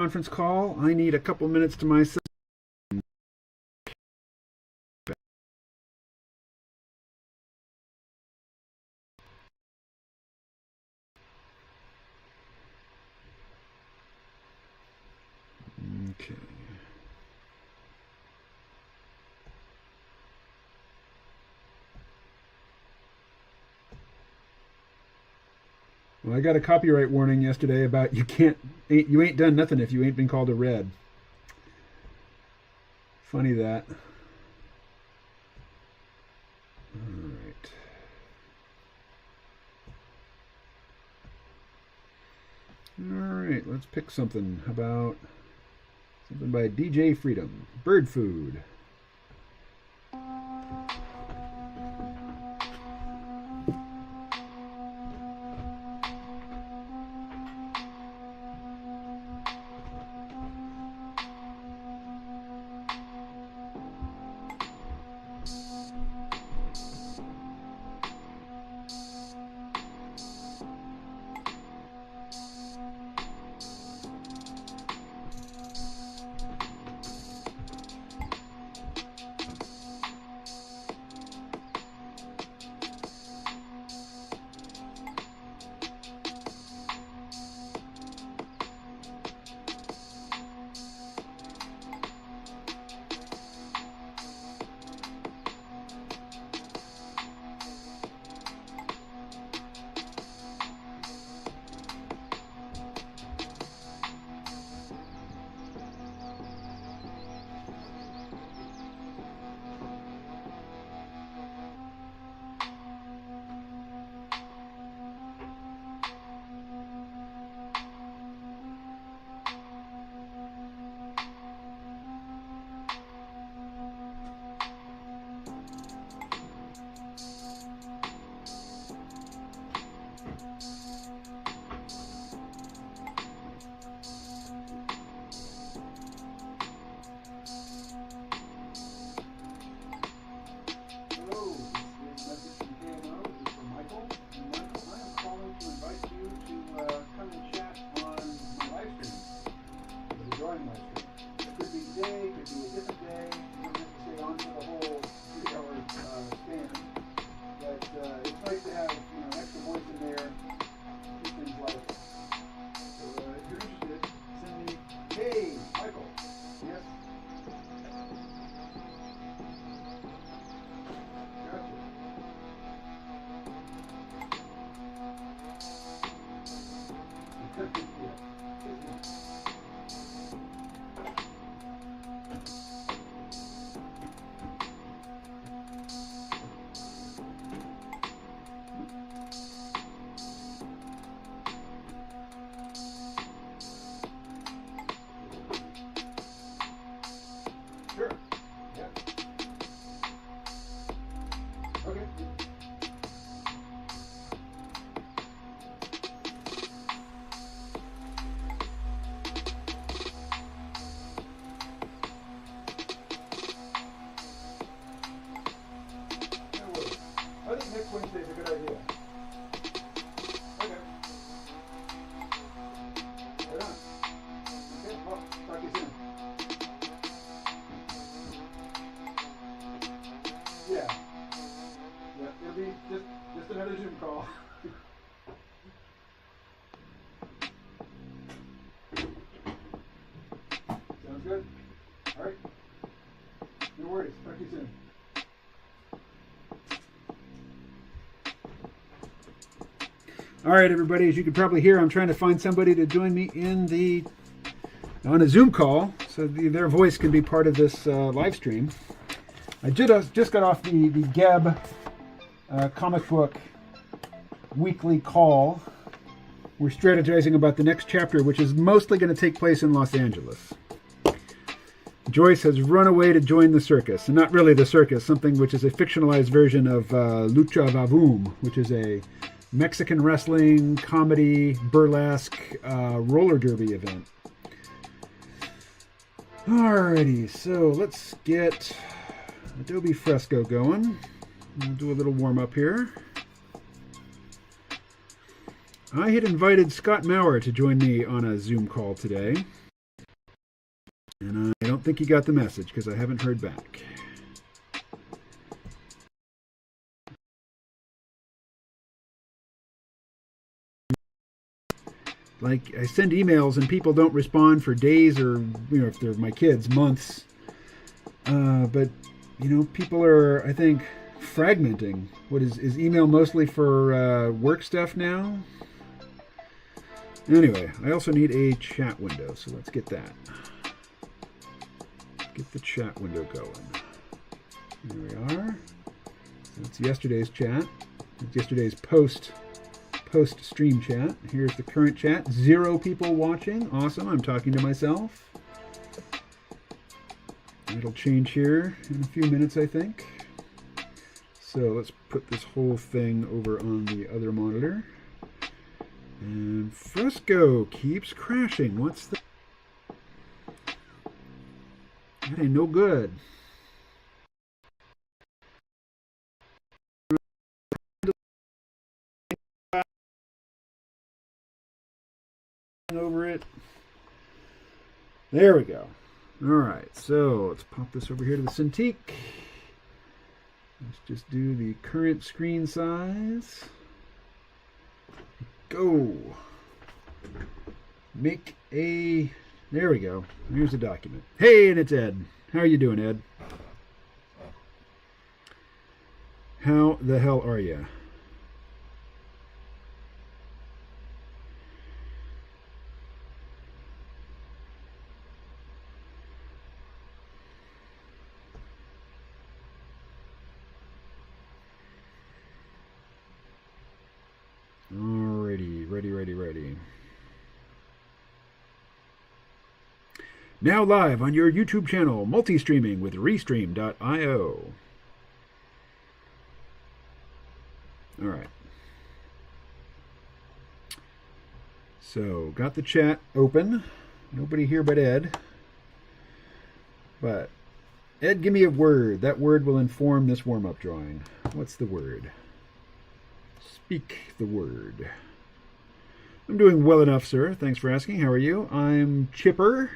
conference call. I need a couple minutes to myself. Okay. Well, I got a copyright warning yesterday about you ain't done nothing if you ain't been called a red. Funny that. All right. All right, let's pick something. How about something by DJ Freedom? Bird food. Sure. Yeah. Okay. I think next Wednesday is a good idea. Okay. Right on. Okay, well, talk to you soon. Yeah. Yeah, it'll be just another Zoom call. Sounds good. All right. No worries. Talk to you soon. All right, everybody. As you can probably hear, I'm trying to find somebody to join me on a Zoom call, so their voice can be part of this live stream. I just got off the Geb comic book weekly call. We're strategizing about the next chapter, which is mostly going to take place in Los Angeles. Joyce has run away to join the circus, and not really the circus, something which is a fictionalized version of Lucha Vavoom, which is a Mexican wrestling, comedy, burlesque, roller derby event. Alrighty, so let's get Adobe Fresco going. We'll do a little warm up here. I had invited Scott Maurer to join me on a Zoom call today. And I don't think he got the message because I haven't heard back. Like, I send emails and people don't respond for days or, if they're my kids, months. But, people are, I think, fragmenting. What is email mostly for work stuff now? Anyway, I also need a chat window, so let's get that. Get the chat window going. Here we are. That's yesterday's chat. That's yesterday's post stream chat. Here's the current chat. 0 people watching. Awesome. I'm talking to myself. It'll change here in a few minutes, I think. So let's put this whole thing over on the other monitor. And Fresco keeps crashing. What's the... That ain't no good. Over it. There we go. All right, so let's pop this over here to the Cintiq. Let's just do the current screen size. Go. Make a... There we go. Here's the document. Hey, and it's Ed. How are you doing, Ed? How the hell are you? Ready. Now live on your YouTube channel, Multistreaming with Restream.io. All right. So, got the chat open. Nobody here but Ed. But, Ed, give me a word. That word will inform this warm-up drawing. What's the word? Speak the word. I'm doing well enough, sir. Thanks for asking. How are you? I'm chipper.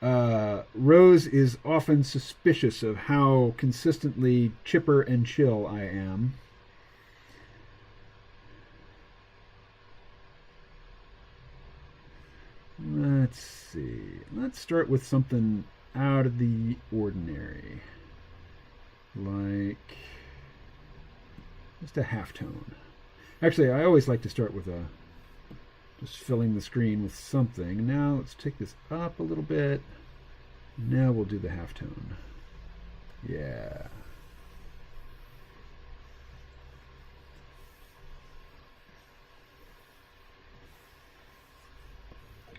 Rose is often suspicious of how consistently chipper and chill I am. Let's see. Let's start with something out of the ordinary. Like just a halftone. Actually, I always like to start with just filling the screen with something. Now let's take this up a little bit. Now we'll do the halftone. Yeah.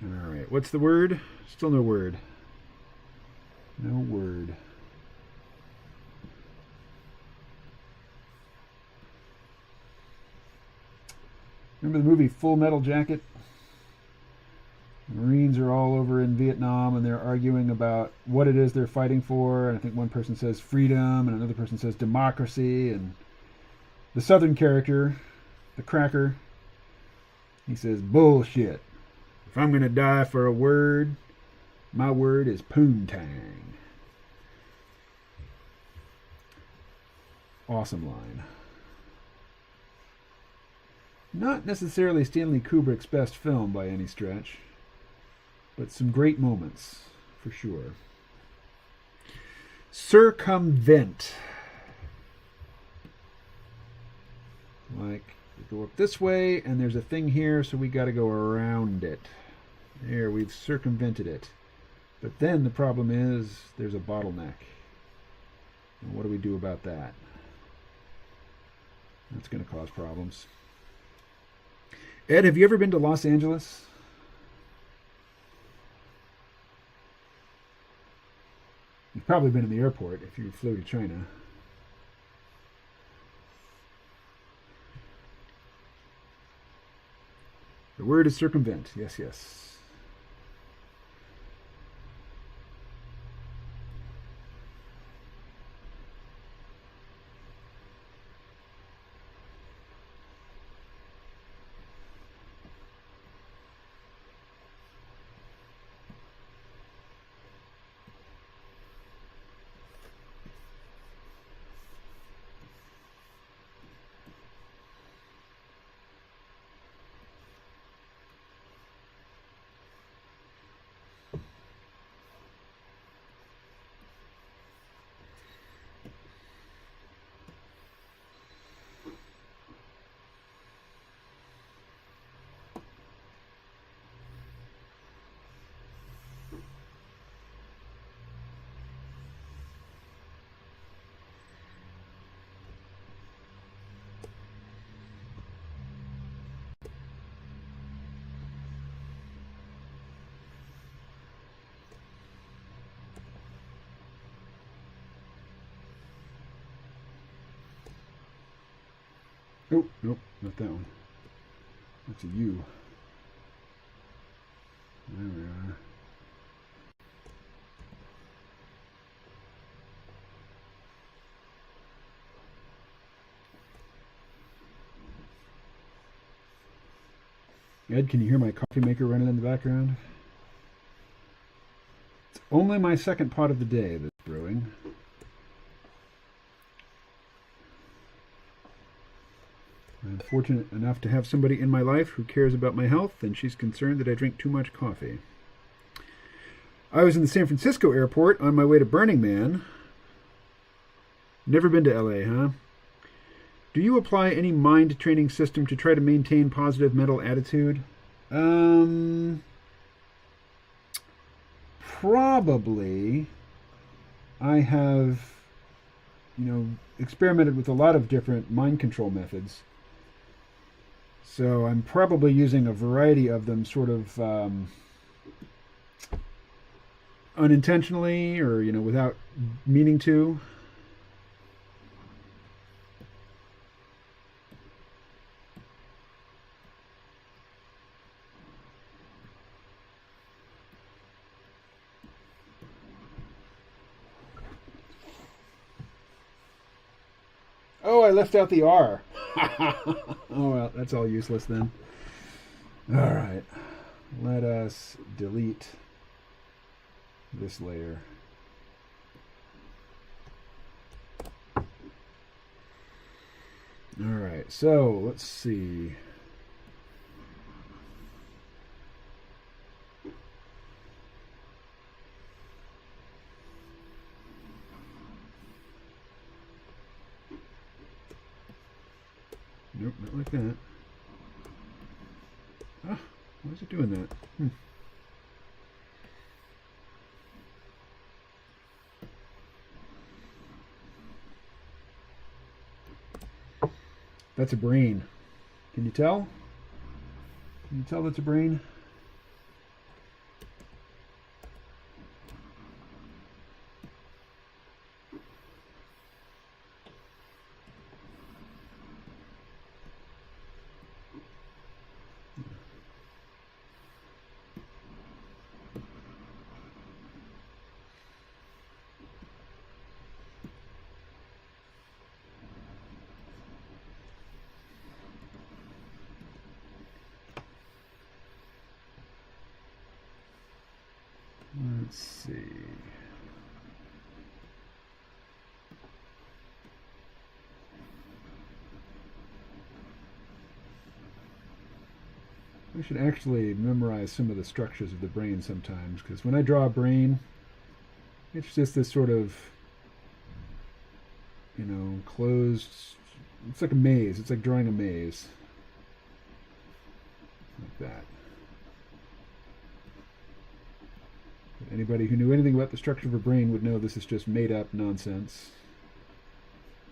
All right. What's the word? Still no word. No word. Remember the movie Full Metal Jacket? Marines are all over in Vietnam and they're arguing about what it is they're fighting for. And I think one person says freedom and another person says democracy. And the Southern character, the cracker, he says, bullshit. If I'm going to die for a word, my word is poontang. Awesome line. Not necessarily Stanley Kubrick's best film by any stretch, but some great moments, for sure. Circumvent. Like, we go up this way, and there's a thing here, so we got to go around it. There, we've circumvented it. But then the problem is there's a bottleneck. And what do we do about that? That's going to cause problems. Ed, have you ever been to Los Angeles? You've probably been in the airport if you flew to China. The word is circumvent. Yes, yes. Oh, nope, not that one. That's a U. There we are. Ed, can you hear my coffee maker running in the background? It's only my second pot of the day that's brewing. I'm fortunate enough to have somebody in my life who cares about my health, and she's concerned that I drink too much coffee. I was in the San Francisco airport on my way to Burning Man. Never been to LA, huh? Do you apply any mind training system to try to maintain positive mental attitude? Probably. I have, experimented with a lot of different mind control methods. So I'm probably using a variety of them sort of unintentionally or, without meaning to. Oh, I left out the R. Oh, well, that's all useless then. All right. Let us delete this layer. All right, so let's see. Nope, not like that. Ah, why is it doing that? That's a brain. Can you tell? Can you tell that's a brain? Let's see. I should actually memorize some of the structures of the brain sometimes, because when I draw a brain, it's just this sort of, closed. It's like a maze. It's like drawing a maze. Like that. Anybody who knew anything about the structure of a brain would know this is just made up nonsense.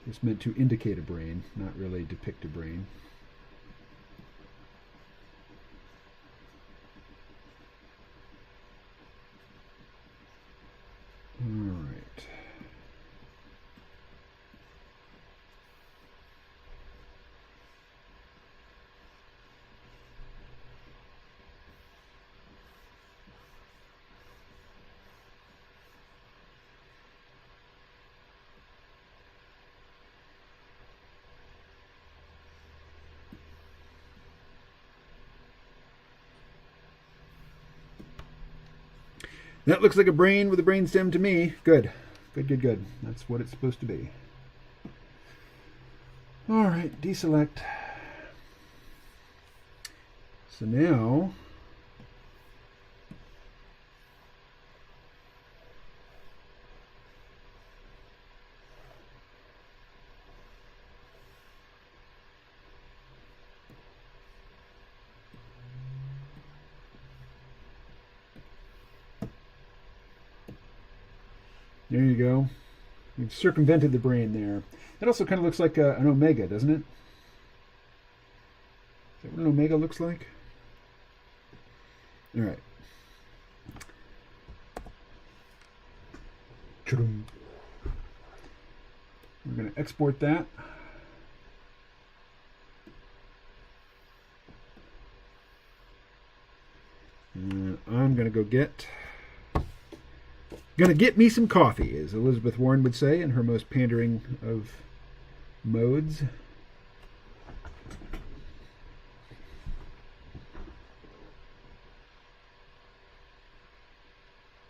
It's meant to indicate a brain, not really depict a brain. All right. That looks like a brain with a brainstem to me. Good. Good, good, good. That's what it's supposed to be. All right, deselect. So now, there you go. We've circumvented the brain there. It also kind of looks like an omega, doesn't it? Is that what an omega looks like? All right. We're going to export that. going to go get... Gonna get me some coffee, as Elizabeth Warren would say in her most pandering of modes.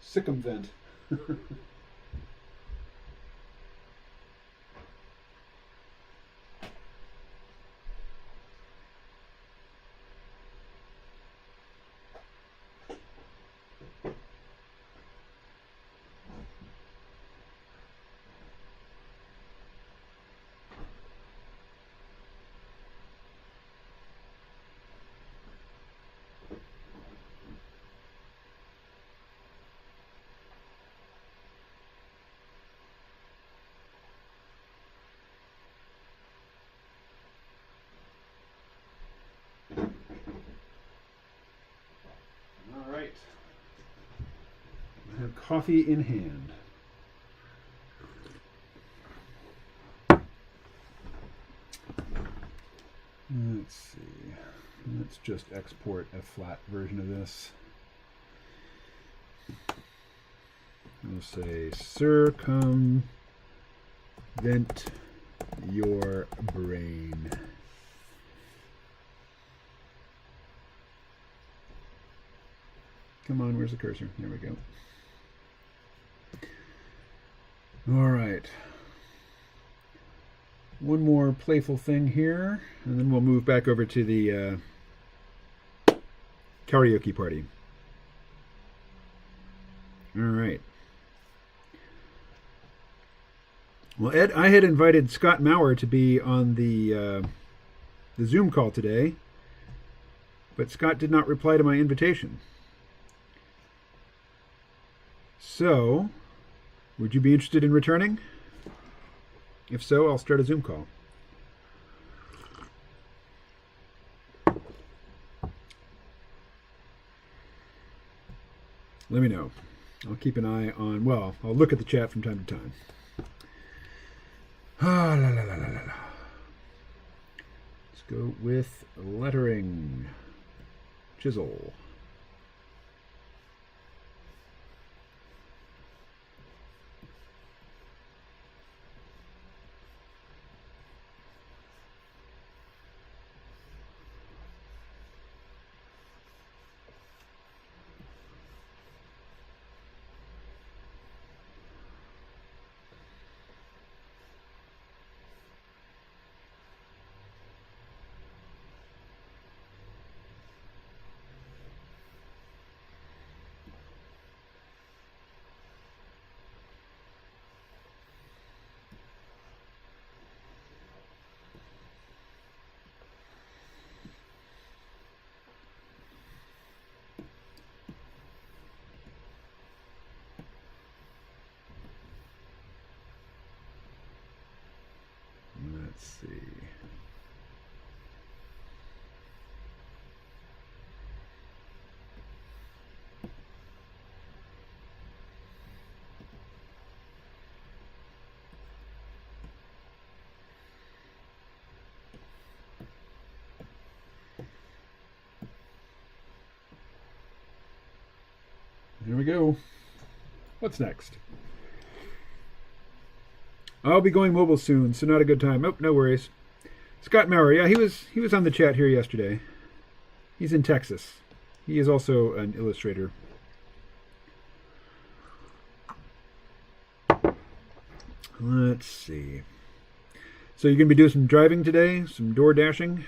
Circumvent. All right. I have coffee in hand. Let's see. Let's just export a flat version of this. We'll say circumvent your brain. Come on, where's the cursor? There we go. All right. One more playful thing here, and then we'll move back over to the karaoke party. All right. Well, Ed, I had invited Scott Maurer to be on the Zoom call today, but Scott did not reply to my invitation. So, would you be interested in returning? If so, I'll start a Zoom call. Let me know. I'll keep an eye on, well, I'll look at the chat from time to time. Ah, la, la, la, la, la. Let's go with lettering. Chisel. Let's see. Here we go. What's next? I'll be going mobile soon, so not a good time. Oh, no worries. Scott Maurer, yeah, he was on the chat here yesterday. He's in Texas. He is also an illustrator. Let's see. So you're going to be doing some driving today? Some door dashing?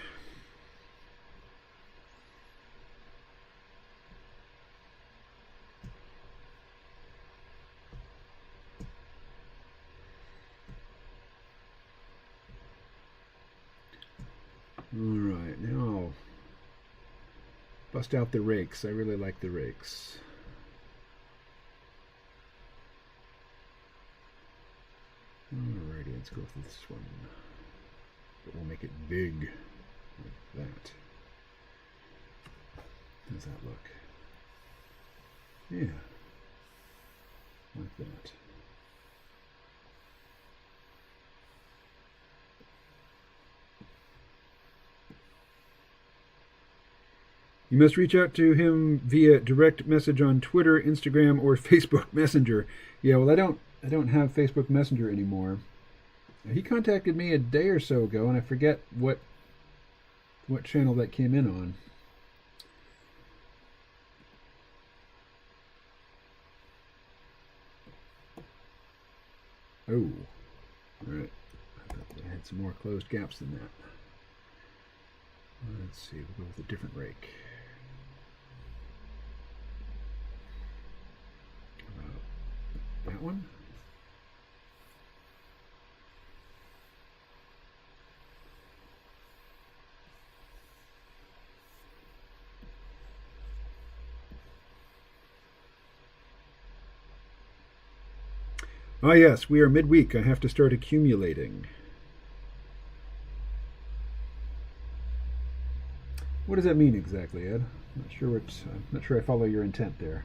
Alright, now I'll bust out the rakes. I really like the rakes. Alrighty, let's go with this one. But we'll make it big like that. How does that look? Yeah. Like that. You must reach out to him via direct message on Twitter, Instagram, or Facebook Messenger. Yeah, well, I don't have Facebook Messenger anymore. He contacted me a day or so ago, and I forget what channel that came in on. Oh, all right. I thought I had some more closed gaps than that. Let's see, we'll go with a different rake. That one? Ah, yes, we are midweek. I have to start accumulating. What does that mean exactly, Ed? I'm not sure I follow your intent there.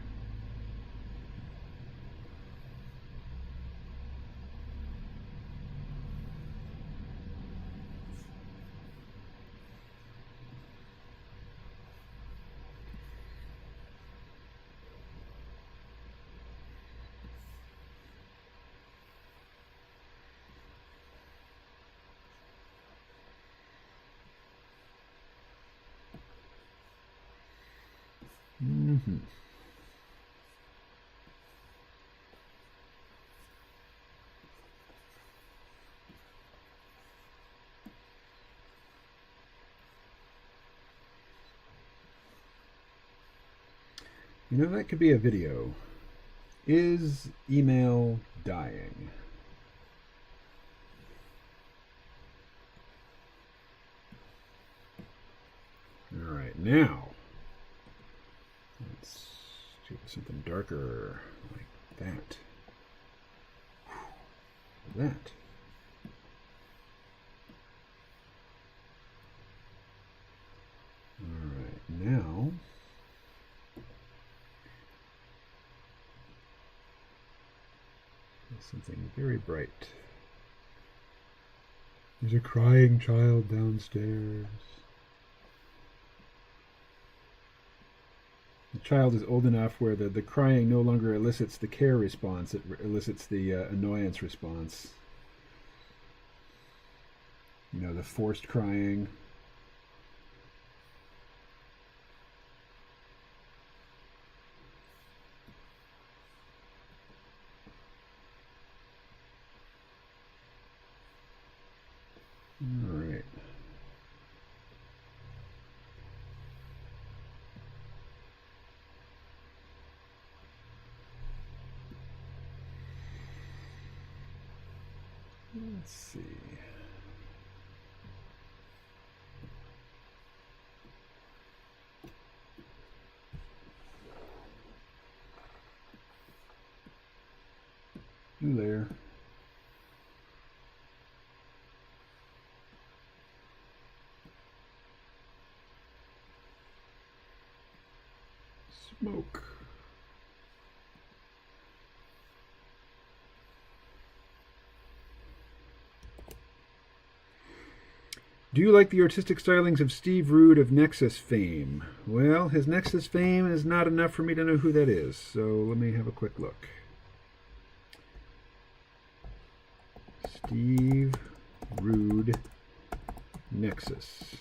Mm-hmm. You know, that could be a video. Is email dying? All right, now let's do something darker like that. That. All right, now something very bright. There's a crying child downstairs. The child is old enough where the crying no longer elicits the care response, it elicits the annoyance response. You know, the forced crying. All right. Let's see. You there. Smoke. Do you like the artistic stylings of Steve Rude of Nexus fame? Well, his Nexus fame is not enough for me to know who that is, so let me have a quick look. Steve Rude Nexus.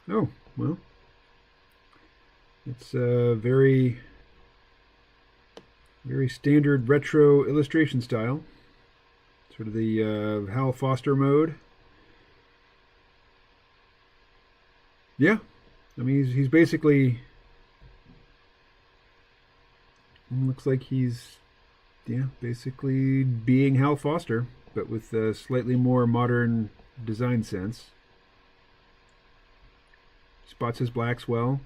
Oh, well. It's a very standard retro illustration style. Sort of the Hal Foster mode. Yeah, I mean he's basically looks like he's basically being Hal Foster, but with a slightly more modern design sense. Spots his blacks well.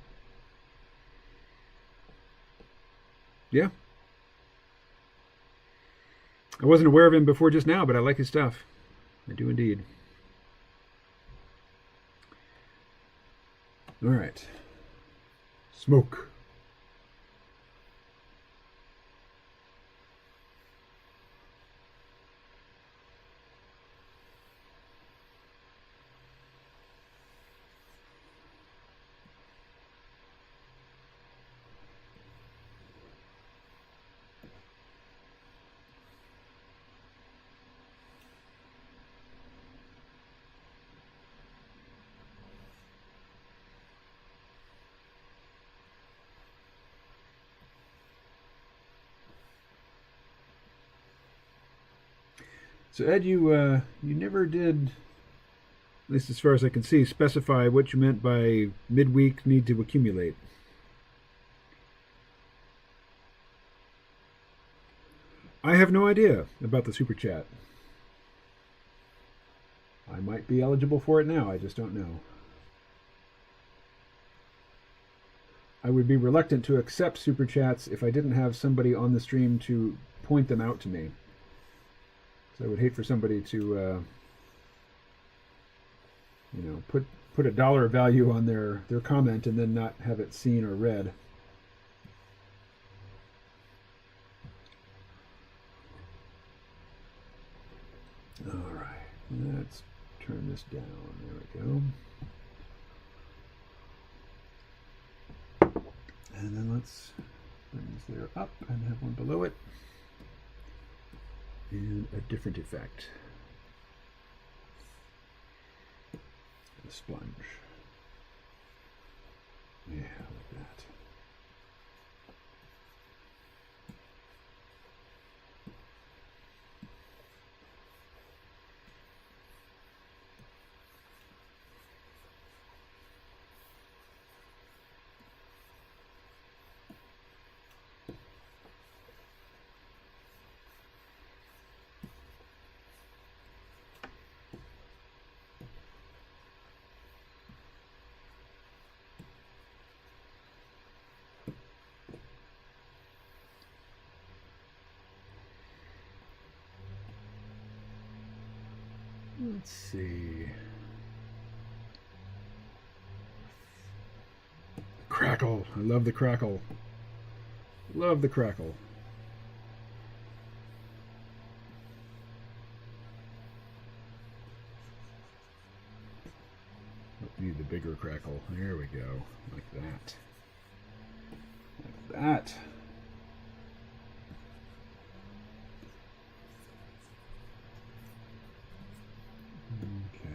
Yeah. I wasn't aware of him before just now, but I like his stuff. I do indeed. All right. Smoke. So Ed, you never did, at least as far as I can see, specify what you meant by midweek need to accumulate. I have no idea about the super chat. I might be eligible for it now. I just don't know. I would be reluctant to accept super chats if I didn't have somebody on the stream to point them out to me. So I would hate for somebody to, put a dollar value on their comment and then not have it seen or read. All right, let's turn this down. There we go. And then let's bring this layer up and have one below it. And a different effect. A sponge. Yeah, like that. Let's see. Crackle. I love the crackle. Love the crackle. Need the bigger crackle. There we go. Like that. Like that. Okay.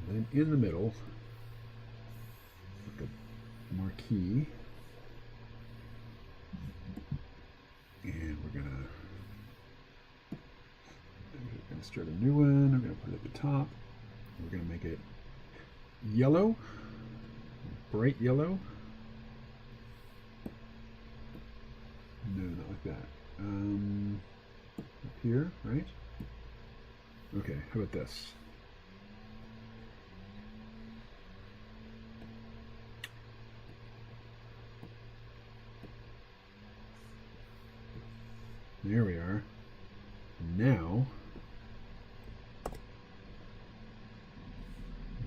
And then in the middle, like a marquee. And we're gonna start a new one. We're gonna put it at the top. We're gonna make it yellow, bright yellow. No, not like that. Up here, right? Okay, how about this? There we are. Now,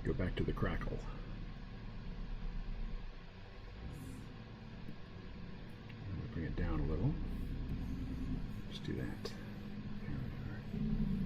go back to the crackle. Bring it down a little. Just do that. There we are.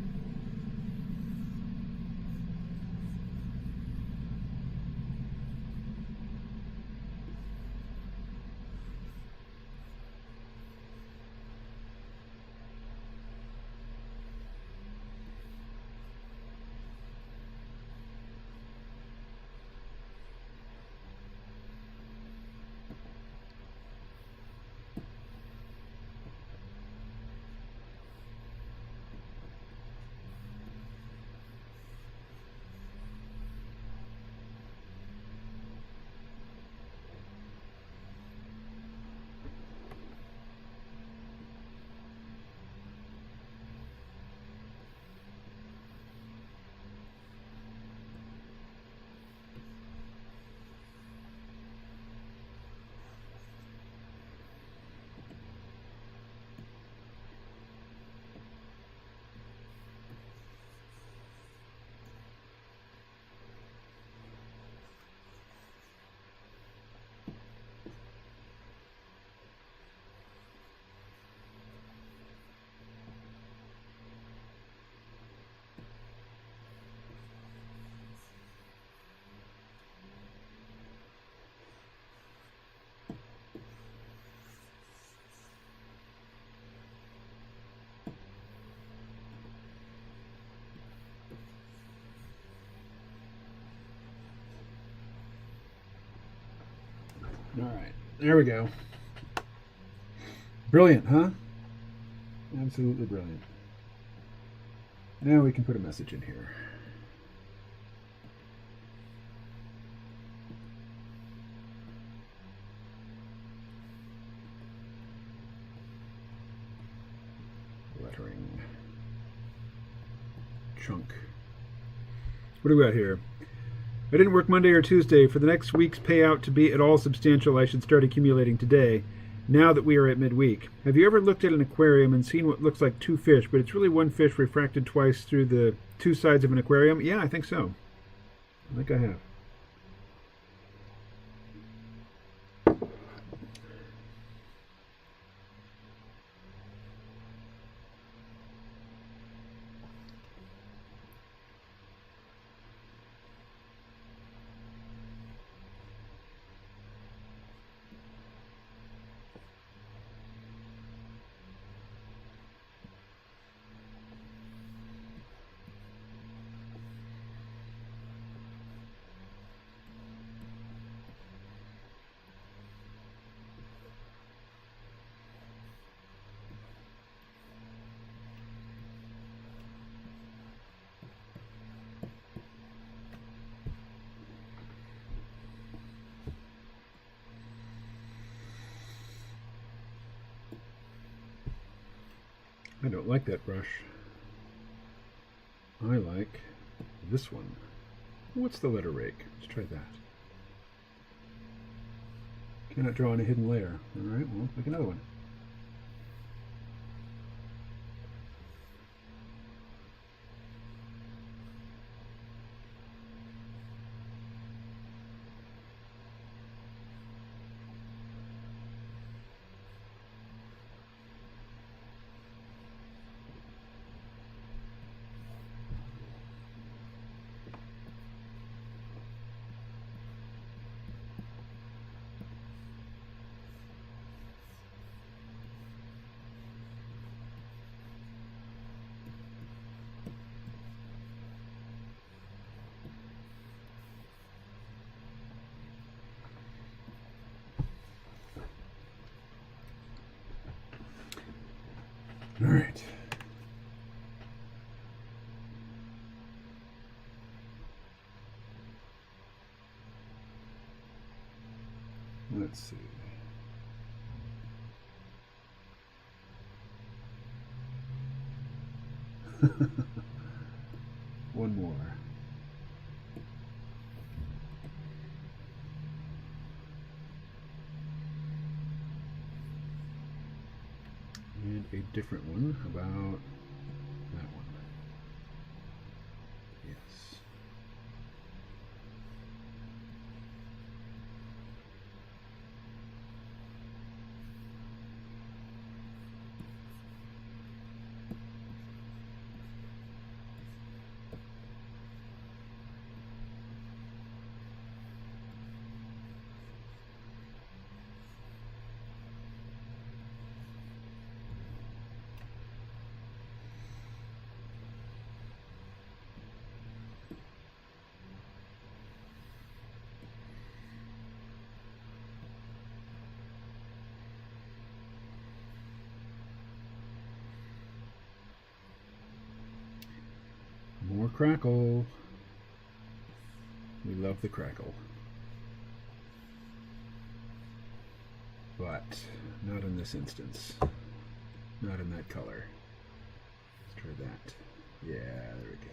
All right, there we go. Brilliant, huh? Absolutely brilliant. Now we can put a message in here. Lettering. Chunk. What do we got here? I didn't work Monday or Tuesday. For the next week's payout to be at all substantial, I should start accumulating today, now that we are at midweek. Have you ever looked at an aquarium and seen what looks like two fish, but it's really one fish refracted twice through the two sides of an aquarium? Yeah, I think so. I think I have. I don't like that brush. I like this one. What's the letter rake? Let's try that. Cannot draw on a hidden layer. Alright, well, make another one. All right. Let's see. One more. And a different one about that one. Yes. More crackle. We love the crackle. But not in this instance. Not in that color. Let's try that. Yeah, there we go.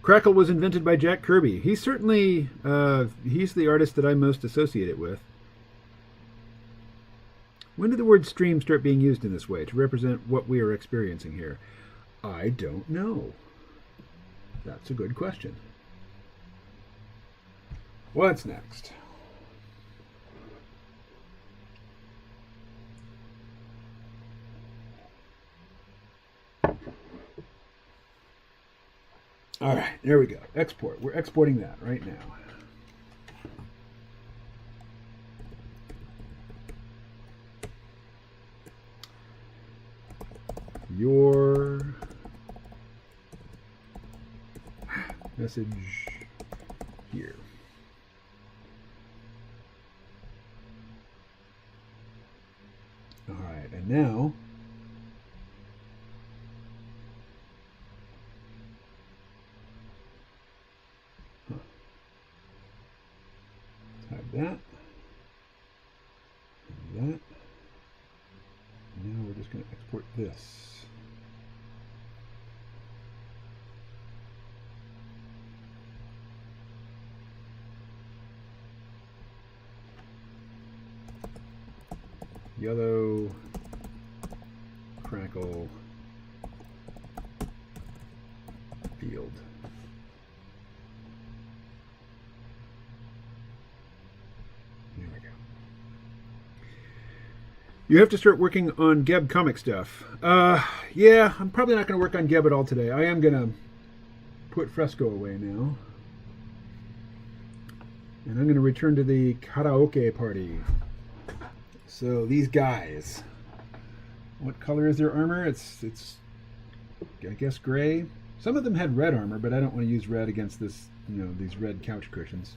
Crackle was invented by Jack Kirby. He's certainly, he's the artist that I most associate it with. When did the word stream start being used in this way to represent what we are experiencing here? I don't know. That's a good question. What's next? All right, there we go. Export. We're exporting that right now. Your message here. All right, and now type that, and that. Now we're just going to export this. Yellow, crackle, field. There we go. You have to start working on Geb comic stuff. Yeah, I'm probably not going to work on Geb at all today. I am going to put Fresco away now. And I'm going to return to the karaoke party. So these guys, what color is their armor? It's I guess gray. Some of them had red armor, but I don't want to use red against this, these red couch cushions.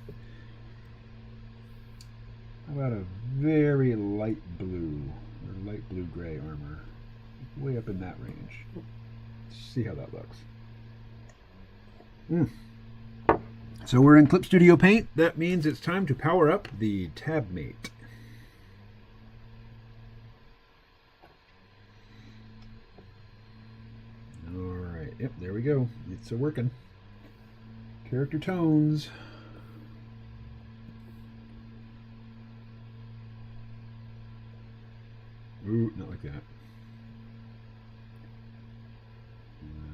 How about a very light blue or light blue gray armor? Way up in that range. Let's see how that looks. So we're in Clip Studio Paint. That means it's time to power up the TabMate. Alright, yep, there we go. It's working. Character tones. Ooh, not like that.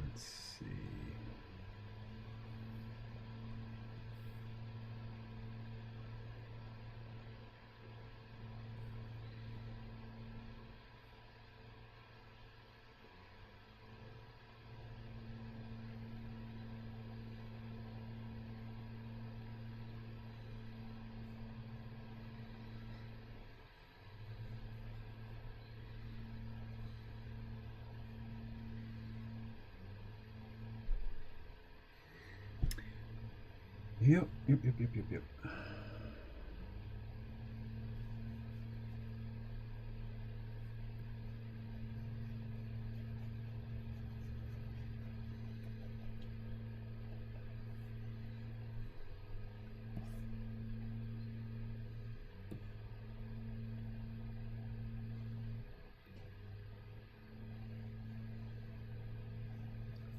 Let's see. Yep.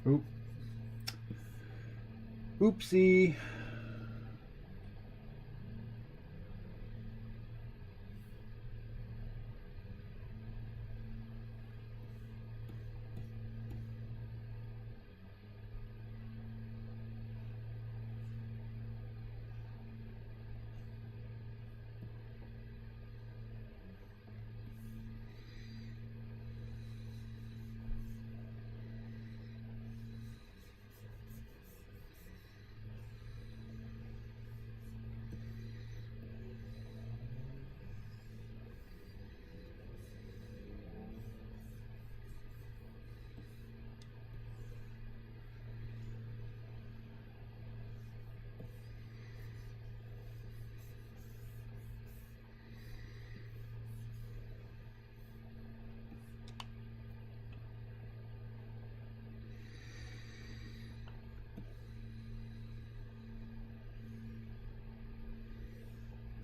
Oop. Oopsie.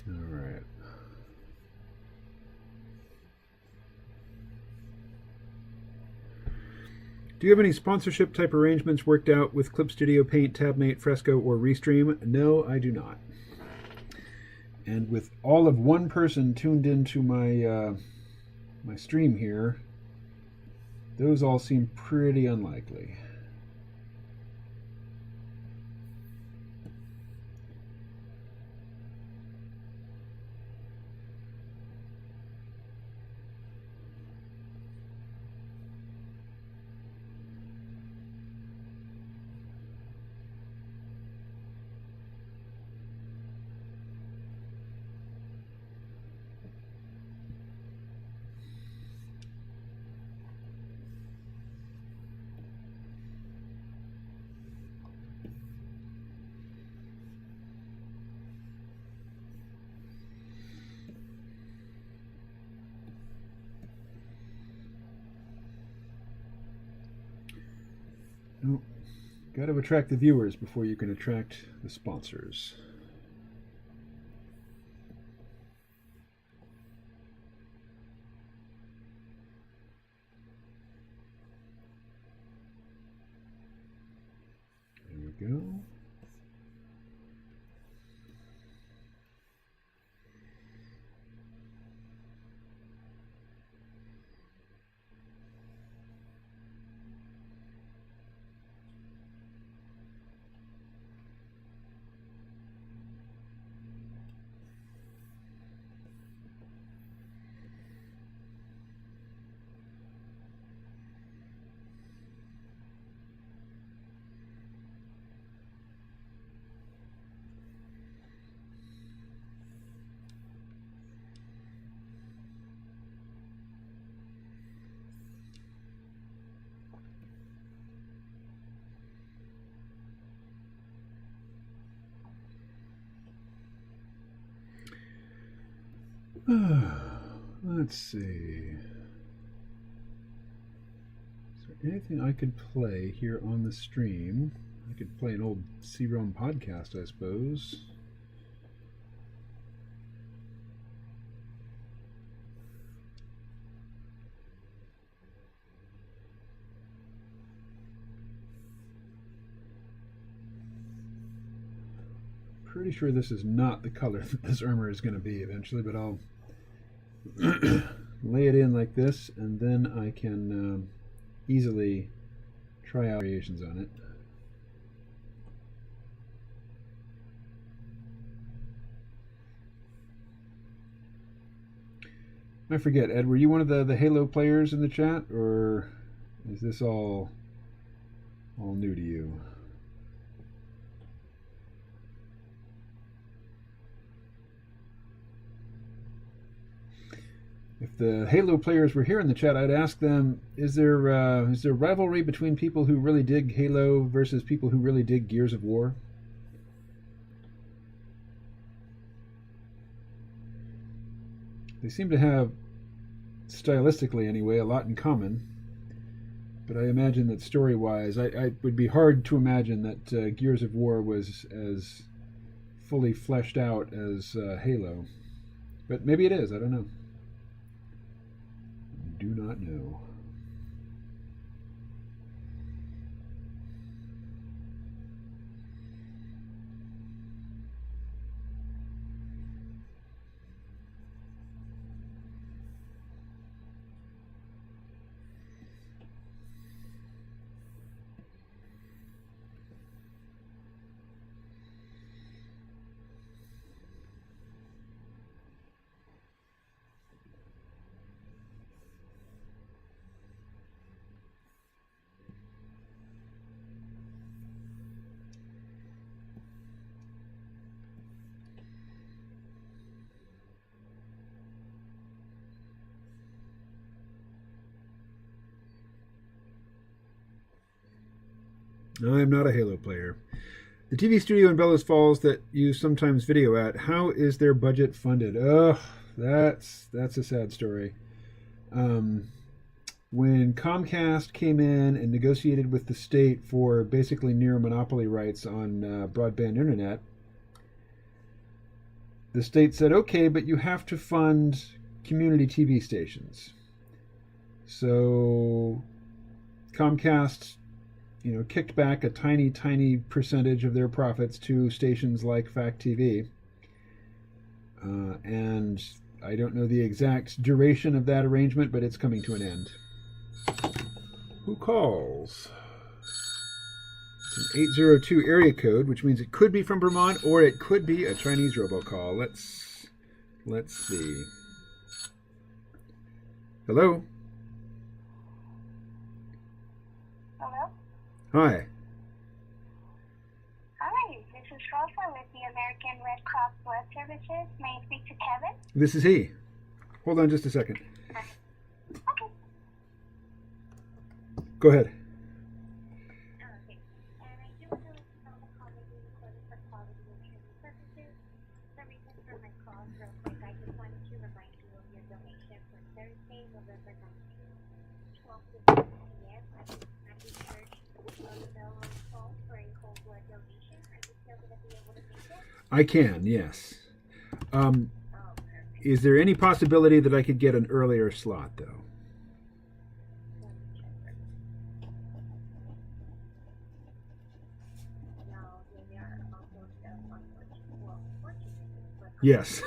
All right. Do you have any sponsorship type arrangements worked out with Clip Studio Paint, TabMate, Fresco, or Restream? No, I do not. And with all of one person tuned into my my stream here, those all seem pretty unlikely. Nope. Got to attract the viewers before you can attract the sponsors. There we go. Let's see. Is there anything I could play here on the stream? I could play an old C-ROM podcast, I suppose. Pretty sure this is not the color that this armor is going to be eventually, but I'll lay it in like this, and then I can easily try out variations on it. I forget, Ed, were you one of the Halo players in the chat, or is this all new to you? If the Halo players were here in the chat, I'd ask them, is there rivalry between people who really dig Halo versus people who really dig Gears of War? They seem to have, stylistically anyway, a lot in common. But I imagine that story-wise, I would be hard to imagine that Gears of War was as fully fleshed out as Halo. But maybe it is, I don't know. Do not know. No, I'm not a Halo player. The TV studio in Bellows Falls that you sometimes video at, how is their budget funded? Ugh, that's a sad story. When Comcast came in and negotiated with the state for basically near monopoly rights on broadband internet, the state said, okay, but you have to fund community TV stations. So Comcast, kicked back a tiny percentage of their profits to stations like Fact TV. And I don't know the exact duration of that arrangement, but it's coming to an end. Who calls? It's an 802 area code, which means it could be from Vermont or it could be a Chinese robocall. Let's see. Hello? Hello? Hi. Hi, this is Rosa with the American Red Cross Blood Services. May I speak to Kevin? This is he. Hold on just a second. Okay. Go ahead. Okay. And I do want to let you know the call may be recorded for quality and training purposes. The reason for my call, real quick, I just wanted to remind you of your donation for Thursday, November 19th, 12 to 1 p.m. at the United Church Roseville Home for a whole blood donation. Are you still going to be able to make it? I can, yes. Perfect. Is there any possibility that I could get an earlier slot, though? Let me check for you. No, they are almost unfortunately, but Yes.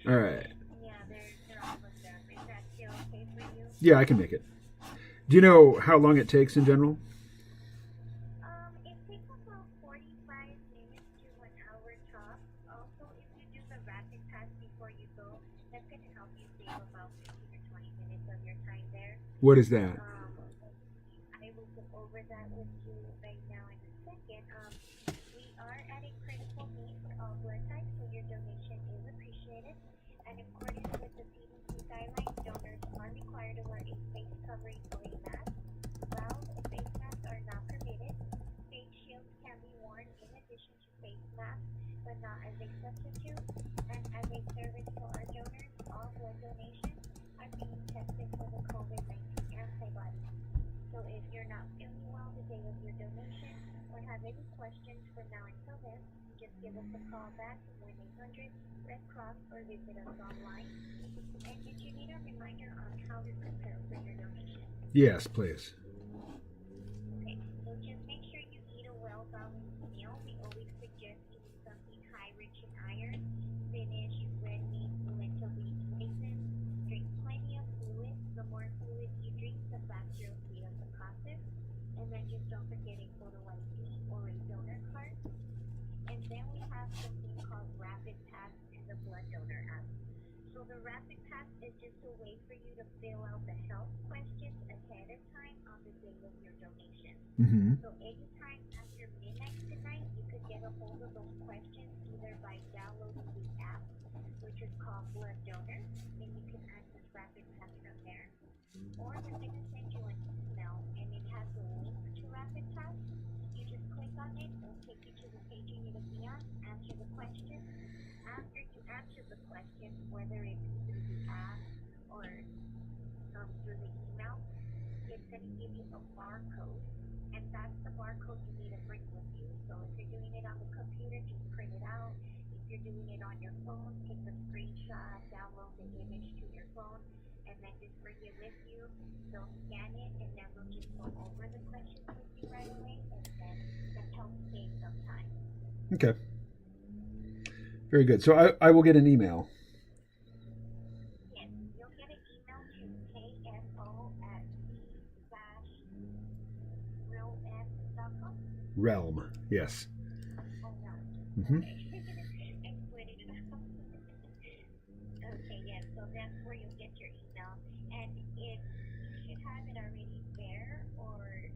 All right. yeah, they're almost there. Is that still okay for you? Yeah, I can make it. Do you know how long it takes in general? It takes about 45 minutes to 1 hour tops. Also, if you do the rapid pass before you go, that's going to help you save about 15 or 20 minutes of your time there. What is that? I will go over that with you right now in a second. We are at a critical need for all blood types, so your donation is appreciated. And according with the CDC guidelines, donors are required to wear a face covering or a mask. While face masks are not permitted, face shields can be worn in addition to face masks, but not as a substitute. And as a service to our donors, all blood donations are being tested for the COVID-19 antibodies. So if you're not feeling well the day of your donation or have any questions from now until then, just give us a call back at 1-800-RED CROSS or visit us online. And did you need a reminder on how to prepare for your donation? Yes, please. Okay, so just make sure you eat a well-balanced meal. We always suggest eating something high rich in iron, spinach, red meat, lentil leaf, raisins. Drink plenty of fluid. The more fluid you drink, the faster you'll speed up the process. And then just don't forget a photo ID or a donor card. And then we have something called Rapid Pass and the Blood Donor app. So the Rapid Pass is just a way for you to fill out the health questions ahead of time on the day of your donation. Mm-hmm. So anytime after midnight tonight, you could get a hold of those questions either by downloading the app, which is called Blood Donor, and you can access Rapid Pass from there. Or we're going to send you an email, and it has a link to Rapid Pass. You just click on it, it'll take you to the page you need to be on, answer the question. After you answer the question, whether it be through the app or through the email, it's going to give you a barcode, and that's the barcode you need to bring with you. So if you're doing it on the computer, just print it out. If you're doing it on your phone, take a screenshot, download the image to your phone, and then just bring it with you. They'll scan it, and then we'll just go over the questions with you right away, and then that helps save some time. Okay. Very good. So I will get an email. Yes, you'll get an email to kfo@c-realm.com. Realm. Yes. Oh, no. Mm-hmm. Okay. I split it up. Okay, yes, so that's where you'll get your email. And if you should have it already there, or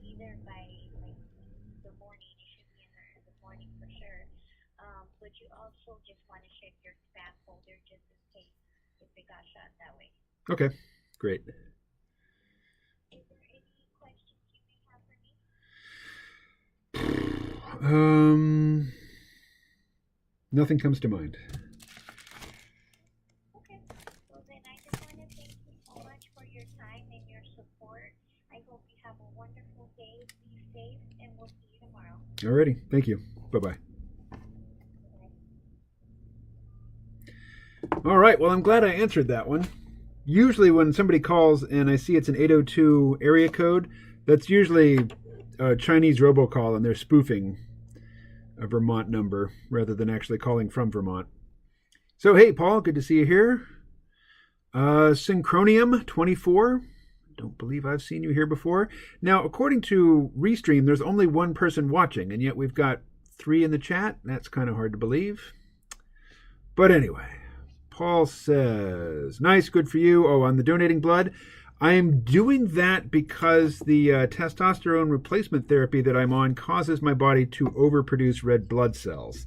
either by like the morning, it should be in there in the morning for sure. But you also just want to check your spam folder just in case if it got shot that way. Okay. Great. Is there any questions you may have for me? Nothing comes to mind. Okay. Well, then I just want to thank you so much for your time and your support. I hope you have a wonderful day. Be safe, and we'll see you tomorrow. Alrighty. Thank you. Bye-bye. All right. Well, I'm glad I answered that one. Usually when somebody calls and I see it's an 802 area code, that's usually a Chinese robocall and they're spoofing a Vermont number rather than actually calling from Vermont. So, hey, Paul, good to see you here. Synchronium24. Don't believe I've seen you here before. Now, according to Restream, there's only one person watching, and yet we've got 3 in the chat. That's kind of hard to believe. But anyway, Paul says, nice, good for you. Oh, on the donating blood. I'm doing that because the testosterone replacement therapy that I'm on causes my body to overproduce red blood cells.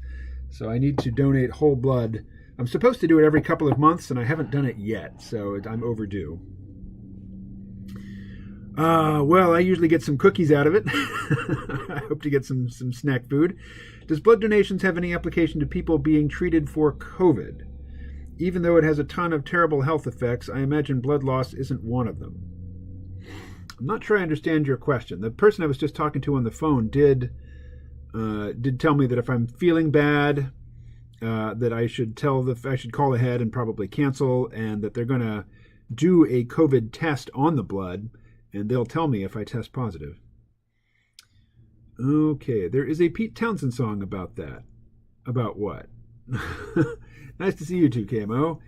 So I need to donate whole blood. I'm supposed to do it every couple of months, and I haven't done it yet, so I'm overdue. Well, I usually get some cookies out of it. I hope to get some snack food. Does blood donations have any application to people being treated for COVID? Even though it has a ton of terrible health effects, I imagine blood loss isn't one of them. I'm not sure I understand your question. The person I was just talking to on the phone did tell me that if I'm feeling bad, that I should call ahead and probably cancel, and that they're going to do a COVID test on the blood, and they'll tell me if I test positive. Okay, there is a Pete Townsend song about that. About what? Nice to see you too, KMO.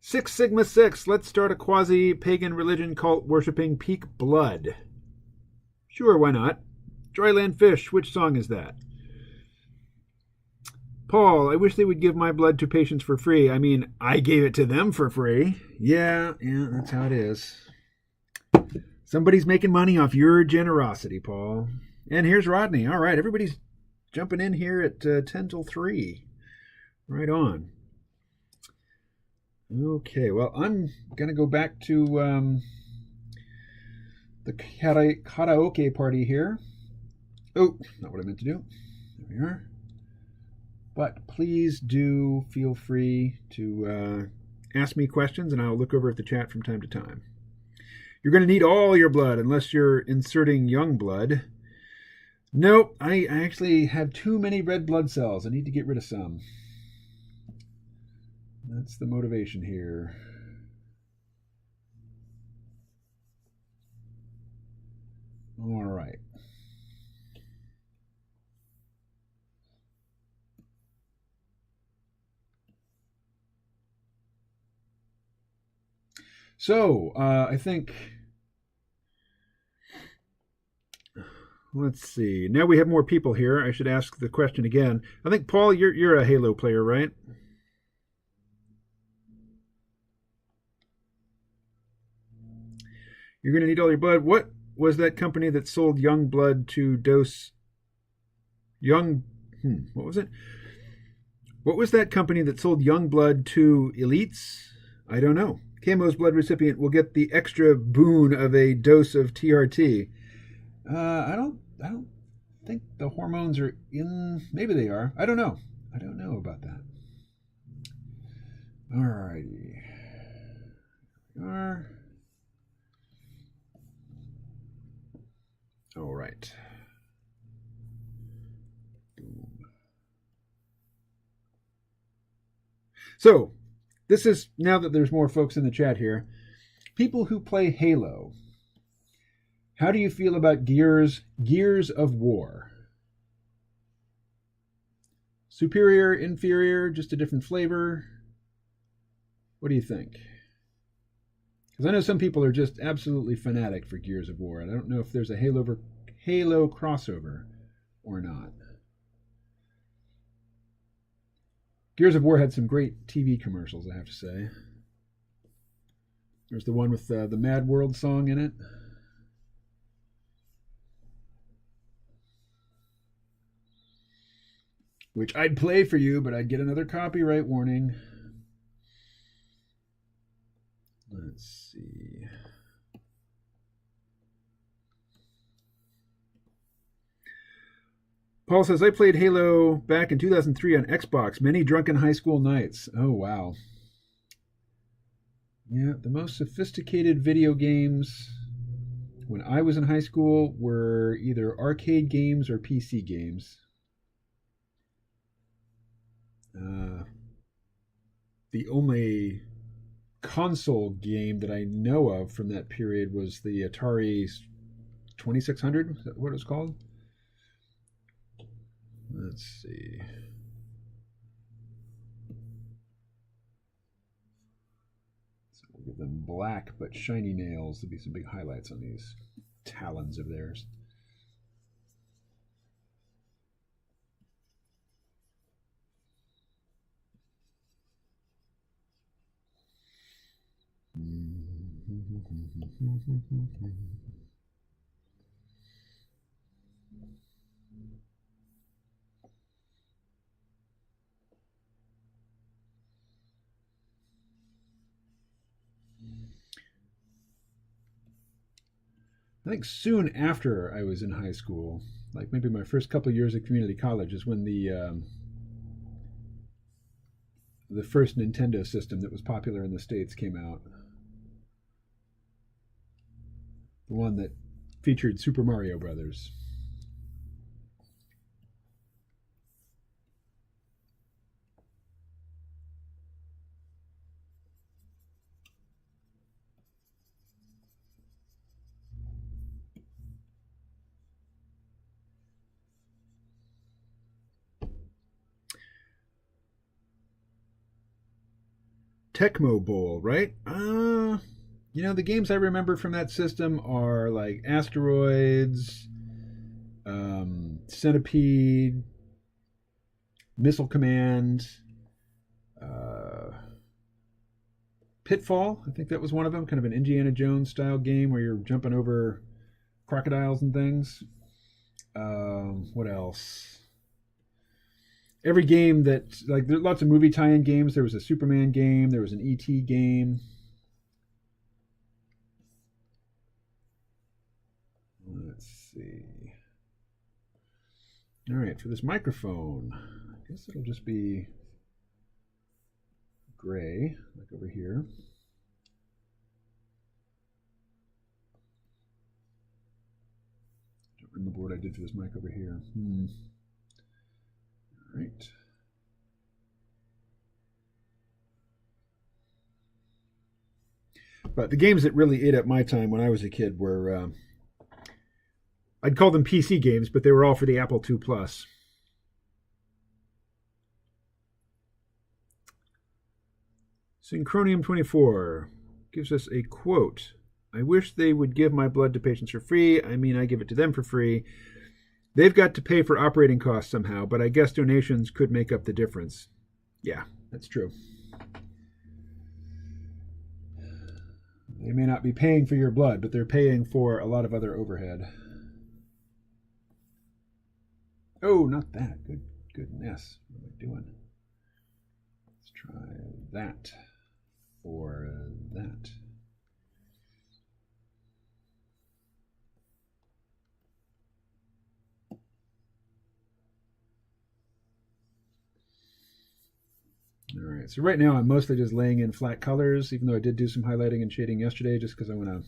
6 Sigma 6, let's start a quasi-pagan religion cult worshipping peak blood. Sure, why not? Dryland Fish, which song is that? Paul, I wish they would give my blood to patients for free. I mean, I gave it to them for free. Yeah, that's how it is. Somebody's making money off your generosity, Paul. And here's Rodney. All right, everybody's jumping in here at 10 till 3. Right on. Okay, well, I'm going to go back to the karaoke party here. Oh, not what I meant to do. There we are. But please do feel free to ask me questions, and I'll look over at the chat from time to time. You're going to need all your blood unless you're inserting young blood. Nope, I actually have too many red blood cells. I need to get rid of some. That's the motivation here. All right. So, I think, let's see. Now we have more people here. I should ask the question again. I think, Paul, you're a Halo player, right? You're going to need all your blood. What was that company that sold young blood to dose young? What was it? What was that company that sold young blood to elites? I don't know. Camo's blood recipient will get the extra boon of a dose of TRT. I don't think the hormones are in. Maybe they are. I don't know. I don't know about that. All righty. Here we are. All right. So, this is, now that there's more folks in the chat here, people who play Halo, how do you feel about Gears of War? Superior, inferior, just a different flavor? What do you think? Because I know some people are just absolutely fanatic for Gears of War, and I don't know if there's a Halo crossover or not. Gears of War had some great TV commercials, I have to say. There's the one with the Mad World song in it. Which I'd play for you, but I'd get another copyright warning. Let's see. Paul says, I played Halo back in 2003 on Xbox. Many drunken high school nights. Oh, wow. Yeah, the most sophisticated video games when I was in high school were either arcade games or PC games. The only console game that I know of from that period was the Atari 2600. Is that what it was called? Let's see. Give them black but shiny nails. There'll be some big highlights on these talons of theirs. I think soon after I was in high school, like maybe my first couple of years at community college, is when the first Nintendo system that was popular in the States came out. The one that featured Super Mario Brothers. Tecmo Bowl, right? The games I remember from that system are like Asteroids, Centipede, Missile Command, uh, Pitfall. I think that was one of them, kind of an Indiana Jones style game where you're jumping over crocodiles and things. What else? Every game that, like, there are lots of movie tie-in games. There was a Superman game. There was an E.T. game. Let's see. All right, for this microphone, I guess it'll just be gray, like over here. Don't remember what I did for this mic over here. All right. But the games that really ate up my time when I was a kid were, I'd call them PC games, but they were all for the Apple II Plus. Synchronium24 gives us a quote. I wish they would give my blood to patients for free. I mean, I give it to them for free. They've got to pay for operating costs somehow, but I guess donations could make up the difference. Yeah, that's true. They may not be paying for your blood, but they're paying for a lot of other overhead. Oh, not that. Goodness. What am I doing? Let's try that or that. All right, so right now I'm mostly just laying in flat colors, even though I did do some highlighting and shading yesterday, just because I want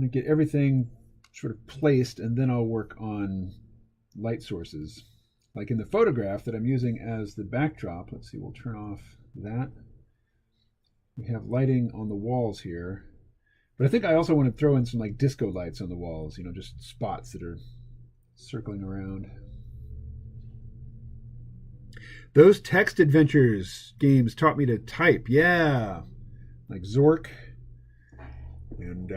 to get everything sort of placed, and then I'll work on light sources. Like in the photograph that I'm using as the backdrop, let's see, we'll turn off that. We have lighting on the walls here, but I think I also want to throw in some like disco lights on the walls, just spots that are circling around. Those text adventures games taught me to type. Yeah. Like Zork. And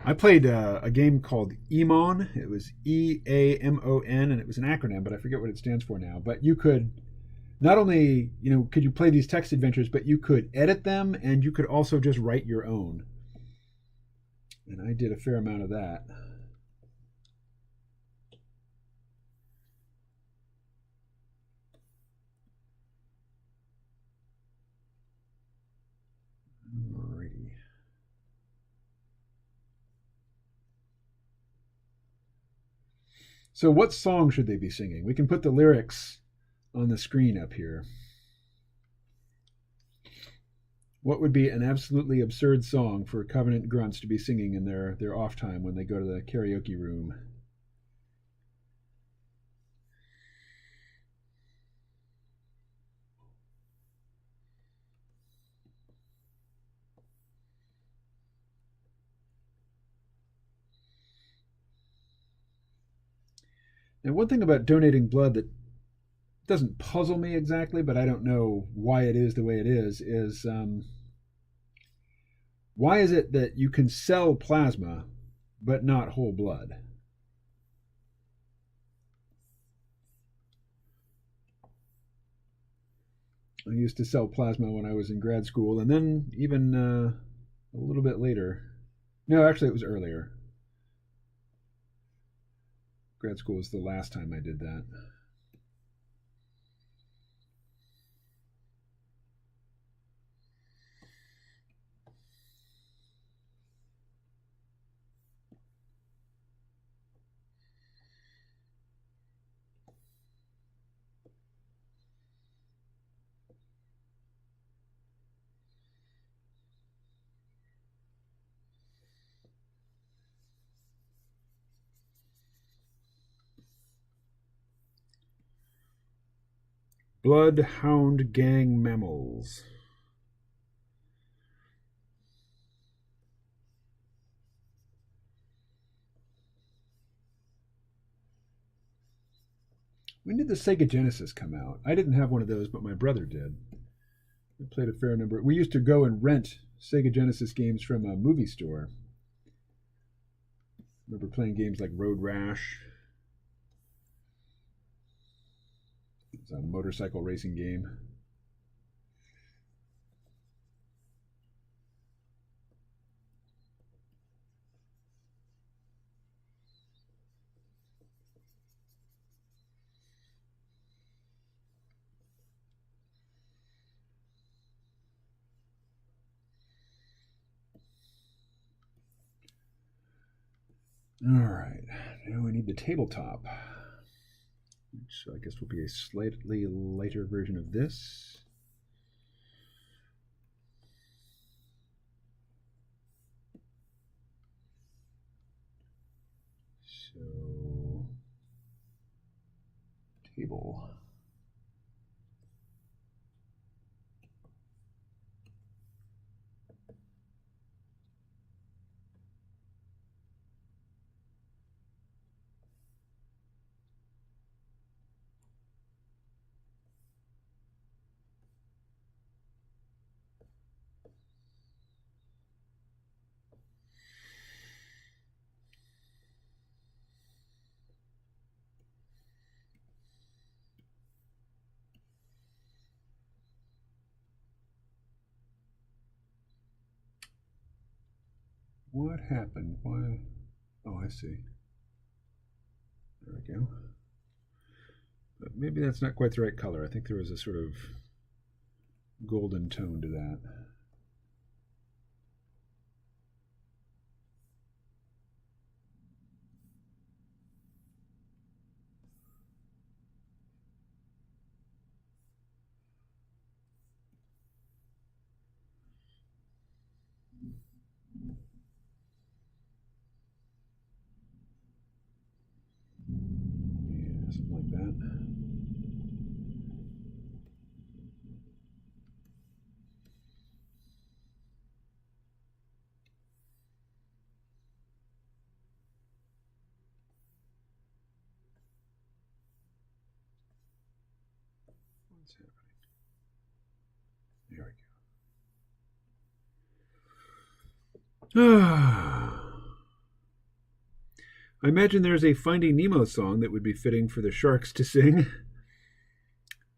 I played a game called Emon. It was EAMON, and it was an acronym, but I forget what it stands for now. But you could not only, could you play these text adventures, but you could edit them, and you could also just write your own. And I did a fair amount of that. Alrighty. So what song should they be singing? We can put the lyrics on the screen up here. What would be an absolutely absurd song for Covenant grunts to be singing in their off time when they go to the karaoke room? Now, one thing about donating blood that doesn't puzzle me exactly, but I don't know why it is the way it is why is it that you can sell plasma but not whole blood? I used to sell plasma when I was in grad school, and then even a little bit later. No, actually, it was earlier. Grad school was the last time I did that. Bloodhound gang mammals. When did the Sega Genesis come out? I didn't have one of those, but my brother did. We played a fair number. We used to go and rent Sega Genesis games from a movie store. I remember playing games like Road Rash. It's a motorcycle racing game. All right, now we need the tabletop, which I guess will be a slightly lighter version of this. So, table. What happened? Why? Oh, I see. There we go. But maybe that's not quite the right color. I think there was a sort of golden tone to that. Yeah, something like that. What's happening? There we go. I imagine there's a Finding Nemo song that would be fitting for the sharks to sing,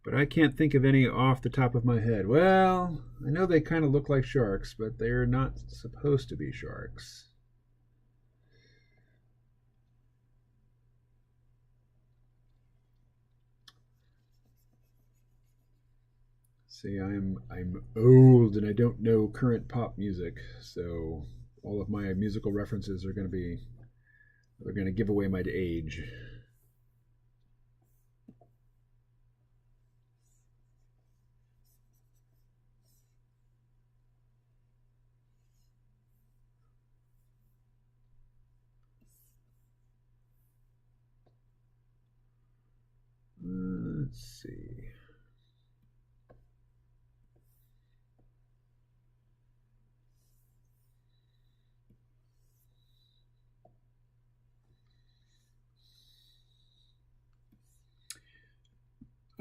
but I can't think of any off the top of my head. Well, I know they kind of look like sharks, but they're not supposed to be sharks. See, I'm old and I don't know current pop music, so all of my musical references are going to give away my age. Let's see.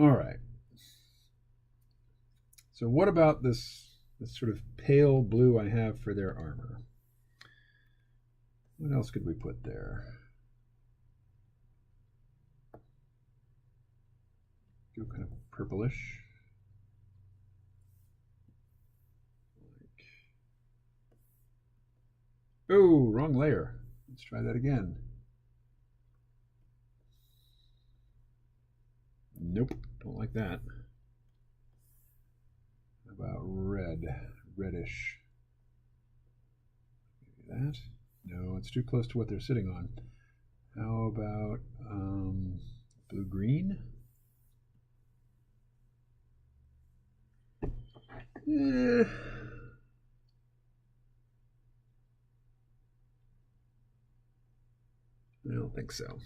All right. So what about this sort of pale blue I have for their armor? What else could we put there? Go kind of purplish. Oh, wrong layer. Let's try that again. Nope, don't like that. How about red? Reddish. Maybe that? No, it's too close to what they're sitting on. How about blue-green? I don't think so.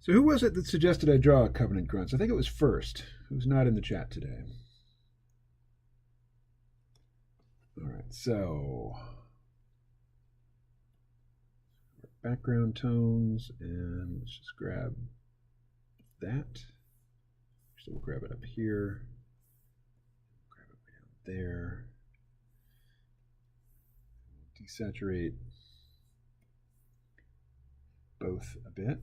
So who was it that suggested I draw a Covenant Grunts? I think it was First, who's not in the chat today. All right, so background tones, and let's just grab that. So we'll grab it up here, grab it way down there. Desaturate both a bit.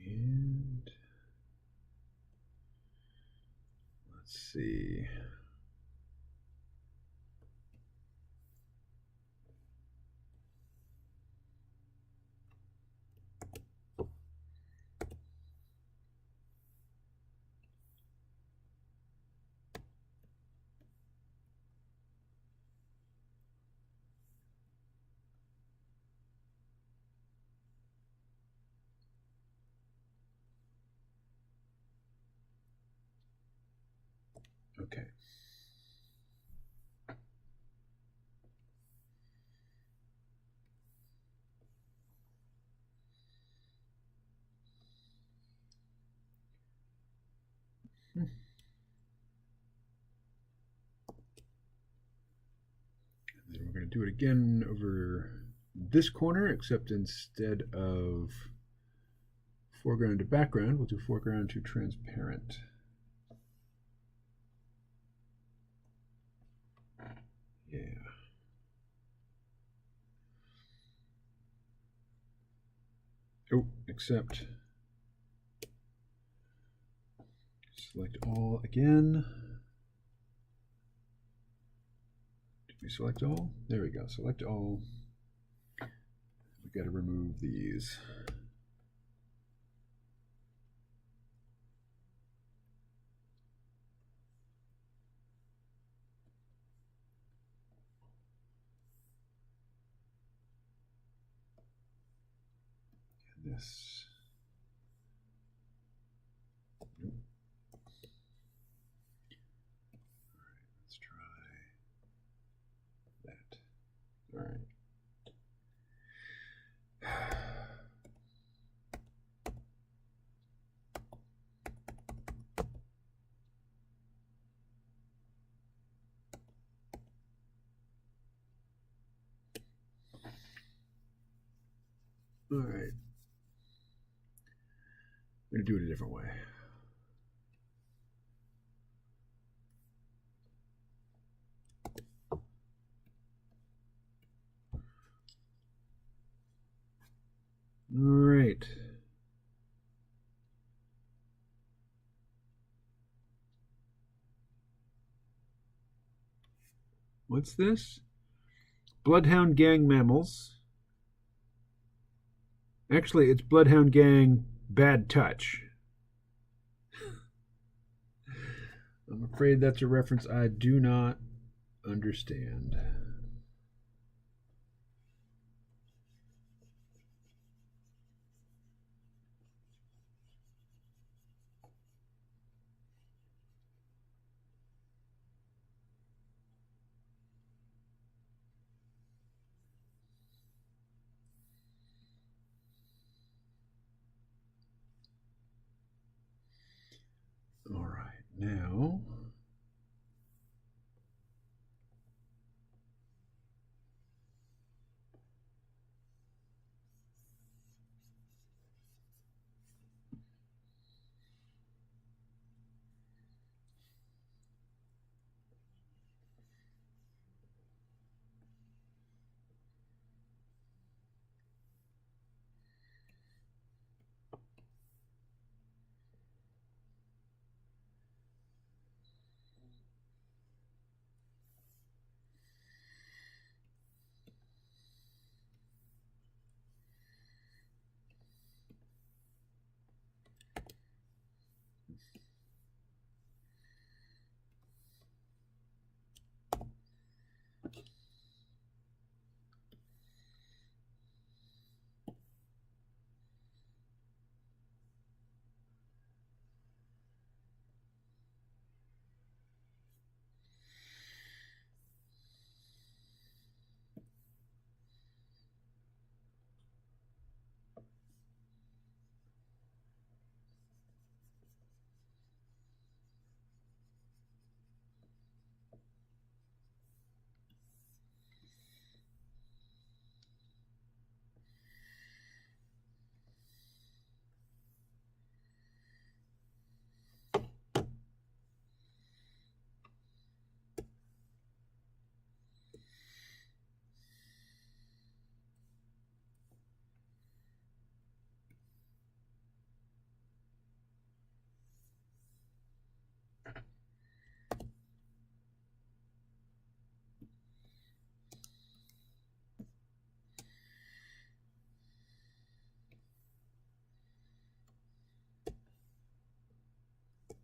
And let's see. Okay. And then we're going to do it again over this corner, except instead of foreground to background, we'll do foreground to transparent. Yeah. Oh, except select all again. Did we select all? There we go. Select all. We got to remove these. And this. Nope. All right, let's try that. All right. All right. I'm going to do it a different way. All right. What's this? Bloodhound Gang Mammals. Actually, it's Bloodhound Gang Bad Touch. I'm afraid that's a reference I do not understand. All right. Now,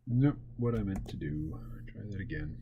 nope, what I meant to do. Try that again.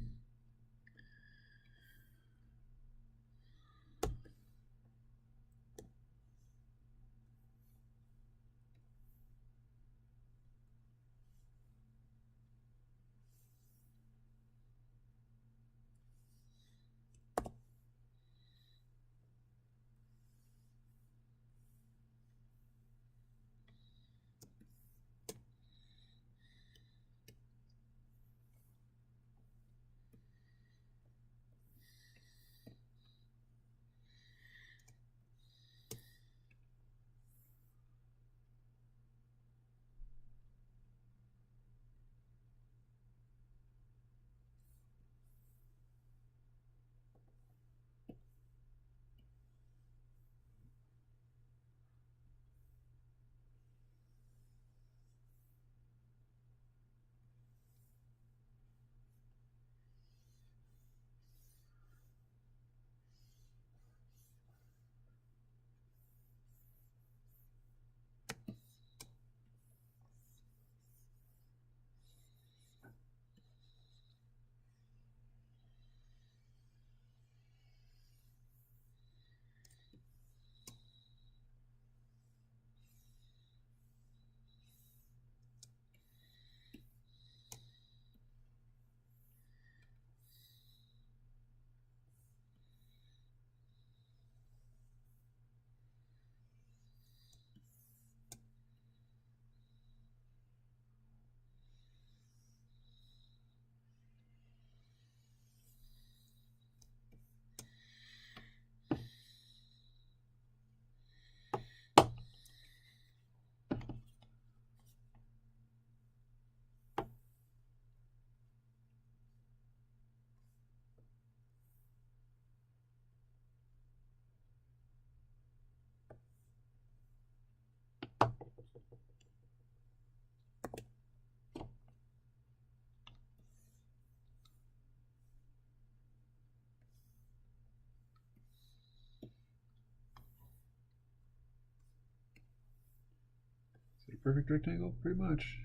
Is it a perfect rectangle? Pretty much.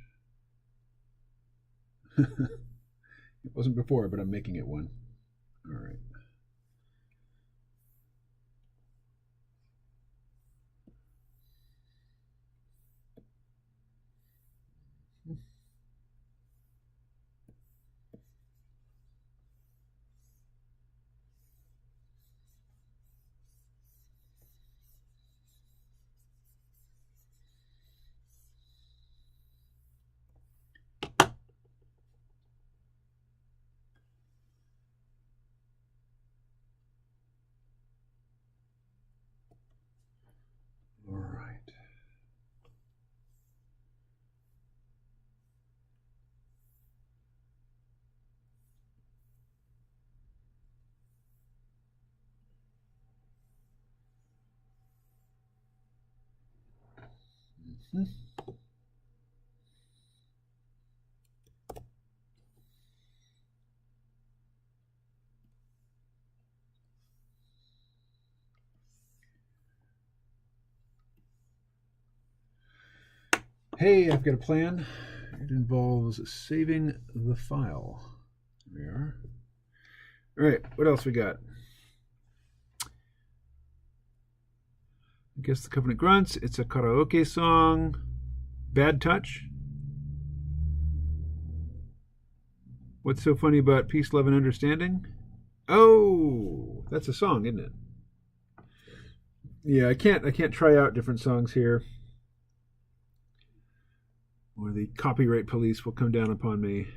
It wasn't before, but I'm making it one. All right. Hey, I've got a plan. It involves saving the file. There we are. All right, what else we got? I guess the Covenant Grunts. It's a karaoke song. Bad Touch. What's so funny about Peace, Love, and Understanding? Oh, that's a song, isn't it? Yeah, I can't try out different songs here, or the copyright police will come down upon me.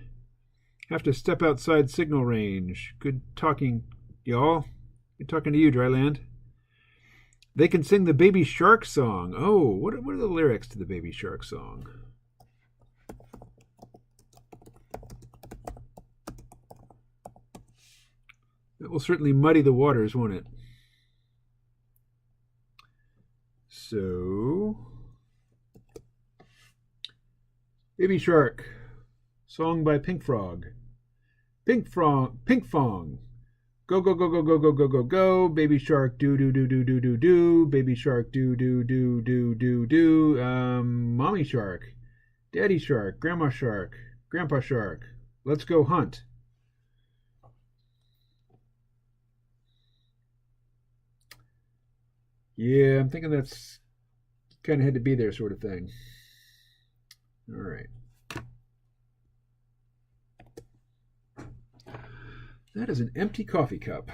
Have to step outside signal range. Good talking, y'all. Good talking to you, Dryland. They can sing the Baby Shark song. Oh, what are the lyrics to the Baby Shark song? It will certainly muddy the waters, won't it? So, Baby Shark, song by Pink Frog. Pink Fong. Go go go go go go go go go. Baby Shark do do do do do do do. Baby Shark do do do do do do. Mommy Shark, Daddy Shark, Grandma Shark, Grandpa Shark. Let's go hunt. Yeah, I'm thinking that's kind of had to be there, sort of thing. All right. That is an empty coffee cup.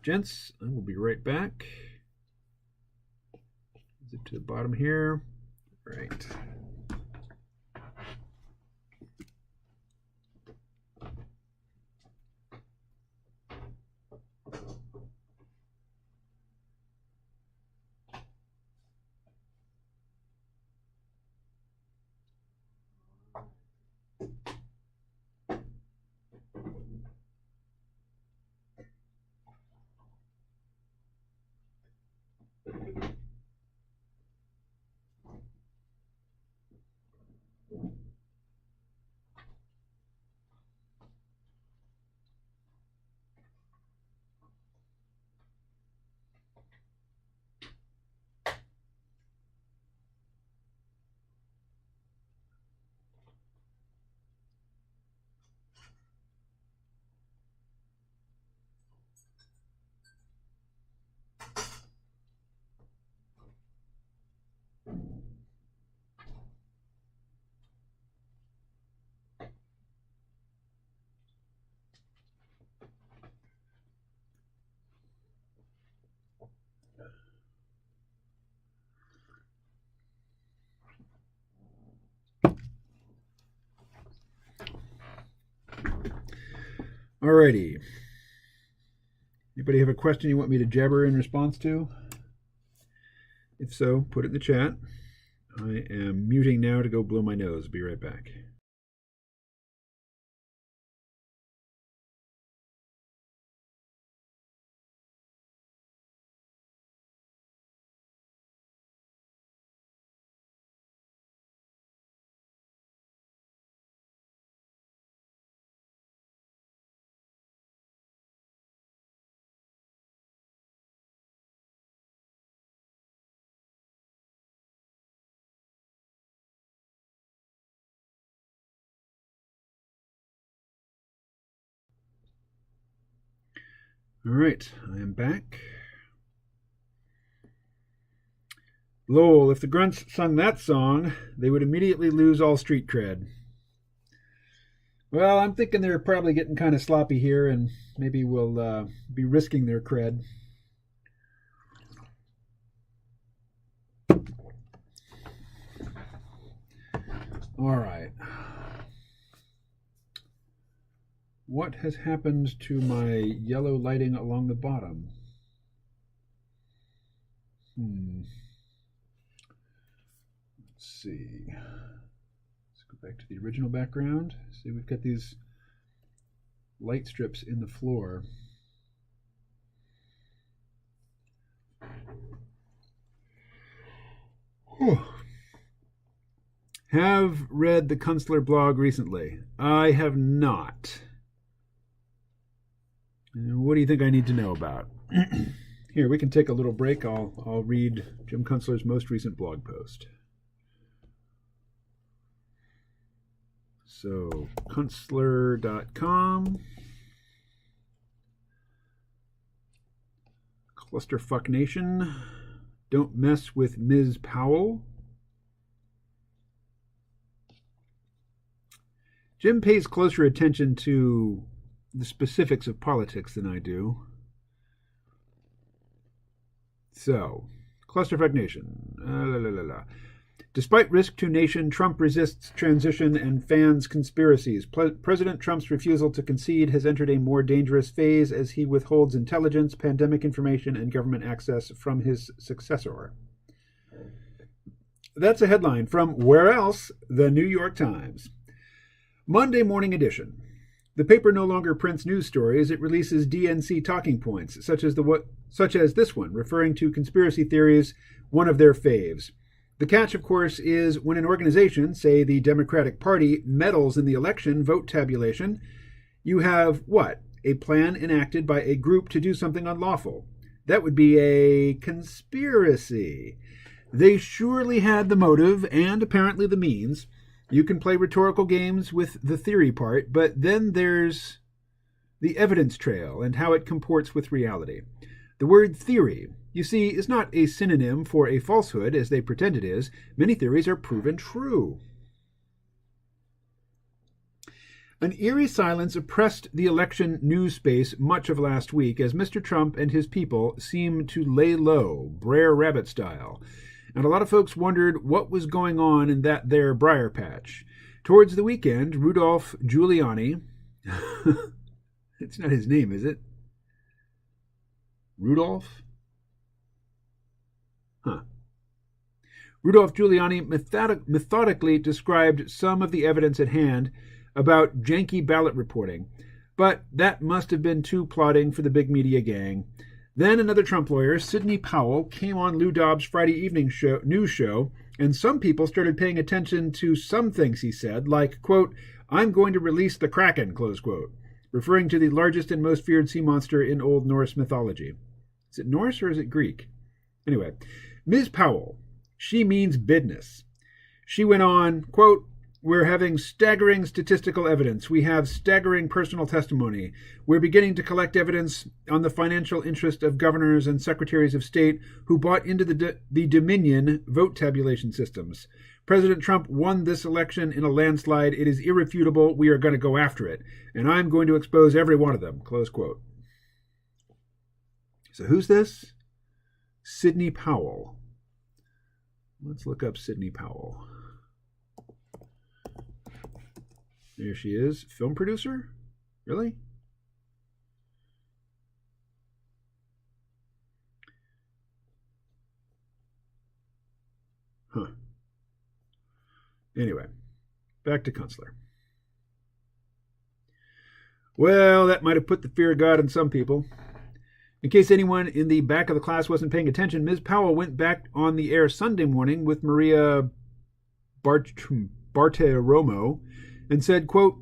Gents, I will be right back. Zip to the bottom here. Right. Alrighty. Anybody have a question you want me to jabber in response to? If so, put it in the chat. I am muting now to go blow my nose. Be right back. All right, I am back. Lol, if the grunts sung that song, they would immediately lose all street cred. Well, I'm thinking they're probably getting kind of sloppy here, and maybe we'll be risking their cred. All right. What has happened to my yellow lighting along the bottom? Let's see. Let's go back to the original background. See, we've got these light strips in the floor. Whew. Have read the Kunstler blog recently. I have not. What do you think I need to know about? Here, we can take a little break. I'll read Jim Kunstler's most recent blog post. So, Kunstler.com. Clusterfuck Nation. Don't mess with Ms. Powell. Jim pays closer attention to the specifics of politics than I do. So, Clusterfuck Nation. Despite risk to nation, Trump resists transition and fans conspiracies. President Trump's refusal to concede has entered a more dangerous phase as he withholds intelligence, pandemic information, and government access from his successor. That's a headline from where else? The New York Times. Monday morning edition. The paper no longer prints news stories, it releases DNC talking points, such as this one, referring to conspiracy theories, one of their faves. The catch, of course, is when an organization, say the Democratic Party, meddles in the election vote tabulation, you have what? A plan enacted by a group to do something unlawful. That would be a conspiracy. They surely had the motive and apparently the means. You can play rhetorical games with the theory part, but then there's the evidence trail and how it comports with reality. The word theory, you see, is not a synonym for a falsehood, as they pretend it is. Many theories are proven true. An eerie silence oppressed the election news space much of last week as Mr. Trump and his people seemed to lay low, Brer Rabbit style. And a lot of folks wondered what was going on in that there briar patch. Towards the weekend, Rudolph Giuliani... It's not his name, is it? Rudolph? Huh. Rudolph Giuliani methodically described some of the evidence at hand about janky ballot reporting, but that must have been too plotting for the big media gang. Then another Trump lawyer, Sidney Powell, came on Lou Dobbs' Friday evening news show, and some people started paying attention to some things he said, like, quote, "I'm going to release the Kraken," close quote, referring to the largest and most feared sea monster in Old Norse mythology. Is it Norse or is it Greek? Anyway, Ms. Powell, she means business. She went on, quote, "We're having staggering statistical evidence. We have staggering personal testimony. We're beginning to collect evidence on the financial interest of governors and secretaries of state who bought into the Dominion vote tabulation systems. President Trump won this election in a landslide. It is irrefutable. We are going to go after it. And I'm going to expose every one of them," close quote. So who's this? Sidney Powell. Let's look up Sidney Powell. There she is. Film producer? Really? Huh. Anyway, back to Kunstler. Well, that might have put the fear of God in some people. In case anyone in the back of the class wasn't paying attention, Ms. Powell went back on the air Sunday morning with Maria Bartiromo and said, quote,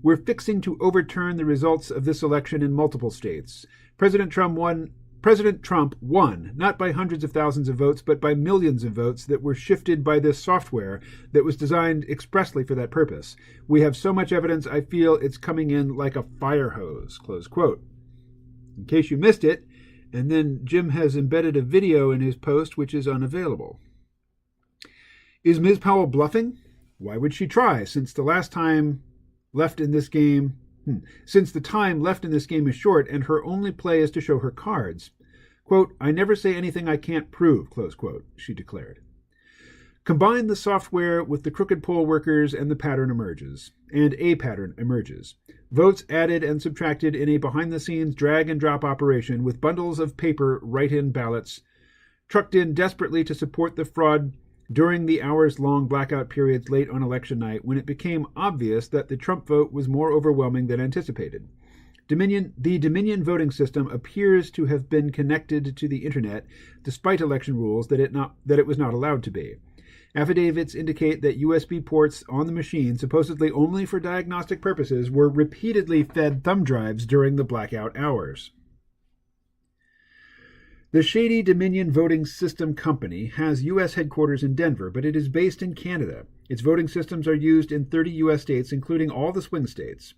"We're fixing to overturn the results of this election in multiple states. President Trump won, not by hundreds of thousands of votes, but by millions of votes that were shifted by this software that was designed expressly for that purpose. We have so much evidence, I feel it's coming in like a fire hose," close quote. In case you missed it, and then Jim has embedded a video in his post which is unavailable. Is Ms. Powell bluffing? Why would she try, since the time left in this game is short and her only play is to show her cards? Quote, "I never say anything I can't prove," close quote, she declared. Combine the software with the crooked poll workers and a pattern emerges. Votes added and subtracted in a behind-the-scenes drag-and-drop operation with bundles of paper write-in ballots trucked in desperately to support the fraud during the hours-long blackout periods late on election night when it became obvious that the Trump vote was more overwhelming than anticipated. The Dominion voting system appears to have been connected to the internet despite election rules that it was not allowed to be. Affidavits indicate that USB ports on the machine, supposedly only for diagnostic purposes, were repeatedly fed thumb drives during the blackout hours. The shady Dominion Voting System Company has U.S. headquarters in Denver, but it is based in Canada. Its voting systems are used in 30 U.S. states, including all the swing states.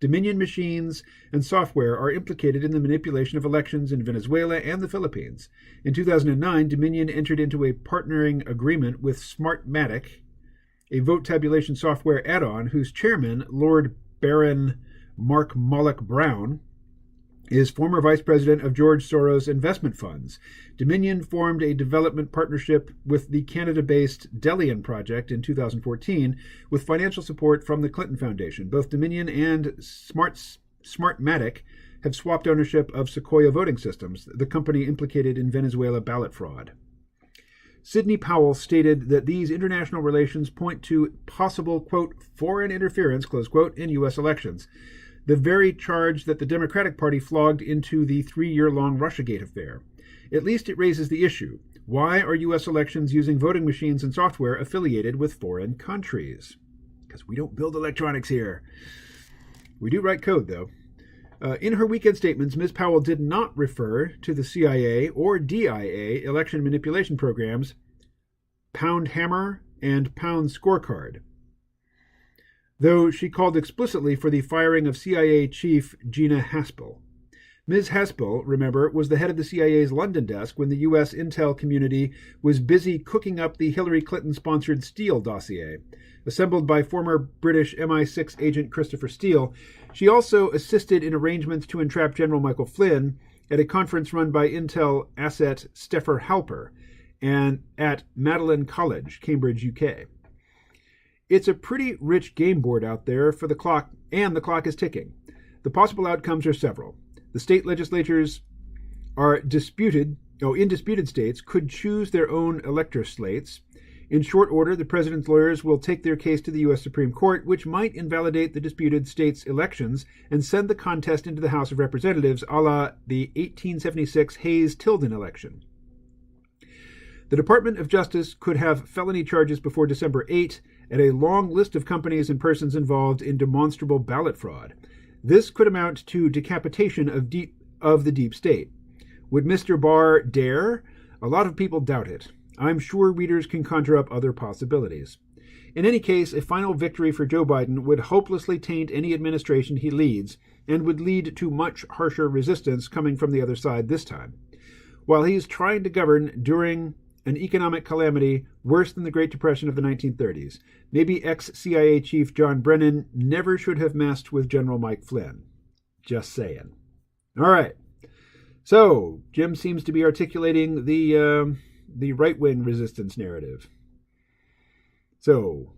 Dominion machines and software are implicated in the manipulation of elections in Venezuela and the Philippines. In 2009, Dominion entered into a partnering agreement with Smartmatic, a vote tabulation software add-on whose chairman, Lord Baron Mark Malloch Brown, is former vice president of George Soros investment funds. Dominion formed a development partnership with the Canada-based Delian project in 2014 with financial support from the Clinton Foundation. Both Dominion and Smartmatic have swapped ownership of Sequoia Voting Systems, the company implicated in Venezuela ballot fraud. Sidney Powell stated that these international relations point to possible, quote, foreign interference, close quote, in U.S. elections, the very charge that the Democratic Party flogged into the 3-year-long Russiagate affair. At least it raises the issue. Why are U.S. elections using voting machines and software affiliated with foreign countries? Because we don't build electronics here. We do write code, though. In her weekend statements, Ms. Powell did not refer to the CIA or DIA election manipulation programs Pound Hammer and Pound Scorecard, though she called explicitly for the firing of CIA Chief Gina Haspel. Ms. Haspel, remember, was the head of the CIA's London desk when the U.S. intel community was busy cooking up the Hillary Clinton-sponsored Steele dossier. Assembled by former British MI6 agent Christopher Steele, she also assisted in arrangements to entrap General Michael Flynn at a conference run by intel asset Steffer Halper and at Magdalen College, Cambridge, UK. It's a pretty rich game board out there for the clock, and the clock is ticking. The possible outcomes are several. The state legislatures in disputed states could choose their own elector slates. In short order, the president's lawyers will take their case to the U.S. Supreme Court, which might invalidate the disputed states' elections and send the contest into the House of Representatives, a la the 1876 Hayes-Tilden election. The Department of Justice could have felony charges before December 8 at a long list of companies and persons involved in demonstrable ballot fraud. This could amount to decapitation of the deep state. Would Mr. Barr dare? A lot of people doubt it. I'm sure readers can conjure up other possibilities. In any case, a final victory for Joe Biden would hopelessly taint any administration he leads and would lead to much harsher resistance coming from the other side this time. While he's trying to govern during an economic calamity worse than the Great Depression of the 1930s, maybe ex-CIA Chief John Brennan never should have messed with General Mike Flynn. Just saying. All right. So, Jim seems to be articulating the right-wing resistance narrative. So,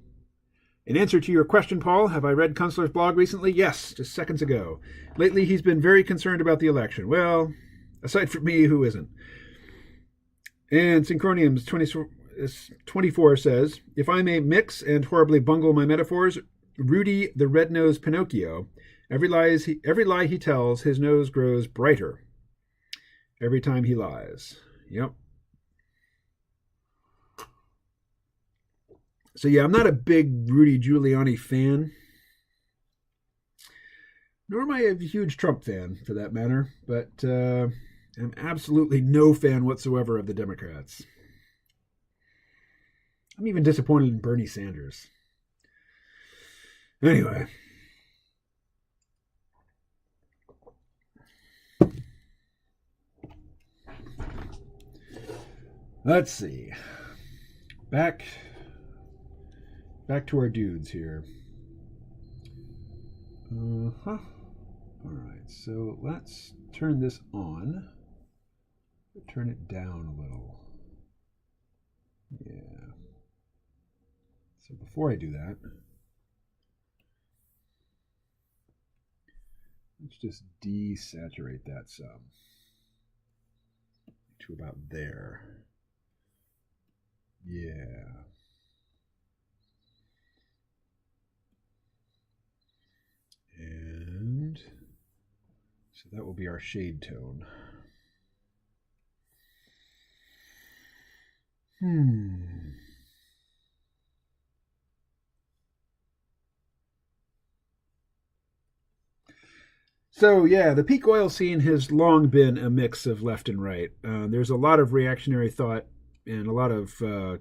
in answer to your question, Paul, have I read Kunstler's blog recently? Yes, just seconds ago. Lately, he's been very concerned about the election. Well, aside from me, who isn't? And Synchroniums 24 says, if I may mix and horribly bungle my metaphors, Rudy the red-nosed Pinocchio, every lie he tells, his nose grows brighter every time he lies. Yep. So yeah, I'm not a big Rudy Giuliani fan, nor am I a huge Trump fan, for that matter, but I'm absolutely no fan whatsoever of the Democrats. I'm even disappointed in Bernie Sanders. Anyway. Let's see. Back to our dudes here. All right, so let's turn this on. Turn it down a little. Yeah. So before I do that, let's just desaturate that some to about there. Yeah. And so that will be our shade tone. So yeah, the peak oil scene has long been a mix of left and right. There's a lot of reactionary thought and a lot of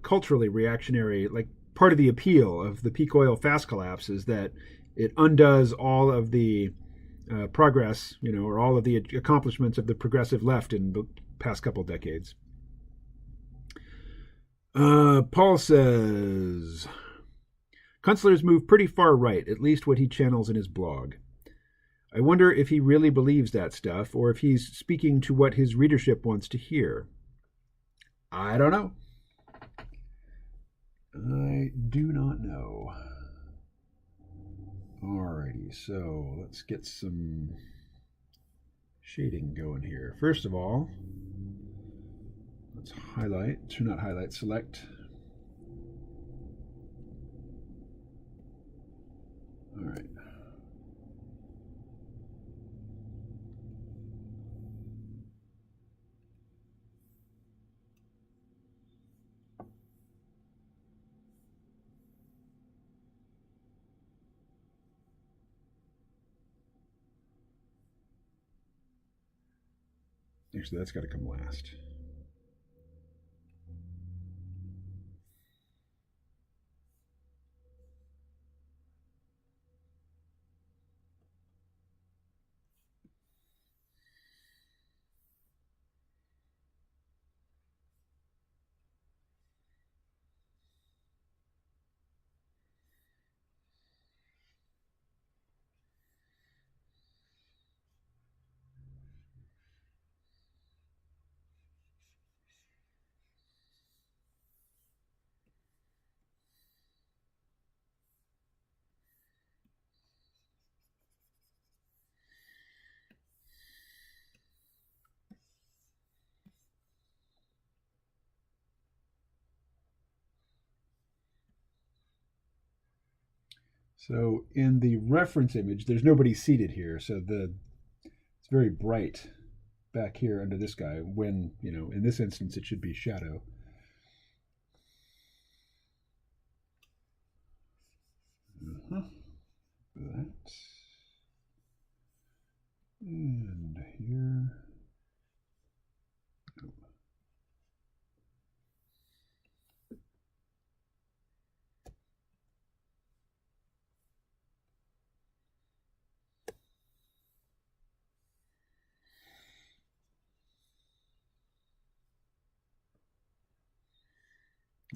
culturally reactionary. Like part of the appeal of the peak oil fast collapse is that it undoes all of the progress, or all of the accomplishments of the progressive left in the past couple decades. Paul says Kunstler's moved pretty far right, at least what he channels in his blog. I wonder if he really believes that stuff or if he's speaking to what his readership wants to hear. I don't know. I do not know. Alrighty, so let's get some shading going here. First of all, let's select. All right. Actually, that's got to come last. So in the reference image, there's nobody seated here, so it's very bright back here under this guy. When in this instance, it should be shadow. Uh-huh. That and here.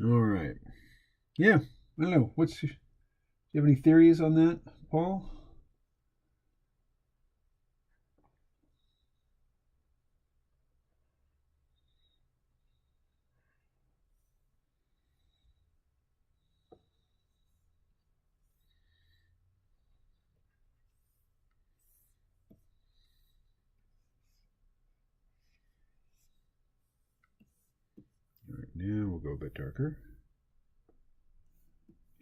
All right. Yeah, I don't know. Do you have any theories on that, Paul? All right, now we'll go a bit darker.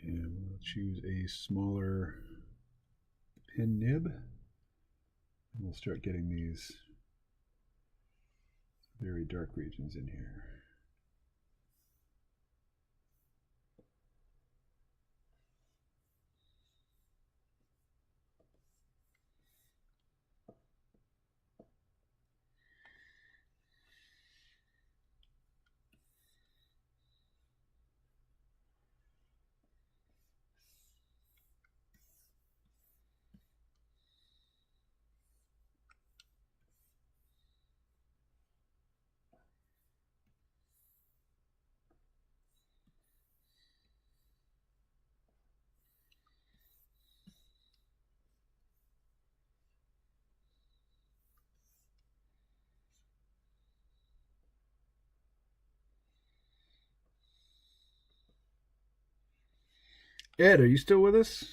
And we'll choose a smaller pen nib. And we'll start getting these very dark regions in here. Ed, are you still with us?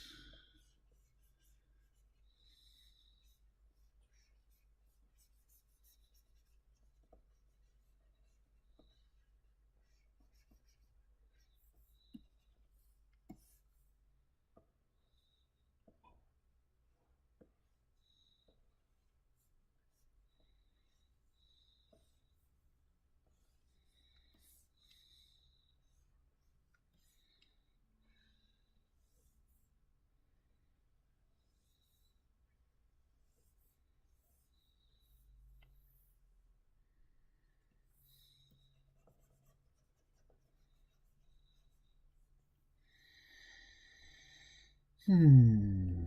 Hmm.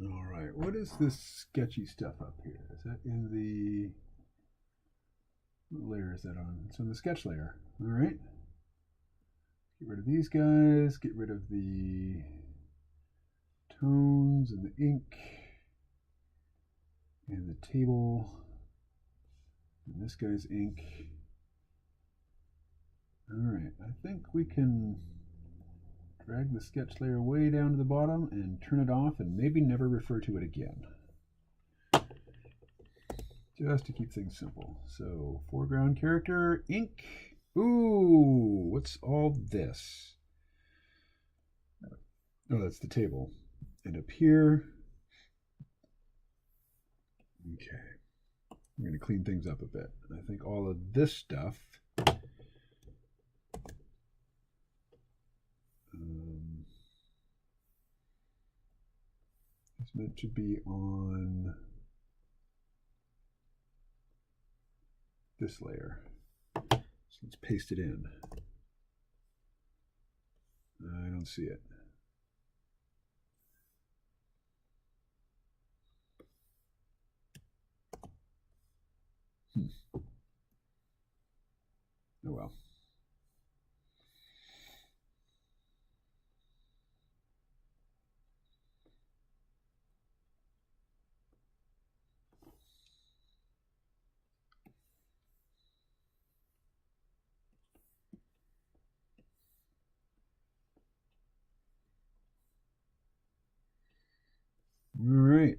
All right, what is this sketchy stuff up here? Is that in the, what layer is that on? It's on the sketch layer. All right. Get rid of these guys, get rid of the tones and the ink and the table and this guy's ink. All right, I think we can drag the sketch layer way down to the bottom and turn it off and maybe never refer to it again. Just to keep things simple. So foreground character, ink. Ooh, what's all this? Oh, that's the table. And up here, okay, I'm going to clean things up a bit. I think all of this stuff is meant to be on this layer. So let's paste it in. I don't see it. Oh well. All right.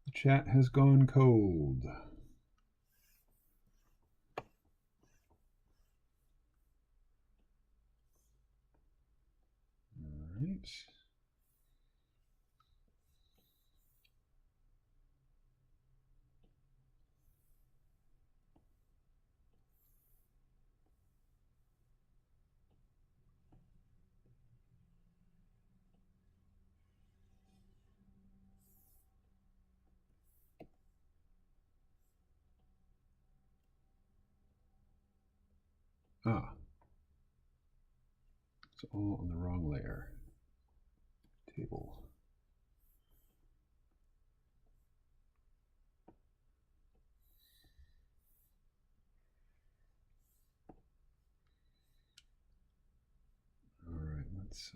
The chat has gone cold. All right. Ah, it's all on the wrong layer. Table. All right, let's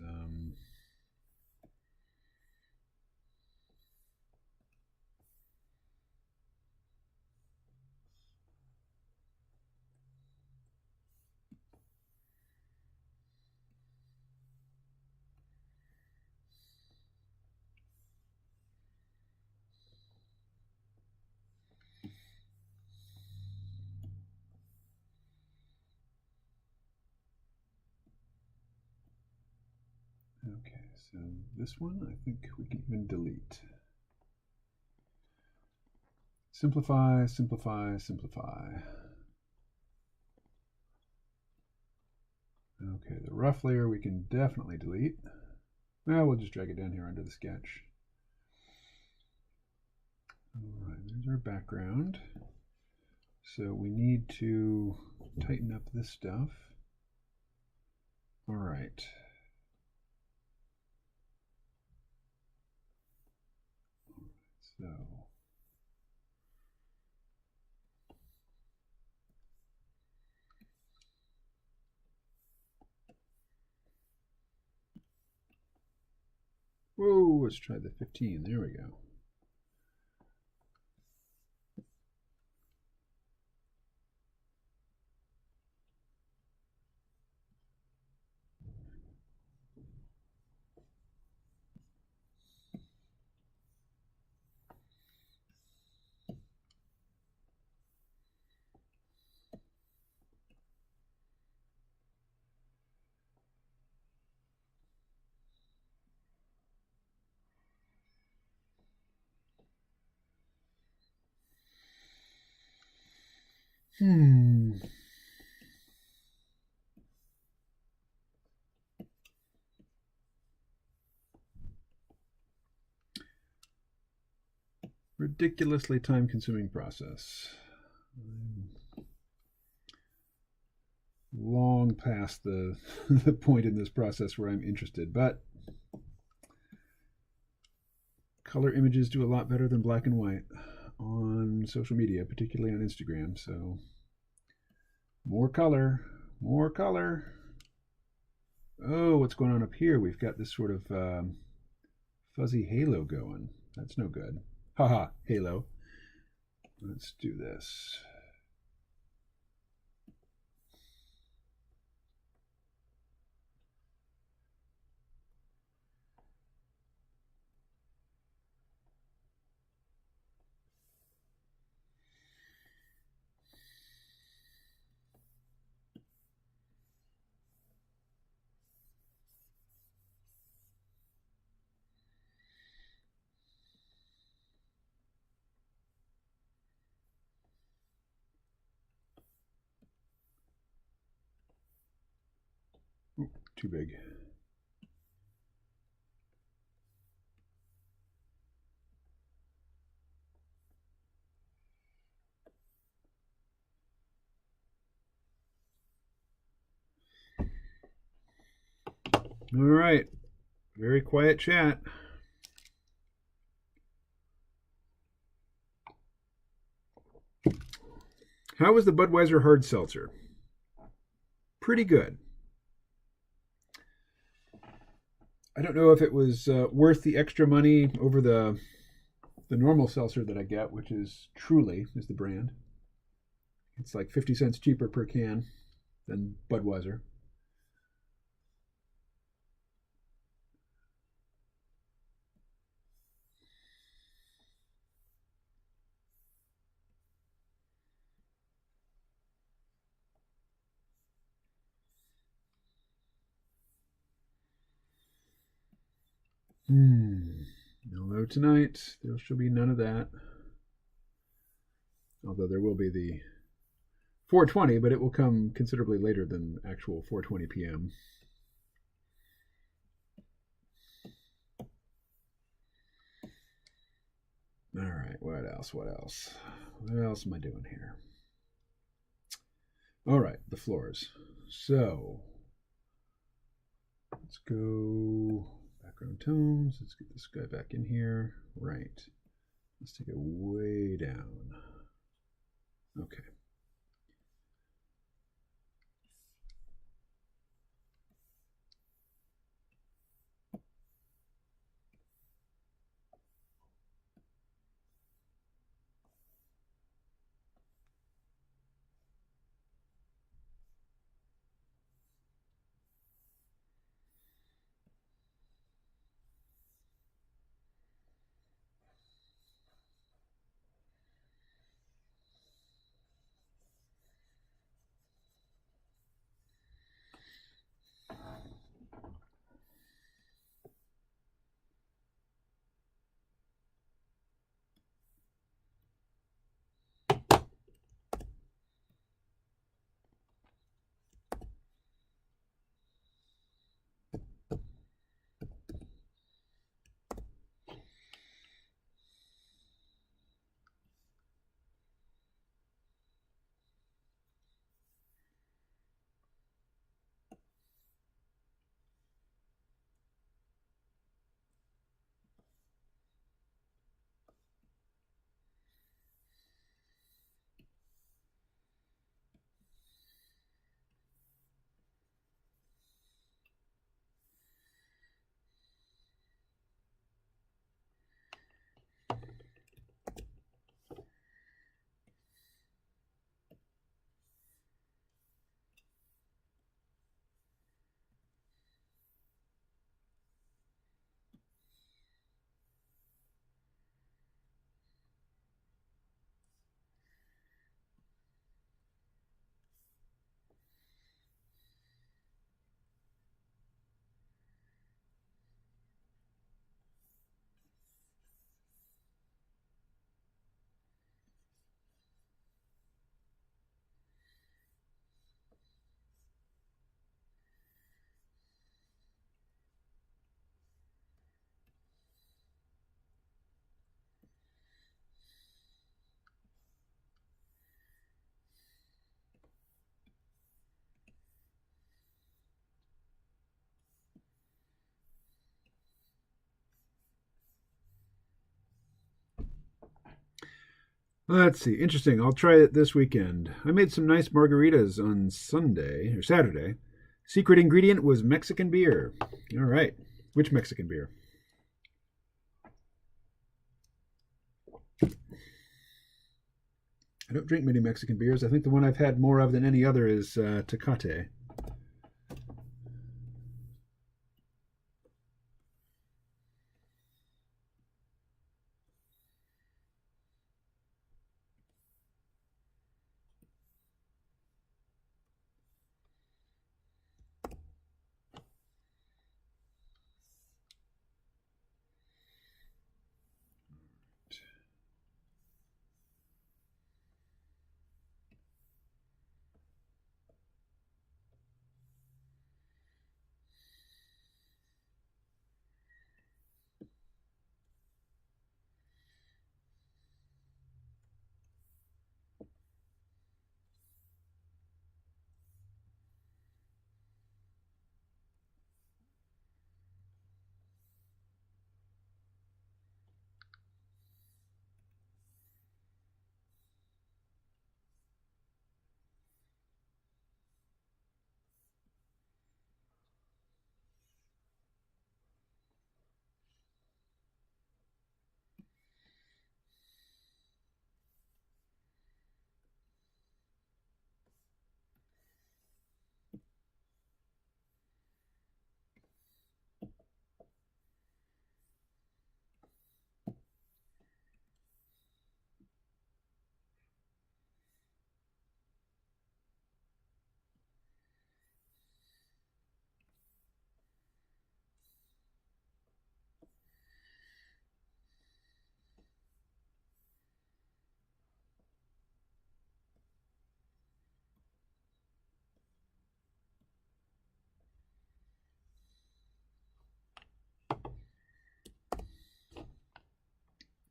okay, so this one I think we can even delete. Simplify, simplify, simplify. Okay, the rough layer we can definitely delete. Well, we'll just drag it down here under the sketch. All right, there's our background. So we need to tighten up this stuff. All right. So whoa, let's try the 15. There we go. Hmm. Ridiculously time-consuming process. Long past the the point in this process where I'm interested, but color images do a lot better than black and white on social media, particularly on Instagram. So more color, more color. Oh, what's going on up here? We've got this sort of fuzzy halo going. That's no good. Haha, halo. Let's do this. Ooh, too big. All right. Very quiet chat. How was the Budweiser hard seltzer? Pretty good. I don't know if it was worth the extra money over the normal seltzer that I get, which is Truly is the brand. It's like 50 cents cheaper per can than Budweiser. Although tonight there shall be none of that. Although there will be the 420, but it will come considerably later than actual 4:20 p.m. All right, what else? What else? What else am I doing here? All right, the floors. So let's go background tones. Let's get this guy back in here. Right. Let's take it way down. Okay. Let's see. Interesting. I'll try it this weekend. I made some nice margaritas on Sunday or Saturday. Secret ingredient was Mexican beer. All right. Which Mexican beer? I don't drink many Mexican beers. I think the one I've had more of than any other is Tecate.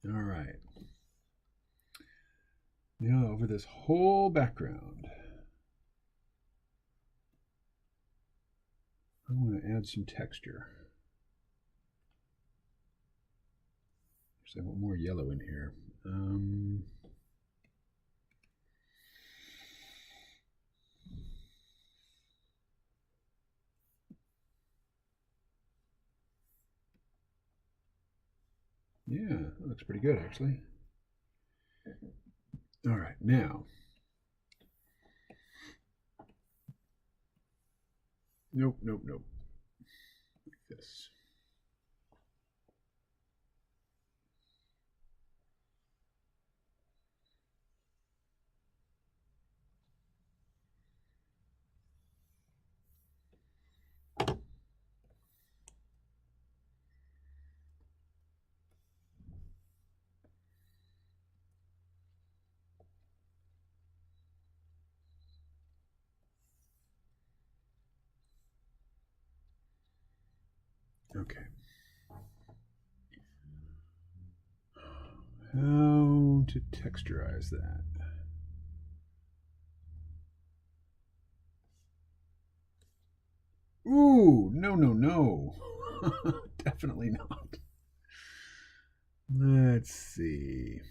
All right. Now over this whole background, I want to add some texture. Actually, I want more yellow in here. Yeah, that looks pretty good, actually. All right, now. Nope, nope, nope. Like this. Okay. How to texturize that? Ooh, no, no, no. Definitely not. Let's see.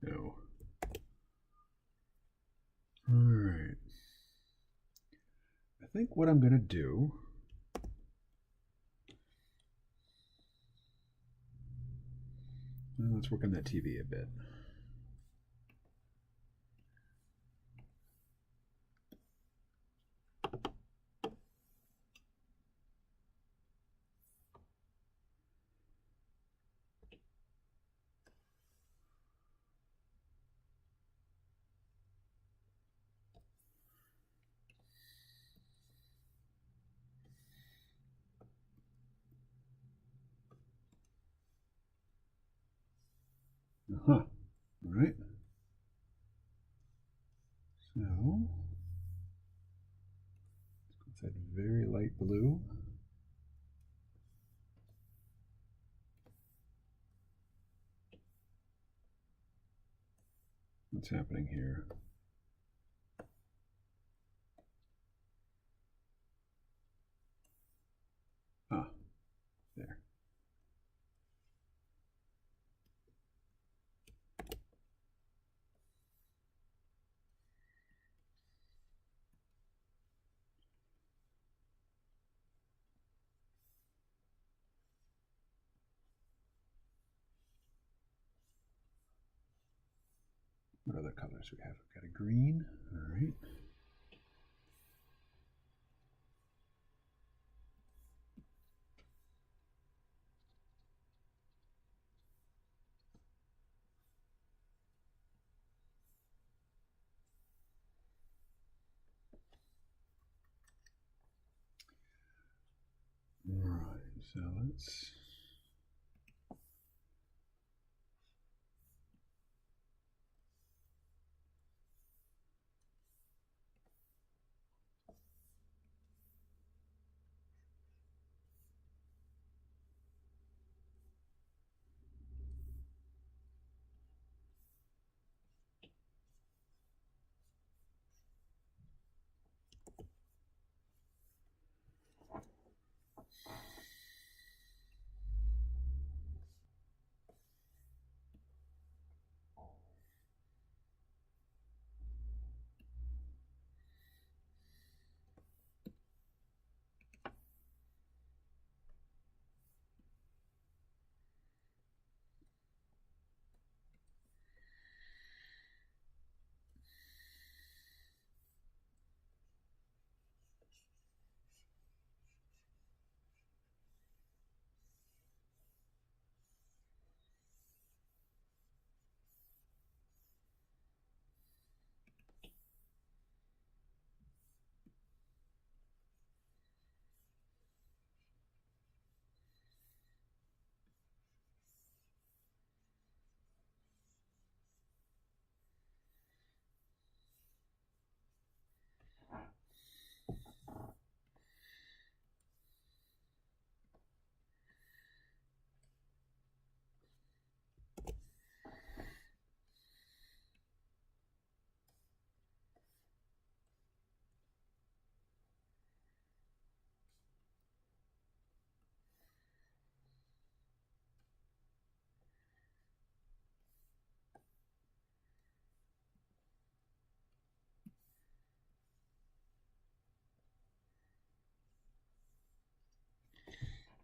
No. All right. I think what I'm going to do. Well, let's work on that TV a bit. Huh. All right. So it's that very light blue. What's happening here? Ah, there. What other colors we have? We've got a green. All right. All right. So let's.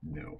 No.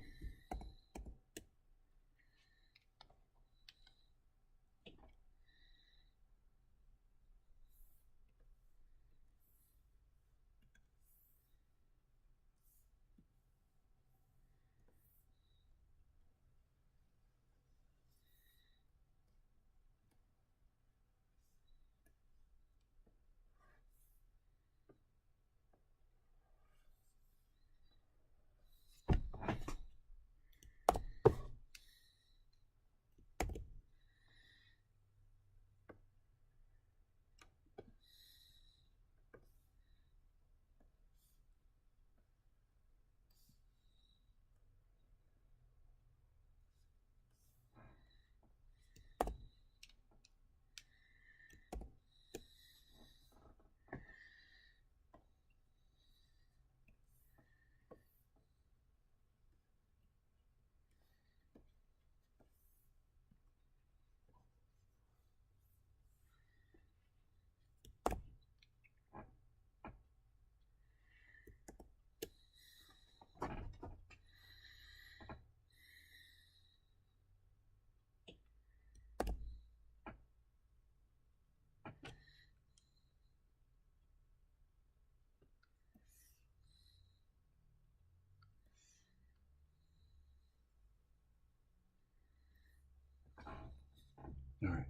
All right.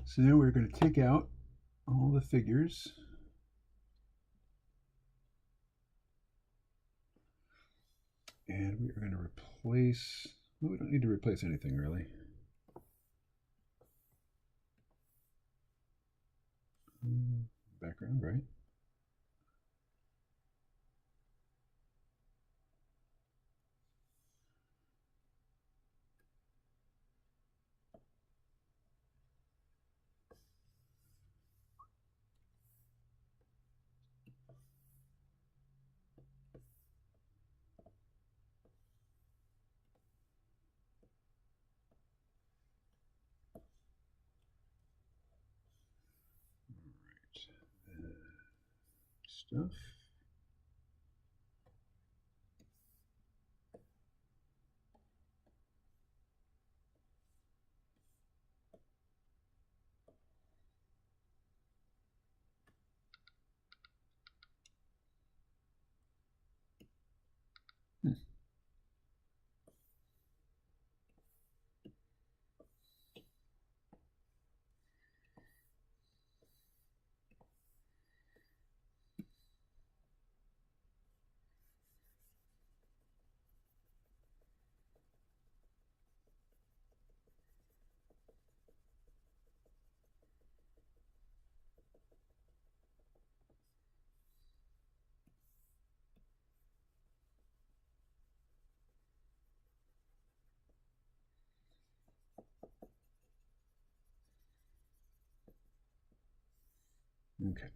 So now we're going to take out all the figures. And we are going to replace, well, we don't need to replace anything really. background, right? All right. Stuff. Okay.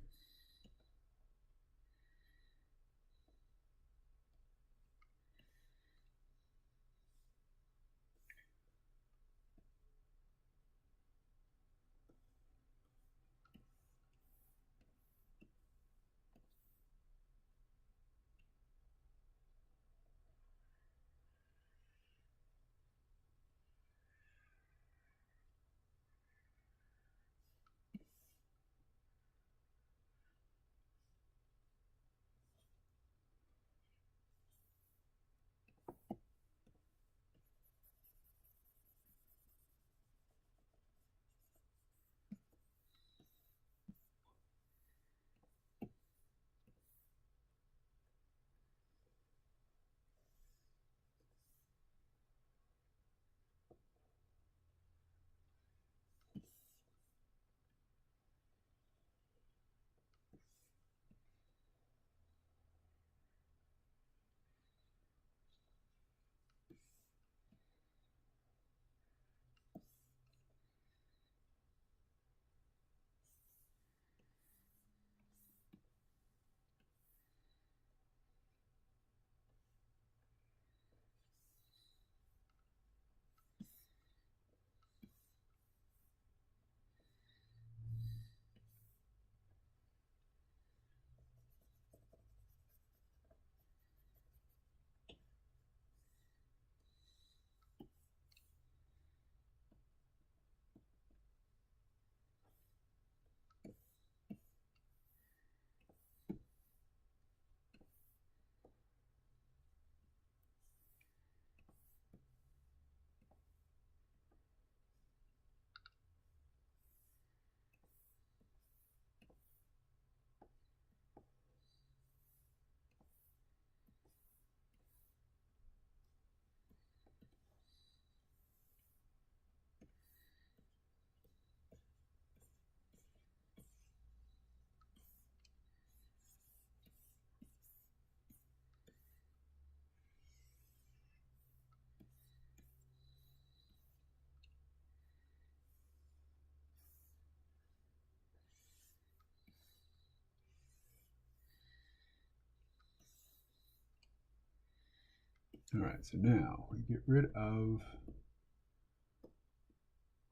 All right, so now we get rid of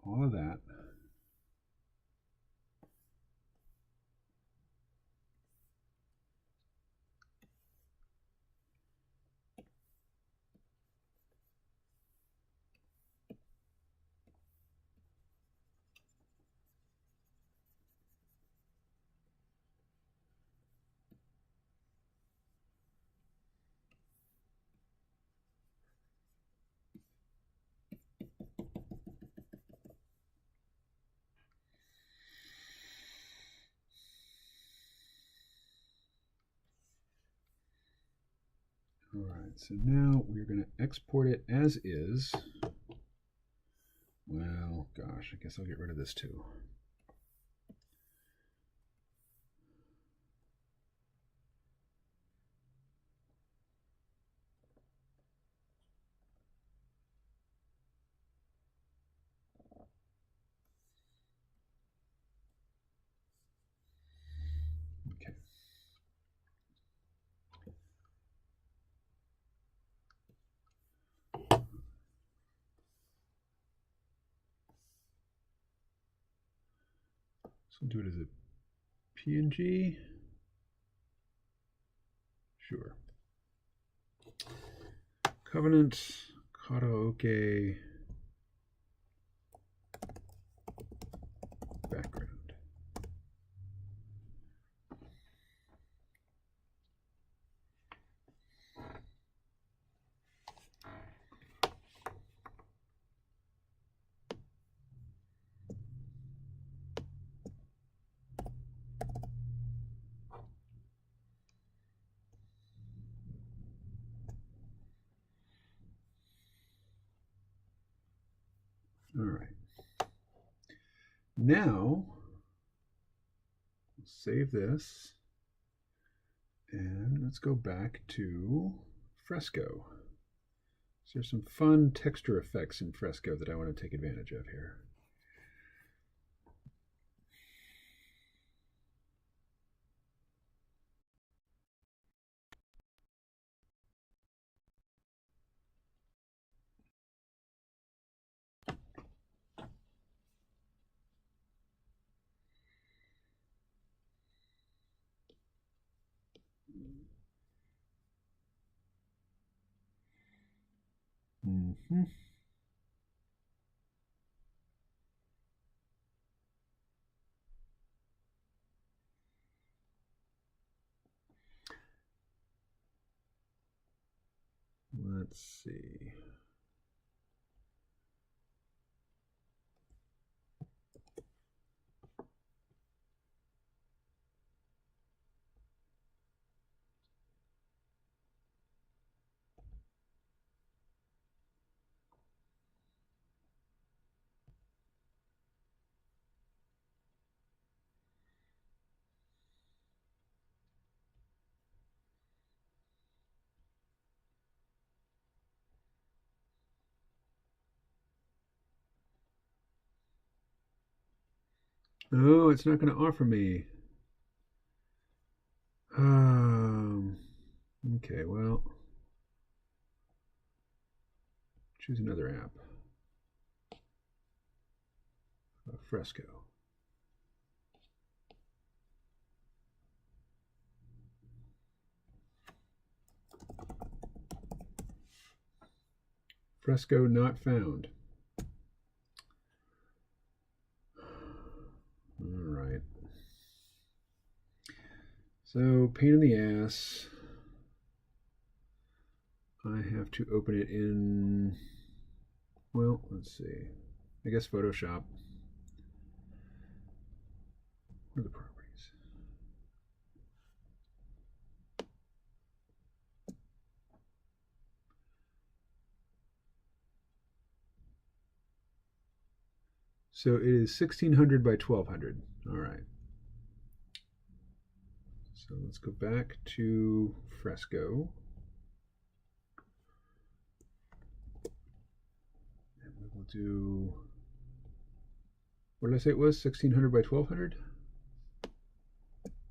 all of that. All right, so now we're going to export it as is. Well, gosh, I guess I'll get rid of this too. we'll do it as a PNG. Sure. Covenant, karaoke, background. All right. Now, save this, and let's go back to Fresco. So there's some fun texture effects in Fresco that I want to take advantage of here. Mm-hmm. Let's see. Oh, it's not going to offer me. Okay, well, choose another app. Fresco. Fresco not found. All right. So, pain in the ass. I have to open it in, well, let's see. I guess Photoshop. What are the properties? So it is 1600 by 1200. All right. So let's go back to Fresco. And we will do, what did I say it was? 1600 by 1200?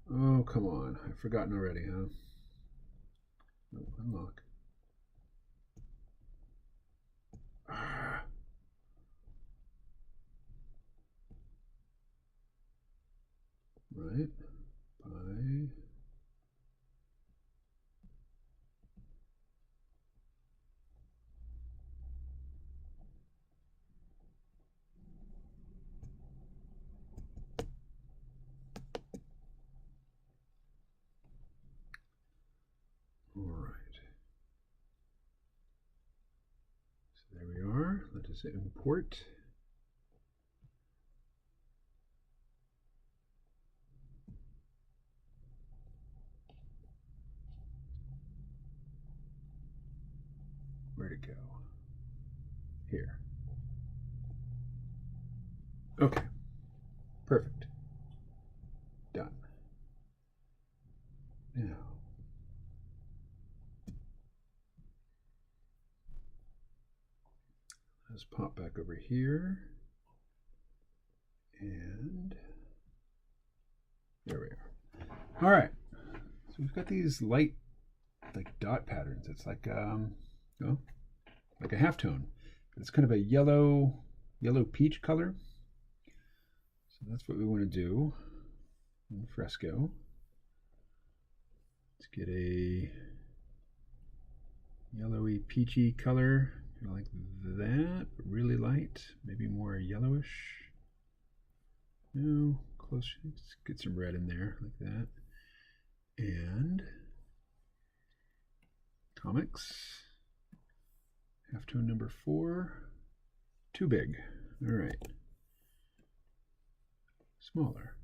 Oh, come on. I've forgotten already, huh? Oh, unlock. Ah. Right. By. All right. So there we are. Let us import. Where'd it go? Here. Okay. Perfect. Done. Now, let's pop back over here. And there we are. All right. So we've got these light, like dot patterns. It's like, oh, like a halftone. It's kind of a yellow peach color. So that's what we want to do in fresco. Let's get a yellowy peachy color, kind of like that, but really light, maybe more yellowish. No, close. Let's get some red in there like that. And comics, halftone number 4, too big. All right, smaller.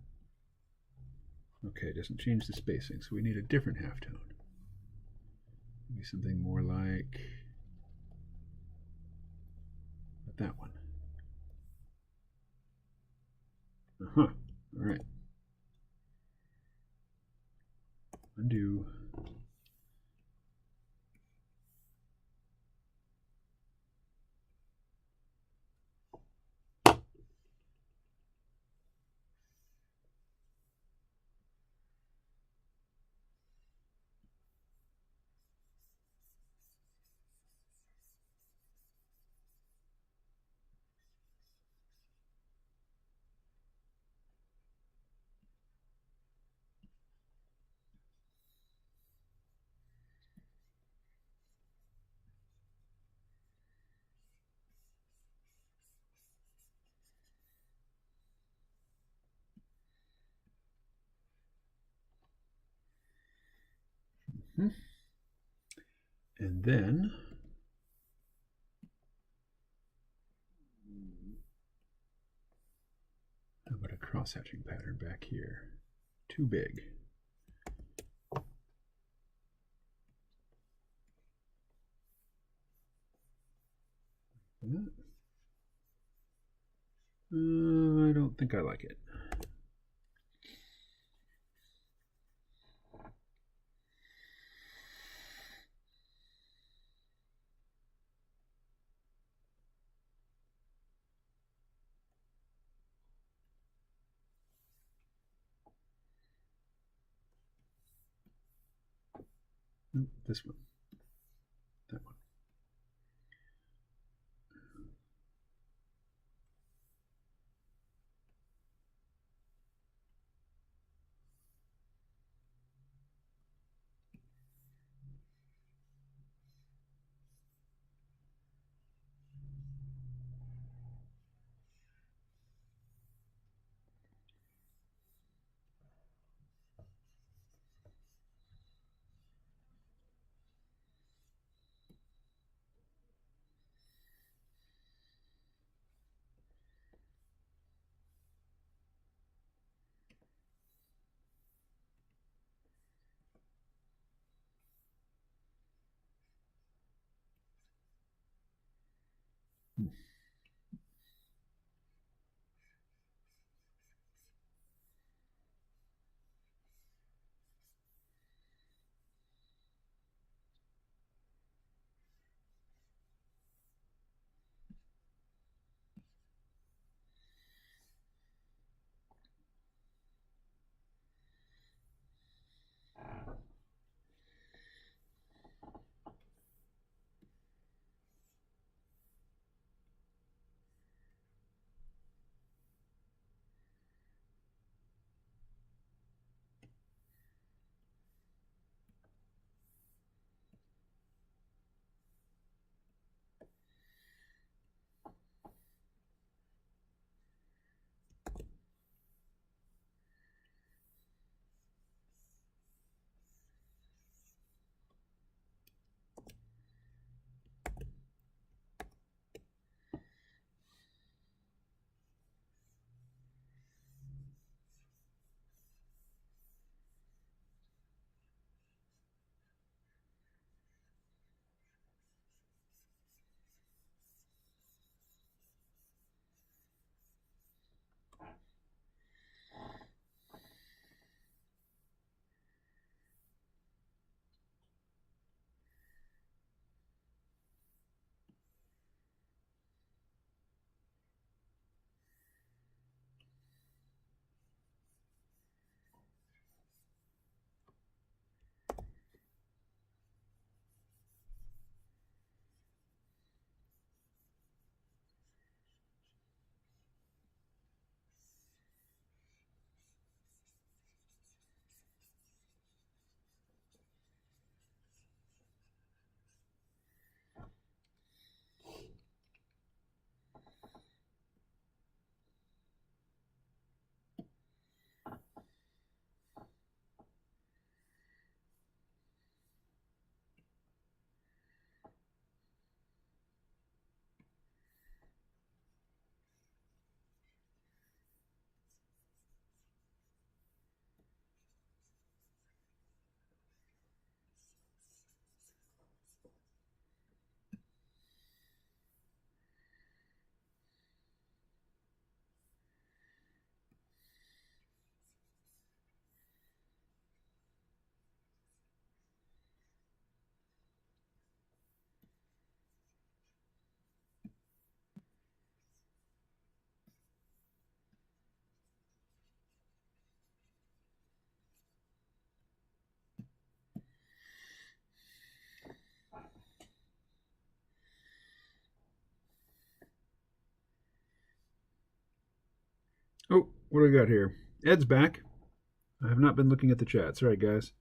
Okay, it doesn't change the spacing, so we need a different halftone. Maybe something more like that one. All right. Undo. And then how about a cross-hatching pattern back here? Too big. I don't think I like it. Nope, this one. That one. Oh, what do we got here? Ed's back. I have not been looking at the chat. Sorry, guys.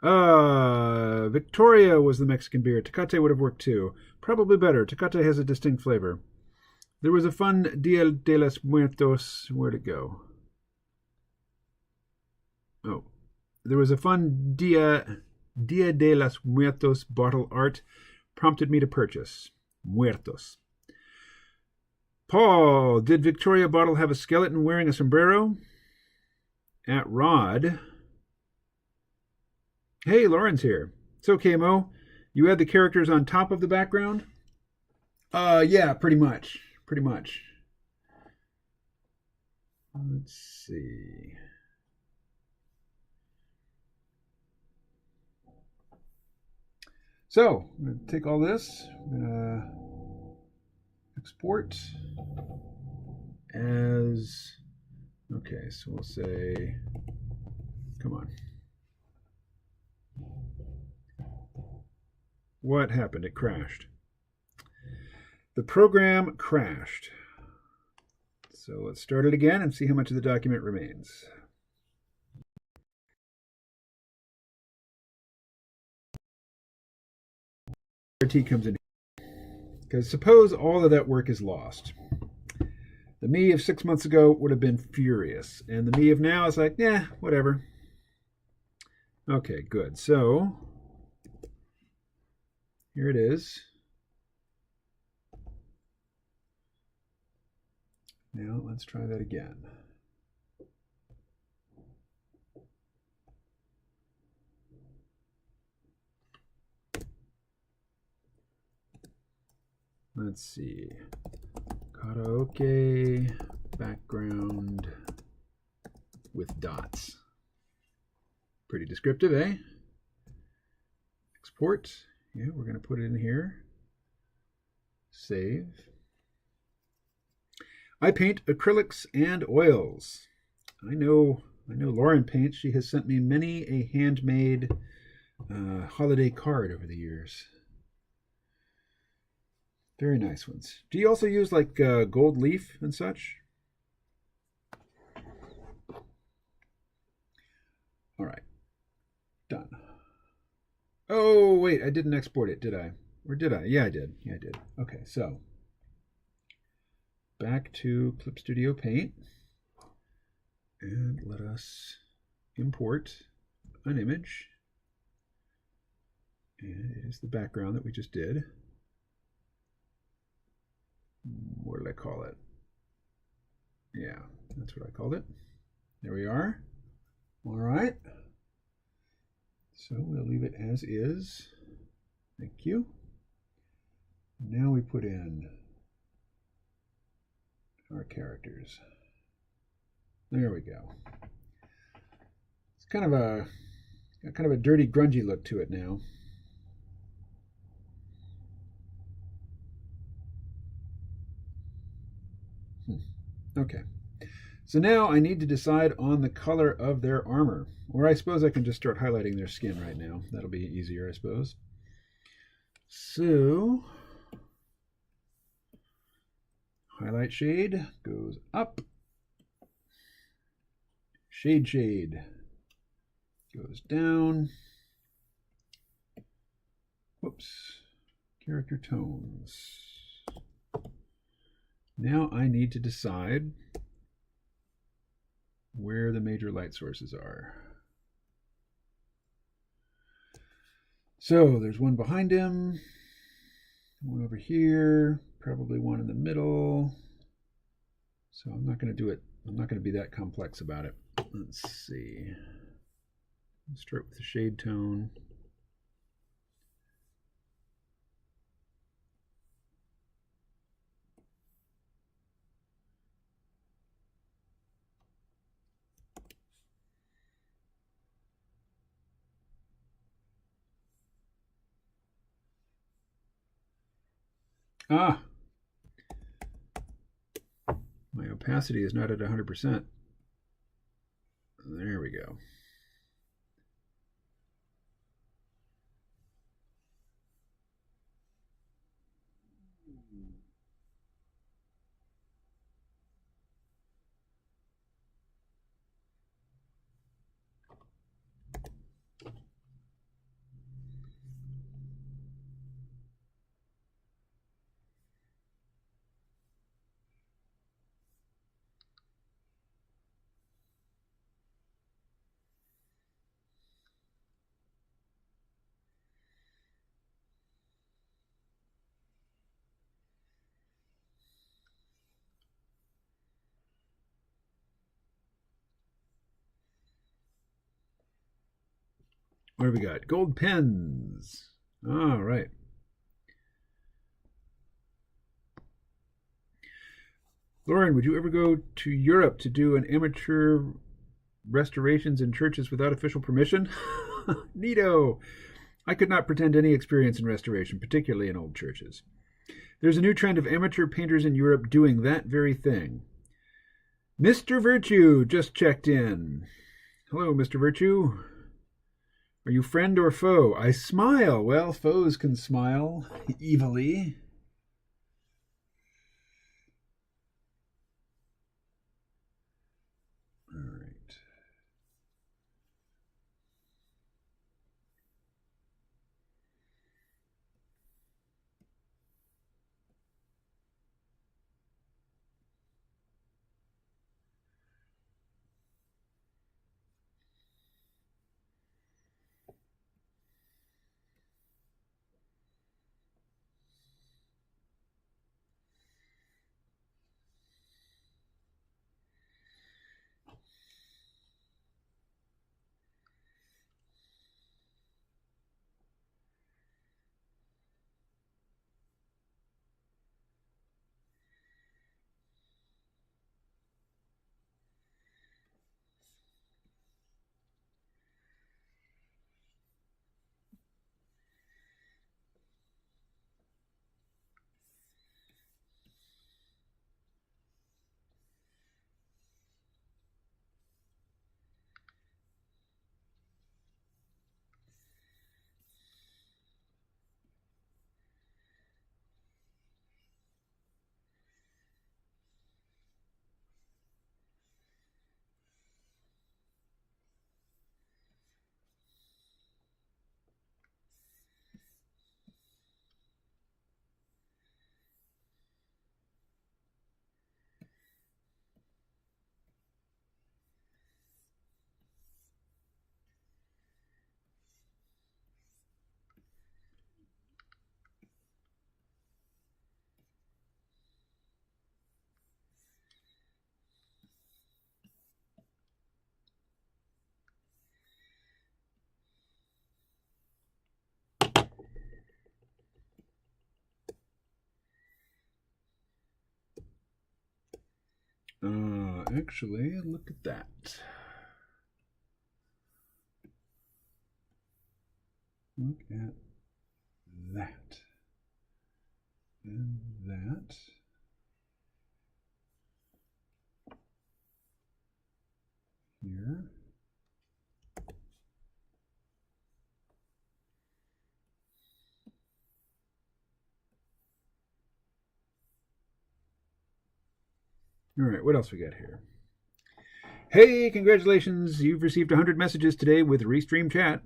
Victoria was the Mexican beer. Tecate would have worked too. Probably better. Tecate has a distinct flavor. There was a fun Dia de los Muertos. Where'd it go? Oh. There was a fun Dia de los Muertos bottle art. Prompted me to purchase. Muertos. Paul, did Victoria bottle have a skeleton wearing a sombrero? At Rod. Hey, Lauren's here. It's okay, Mo. You had the characters on top of the background? Yeah, pretty much. Pretty much. Let's see. So, I'm going to take all this. I'm going to export as... Okay, so we'll say... Come on. What happened? It crashed. The program crashed. So let's start it again and see how much of the document remains. RT comes in. Because suppose all of that work is lost. The me of 6 months ago would have been furious. And the me of now is like, yeah, whatever. Okay, good. So here it is. Now let's try that again. Let's see. Karaoke background with dots. Pretty descriptive, eh? Export. Yeah, we're going to put it in here. Save. I paint acrylics and oils. I know Lauren paints. She has sent me many a handmade holiday card over the years. Very nice ones. Do you also use like gold leaf and such? All right. Done. Oh, wait, I didn't export it, did I? Or did I? Yeah, I did. Yeah, I did. Okay, so back to Clip Studio Paint. And let us import an image. And it is the background that we just did. What did I call it? Yeah, that's what I called it. There we are. All right. So we'll leave it as is. Thank you. Now we put in our characters. There we go. It's kind of a dirty, grungy look to it now. Okay. So now I need to decide on the color of their armor. Or I suppose I can just start highlighting their skin right now. That'll be easier, I suppose. So, highlight shade goes up. Shade goes down. Whoops. Character tones. Now I need to decide where the major light sources are. So there's one behind him, one over here, probably one in the middle. So I'm not going to do it. I'm not going to be that complex about it. Let's see. Let's start with the shade tone. Ah, my opacity is not at 100%. There we go. What do we got? Gold pens. All right. Lauren, would you ever go to Europe to do an amateur restorations in churches without official permission? Neato. I could not pretend any experience in restoration, particularly in old churches. There's a new trend of amateur painters in Europe doing that very thing. Mr. Virtue just checked in. Hello, Mr. Virtue. Are you friend or foe? I smile. Well, foes can smile evilly. All right. Actually, look at that. Look at that. And that. Here. All right, what else we got here? Hey, congratulations. You've received 100 messages today with Restream Chat.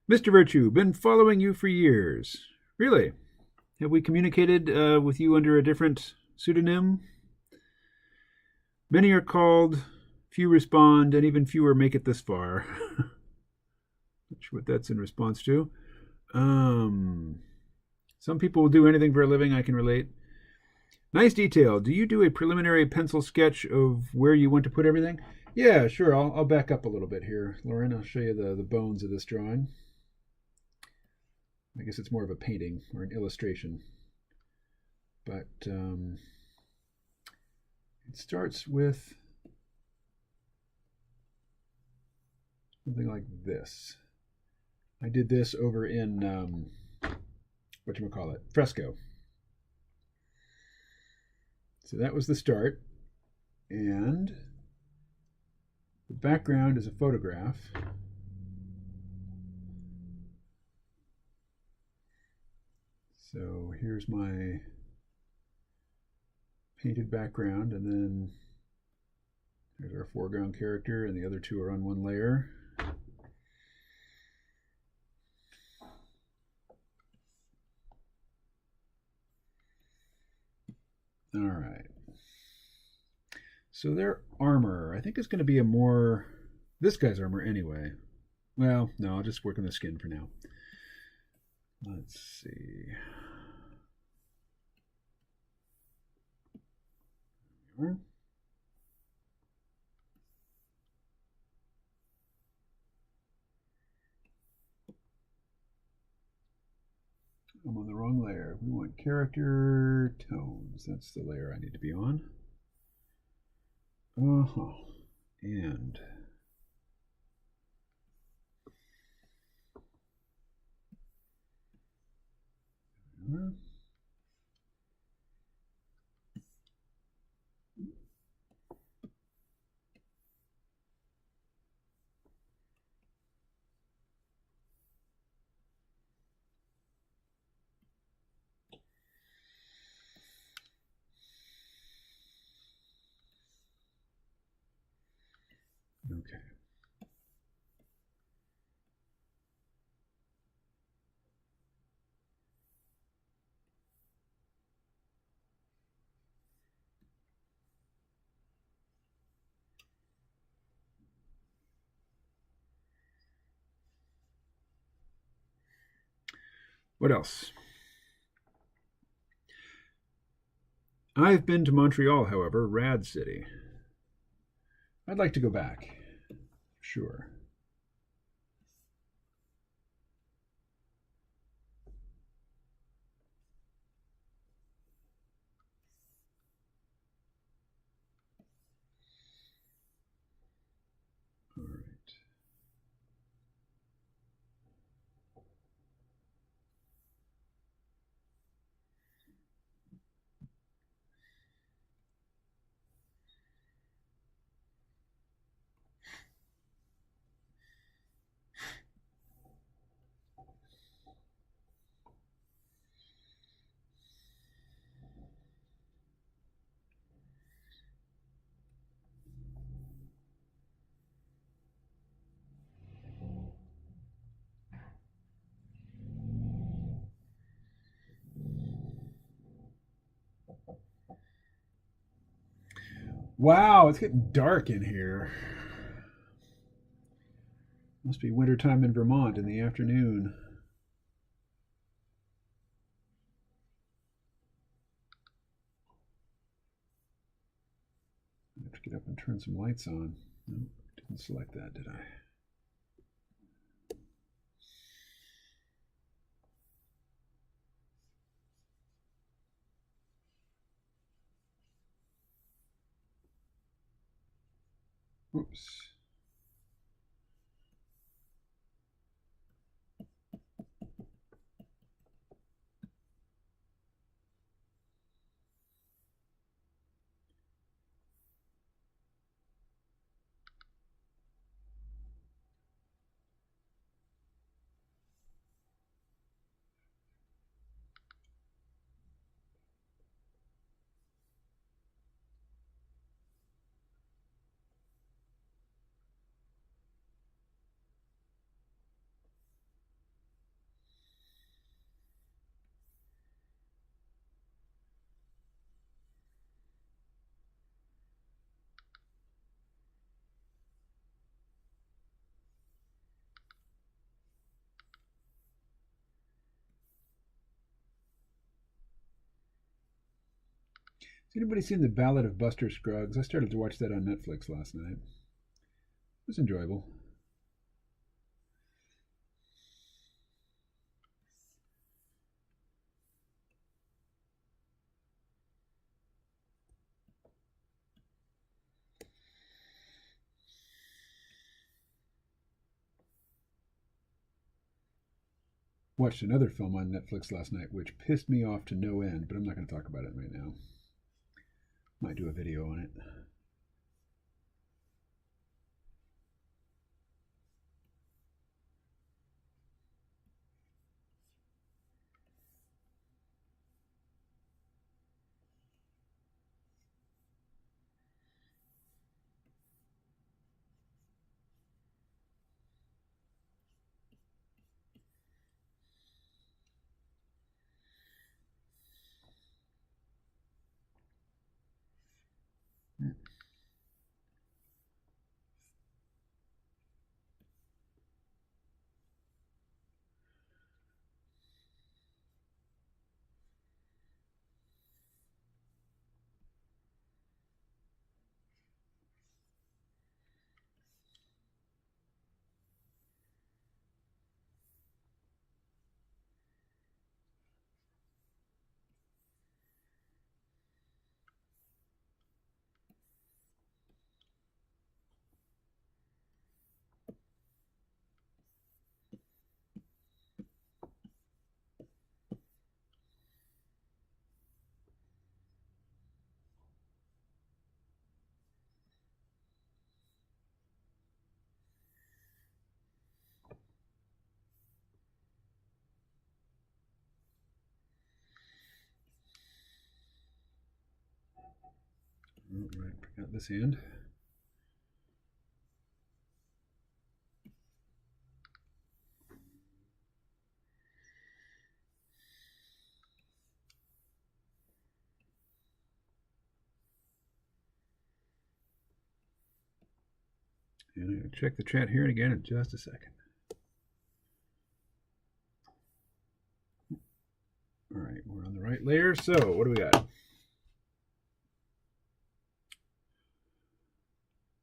Mr. Virtue, been following you for years. Really? Have we communicated with you under a different pseudonym? Many are called, few respond, and even fewer make it this far. Not sure what that's in response to. Some people will do anything for a living, I can relate. Nice detail. Do you do a preliminary pencil sketch of where you want to put everything? Yeah, sure. I'll back up a little bit here, Lauren. I'll show you the bones of this drawing. I guess it's more of a painting or an illustration. But it starts with something like this. I did this over in, whatchamacallit, Fresco. So that was the start. And the background is a photograph. So here's my painted background, and then there's our foreground character, and the other two are on one layer. All right. So their armor, I think, is going to be a more... This guy's armor anyway. Well, no, I'll just work on the skin for now. Let's see. There we are. I'm on the wrong layer. We want character tones. That's the layer I need to be on. And okay. What else? I've been to Montreal, however, rad city. I'd like to go back. Sure. All right. Wow, it's getting dark in here. Must be wintertime in Vermont in the afternoon. I have to get up and turn some lights on. No, didn't select that, did I? Oops. Has anybody seen The Ballad of Buster Scruggs? I started to watch that on Netflix last night. It was enjoyable. Watched another film on Netflix last night which pissed me off to no end, but I'm not going to talk about it right now. Might do a video on it. All right, forgot this end. And I'm going to check the chat here again in just a second. All right, we're on the right layer. So what do we got?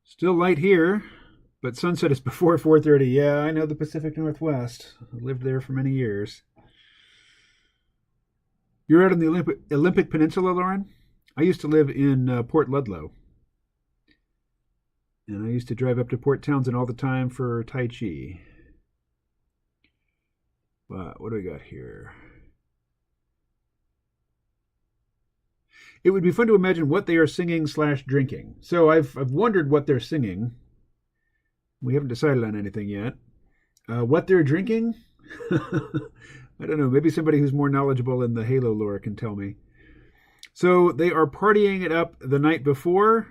Still light here, but sunset is before 4:30. Yeah, I know the Pacific Northwest. I lived there for many years. You're out on the Olympic Peninsula, Lauren? I used to live in Port Ludlow. And I used to drive up to Port Townsend all the time for Tai Chi. But what do we got here? It would be fun to imagine what they are singing / drinking. So I've wondered what they're singing. We haven't decided on anything yet. What they're drinking? I don't know. Maybe somebody who's more knowledgeable in the Halo lore can tell me. So they are partying it up the night before.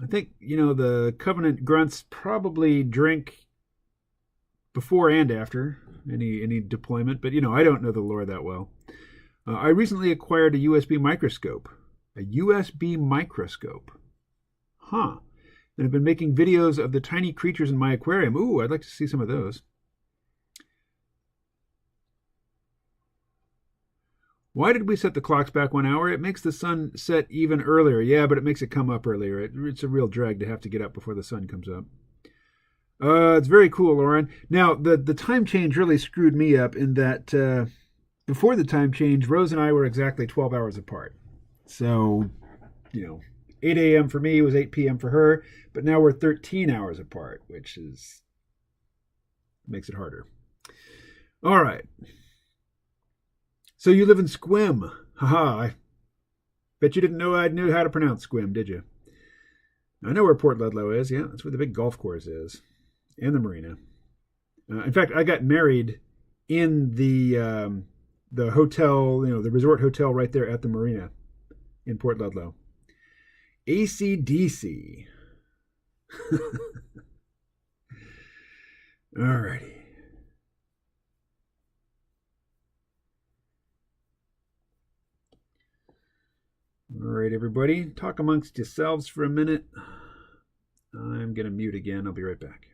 I think, the Covenant grunts probably drink before and after any deployment, but I don't know the lore that well. I recently acquired a USB microscope. A USB microscope. Huh. And I've been making videos of the tiny creatures in my aquarium. Ooh, I'd like to see some of those. Why did we set the clocks back 1 hour? It makes the sun set even earlier. Yeah, but it makes it come up earlier. It's a real drag to have to get up before the sun comes up. It's very cool, Lauren. Now, the time change really screwed me up in that before the time change, Rose and I were exactly 12 hours apart. So, 8 a.m. for me was 8 p.m. for her, but now we're 13 hours apart, which makes it harder. All right. So you live in Squim. Haha, I bet you didn't know I knew how to pronounce Squim, did you? I know where Port Ludlow is. Yeah, that's where the big golf course is. And the marina. In fact, I got married in the hotel, the resort hotel right there at the marina in Port Ludlow. AC/DC. All righty. All right, everybody. Talk amongst yourselves for a minute. I'm going to mute again. I'll be right back.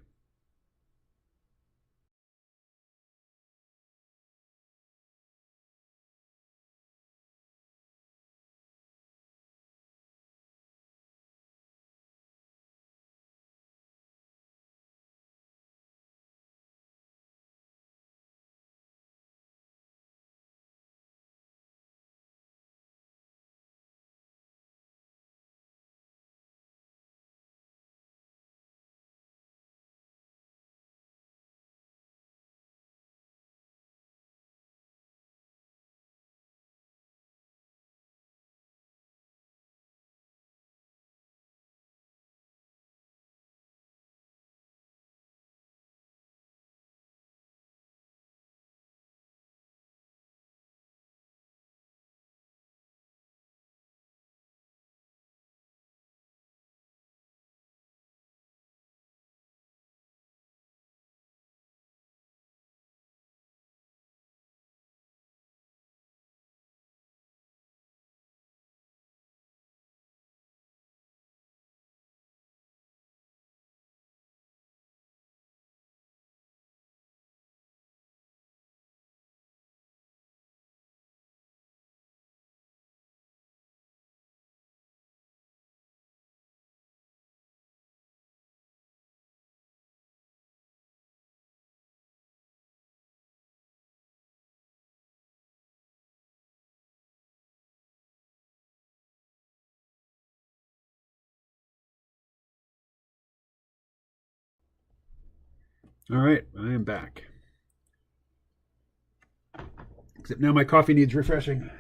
All right, I am back. Except now my coffee needs refreshing.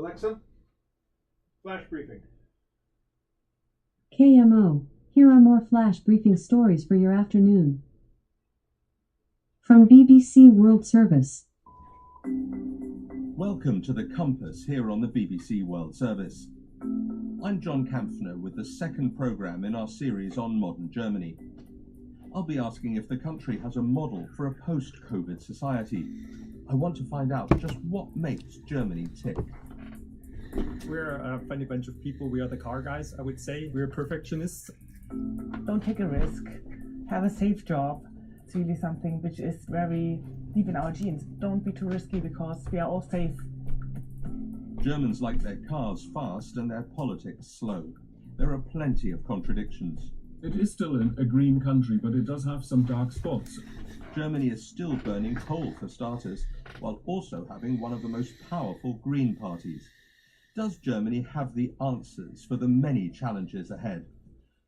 Alexa, flash briefing. KMO, here are more flash briefing stories for your afternoon. From BBC World Service. Welcome to The Compass here on the BBC World Service. I'm John Kampfner with the second programme in our series on modern Germany. I'll be asking if the country has a model for a post-COVID society. I want to find out just what makes Germany tick. We're a funny bunch of people. We are the car guys, I would say. We're perfectionists. Don't take a risk. Have a safe job. It's really something which is very deep in our genes. Don't be too risky because we are all safe. Germans like their cars fast and their politics slow. There are plenty of contradictions. It is still a green country, but it does have some dark spots. Germany is still burning coal for starters, while also having one of the most powerful green parties. Does Germany have the answers for the many challenges ahead?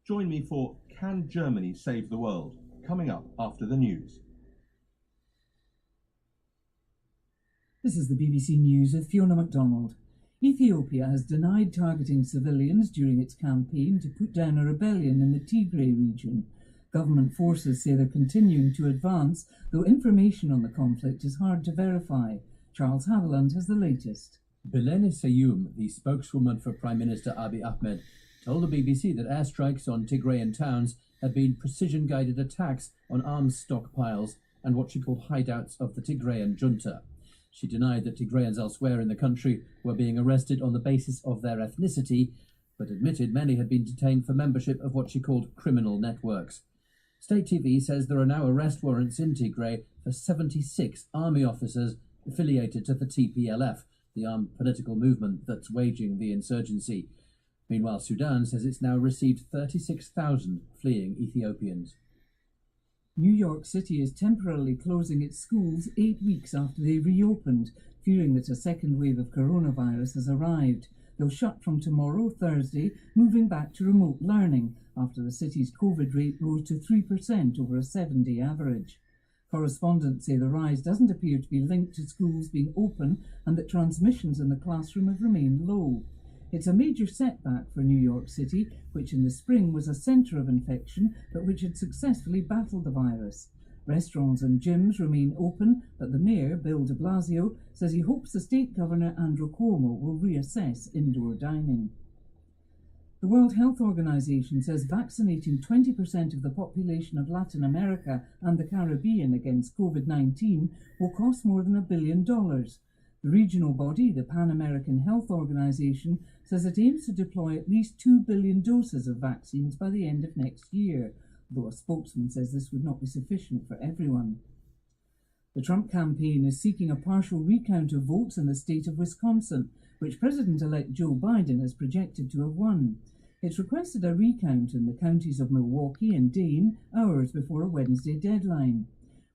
Join me for Can Germany Save the World? Coming up after the news. This is the BBC News with Fiona MacDonald. Ethiopia has denied targeting civilians during its campaign to put down a rebellion in the Tigray region. Government forces say they're continuing to advance, though information on the conflict is hard to verify. Charles Haviland has the latest. Bilene Seyum, the spokeswoman for Prime Minister Abiy Ahmed, told the BBC that airstrikes on Tigrayan towns had been precision-guided attacks on arms stockpiles and what she called hideouts of the Tigrayan junta. She denied that Tigrayans elsewhere in the country were being arrested on the basis of their ethnicity, but admitted many had been detained for membership of what she called criminal networks. State TV says there are now arrest warrants in Tigray for 76 army officers affiliated to the TPLF, the armed political movement that's waging the insurgency. Meanwhile, Sudan says it's now received 36,000 fleeing Ethiopians. New York City is temporarily closing its schools 8 weeks after they reopened, fearing that a second wave of coronavirus has arrived. They'll shut from tomorrow, Thursday, moving back to remote learning after the city's COVID rate rose to 3% over a 7-day average. Correspondents say the rise doesn't appear to be linked to schools being open and that transmissions in the classroom have remained low. It's a major setback for New York City, which in the spring was a centre of infection, but which had successfully battled the virus. Restaurants and gyms remain open, but the mayor, Bill de Blasio, says he hopes the state governor, Andrew Cuomo, will reassess indoor dining. The World Health Organization says vaccinating 20% of the population of Latin America and the Caribbean against COVID-19 will cost more than $1 billion. The regional body, the Pan American Health Organization, says it aims to deploy at least 2 billion doses of vaccines by the end of next year, though a spokesman says this would not be sufficient for everyone. The Trump campaign is seeking a partial recount of votes in the state of Wisconsin, which President-elect Joe Biden has projected to have won. It's requested a recount in the counties of Milwaukee and Dane hours before a Wednesday deadline.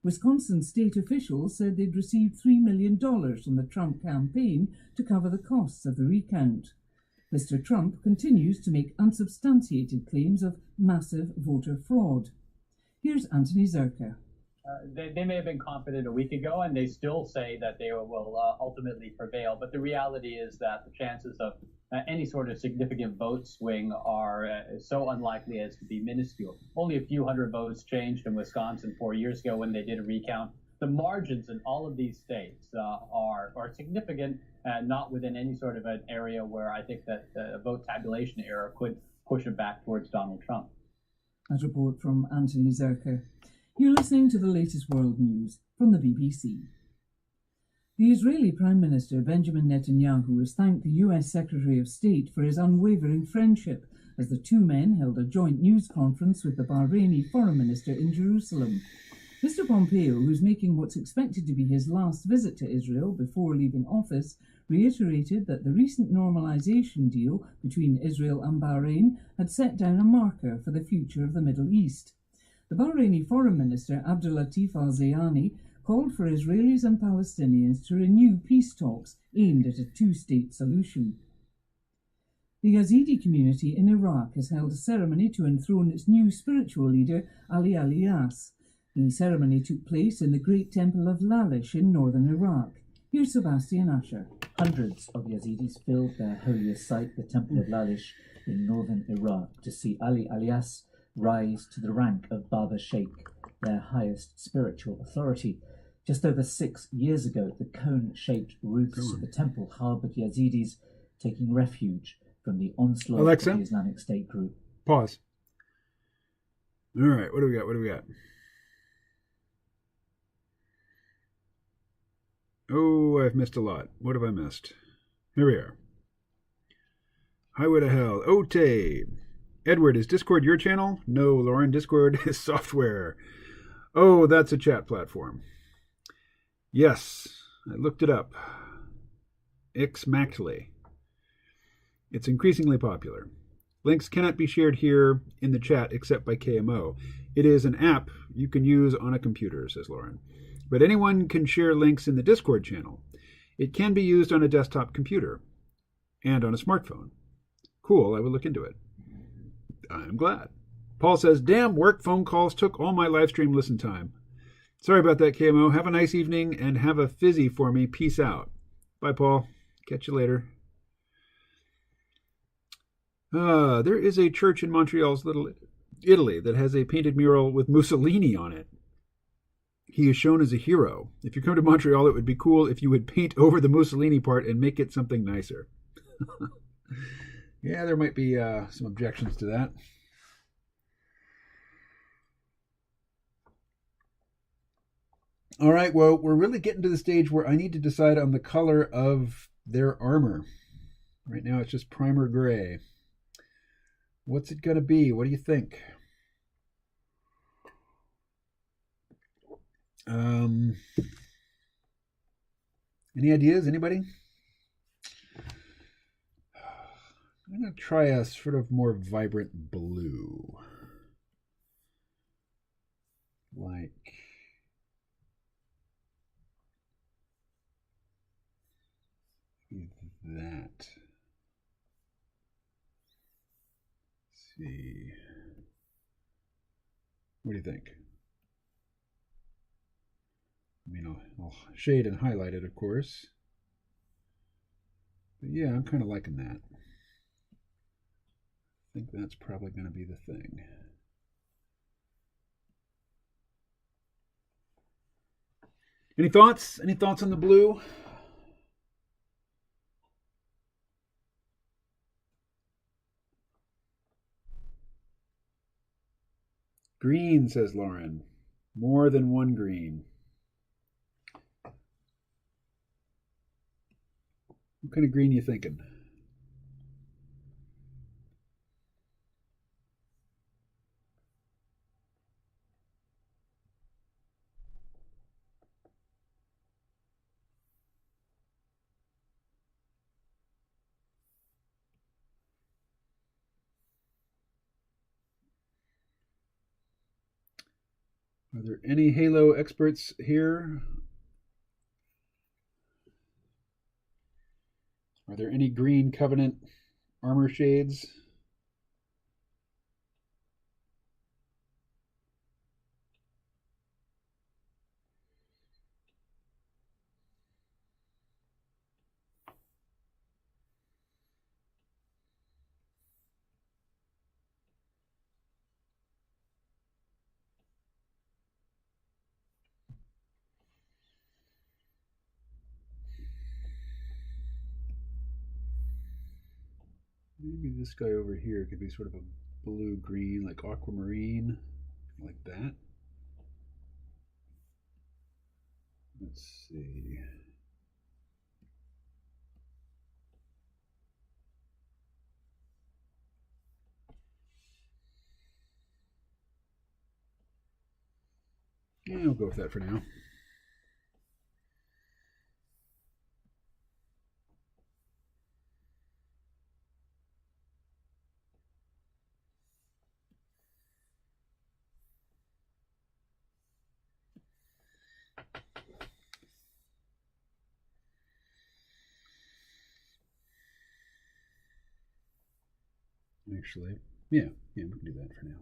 Wisconsin state officials said they'd received $3 million from the Trump campaign to cover the costs of the recount. Mr. Trump continues to make unsubstantiated claims of massive voter fraud. Here's Anthony Zerka. They may have been confident a week ago, and they still say that they will ultimately prevail. But the reality is that the chances of any sort of significant vote swing are so unlikely as to be minuscule. Only a few hundred votes changed in Wisconsin 4 years ago when they did a recount. The margins in all of these states are significant, not within any sort of an area where I think that the vote tabulation error could push it back towards Donald Trump. That report from Anthony Zerka. You're listening to the latest world news from the BBC. The Israeli Prime Minister Benjamin Netanyahu has thanked the US Secretary of State for his unwavering friendship as the two men held a joint news conference with the Bahraini Foreign Minister in Jerusalem. Mr. Pompeo, who's making what's expected to be his last visit to Israel before leaving office, reiterated that the recent normalization deal between Israel and Bahrain had set down a marker for the future of the Middle East. The Bahraini Foreign Minister Abdulatif al-Zayani called for Israelis and Palestinians to renew peace talks aimed at a two-state solution. The Yazidi community in Iraq has held a ceremony to enthrone its new spiritual leader, Ali Aliyas. The ceremony took place in the Great Temple of Lalish in northern Iraq. Here's Sebastian Asher. Hundreds of Yazidis filled their holiest site, the Temple of Lalish in northern Iraq, to see Ali Alias rise to the rank of Baba Sheikh, their highest spiritual authority. Just over 6 years ago, the cone-shaped roofs of the temple harbored Yazidis taking refuge from the onslaught Alexa? of the Islamic State group. Pause. All right, what do we got? What do we got? Oh, I've missed a lot. What have I missed? Here we are. Highway to Hell. Ote. Edward, is Discord your channel? No, Lauren, Discord is software. Oh, that's a chat platform. Yes, I looked it up. Exactly. It's increasingly popular. Links cannot be shared here in the chat except by KMO. It is an app you can use on a computer, says Lauren. But anyone can share links in the Discord channel. It can be used on a desktop computer and on a smartphone. Cool, I will look into it. I'm glad. Paul says, damn, work phone calls took all my live stream listen time. Sorry about that, KMO. Have a nice evening and have a fizzy for me. Peace out. Bye, Paul. Catch you later. There is a church in Montreal's Little Italy that has a painted mural with Mussolini on it. He is shown as a hero. If you come to Montreal, it would be cool if you would paint over the Mussolini part and make it something nicer. Yeah, there might be some objections to that. All right, well, we're really getting to the stage where I need to decide on the color of their armor. Right now it's just primer gray. What's it going to be? What do you think? Any ideas? Anybody? I'm going to try a sort of more vibrant blue. Like that. Let's see. What do you think? I mean, I'll shade and highlight it, of course. But yeah, I'm kind of liking that. I think that's probably going to be the thing. Any thoughts? Any thoughts on the blue? Green, says Lauren. More than one green. What kind of green are you thinking? Are there any Halo experts here? Are there any green Covenant armor shades? Maybe this guy over here could be sort of a blue-green, like aquamarine, like that. Let's see. Yeah, I'll go with that for now. Actually, yeah, we can do that for now.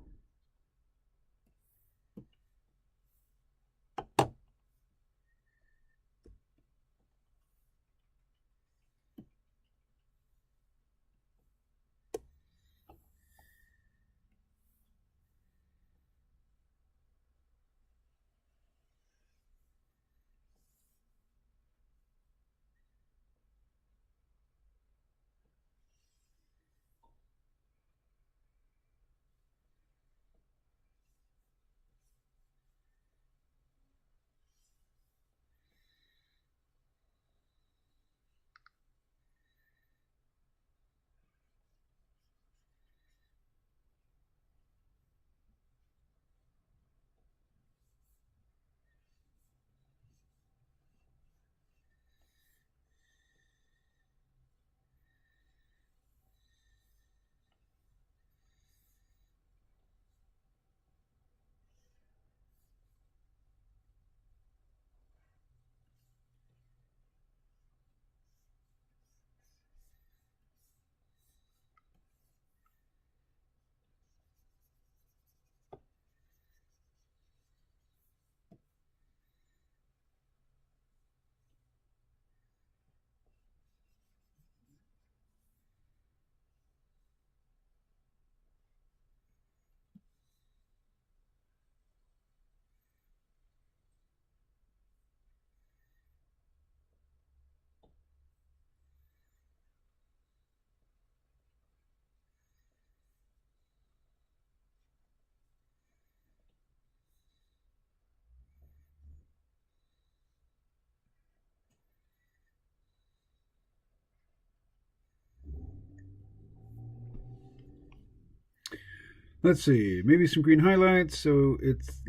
Let's see, maybe some green highlights. So it's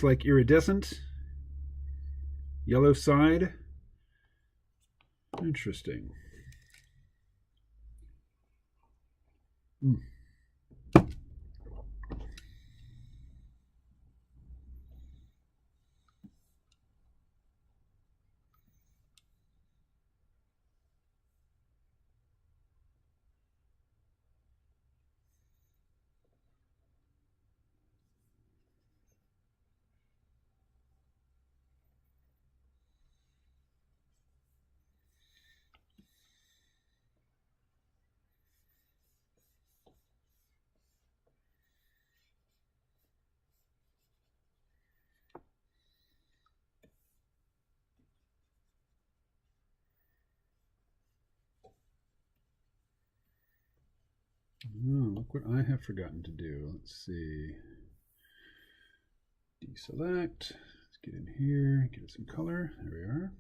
like iridescent. Yellow side. Interesting. Hmm. Oh, look what I have forgotten to do. Let's see. Deselect. Let's get in here, give it some color. There we are.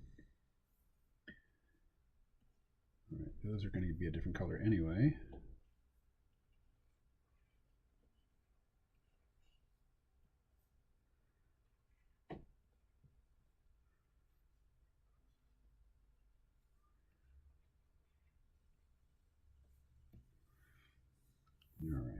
All right, those are going to be a different color anyway. All right.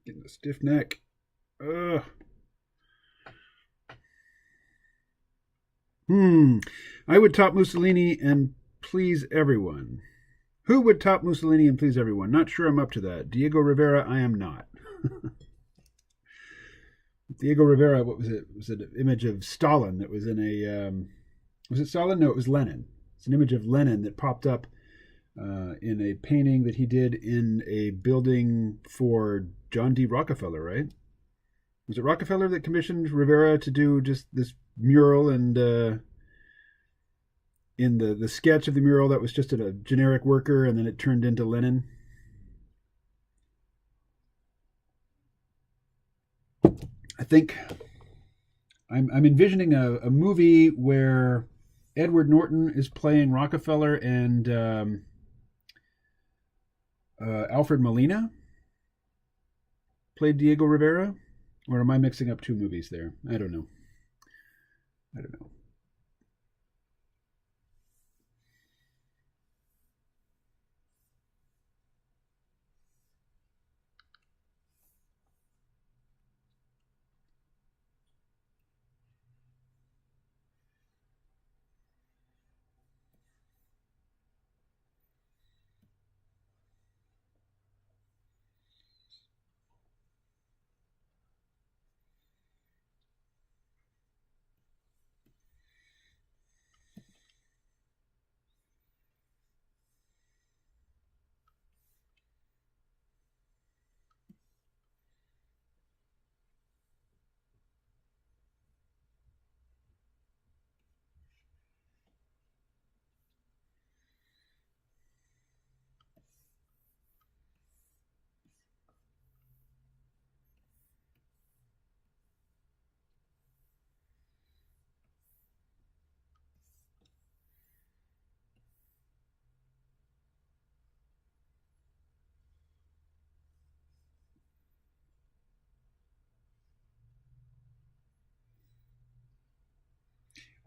Getting a stiff neck. Ugh. I would top Mussolini and please everyone. Who would top Mussolini and please everyone? Not sure I'm up to that. Diego Rivera, I am not. Diego Rivera, what was it? Was it an image of Stalin that was in a... was it Stalin? No, it was Lenin. It's an image of Lenin that popped up in a painting that he did in a building for John D. Rockefeller, right? Was it Rockefeller that commissioned Rivera to do just this mural, and in the sketch of the mural that was just a generic worker, and then it turned into Lenin? I think I'm envisioning a movie where Edward Norton is playing Rockefeller and Alfred Molina played Diego Rivera. Or am I mixing up two movies there? I don't know.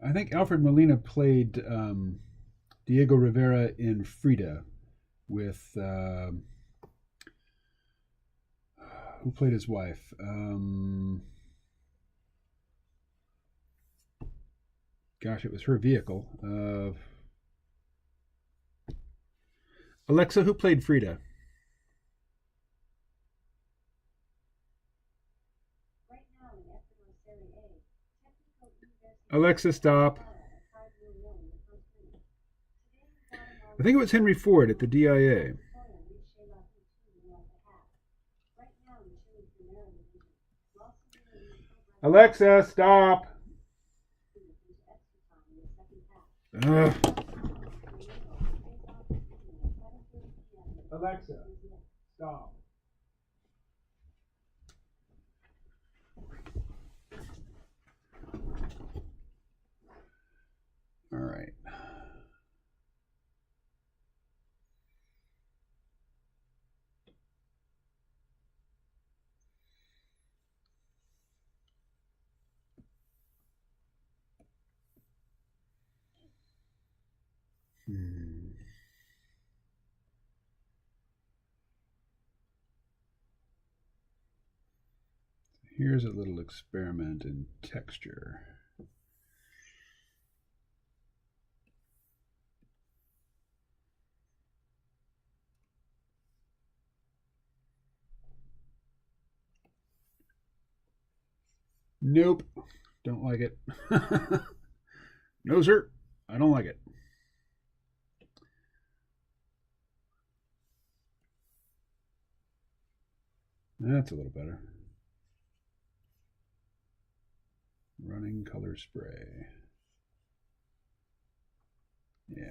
I think Alfred Molina played Diego Rivera in Frida with who played his wife? Gosh, it was her vehicle. Alexa, who played Frida? Alexa, stop. I think it was Henry Ford at the DIA. Alexa, stop. Ugh. Alexa, stop. All right. Here's a little experiment in texture. Nope. Don't like it. No, sir. I don't like it. That's a little better. Running color spray. Yeah.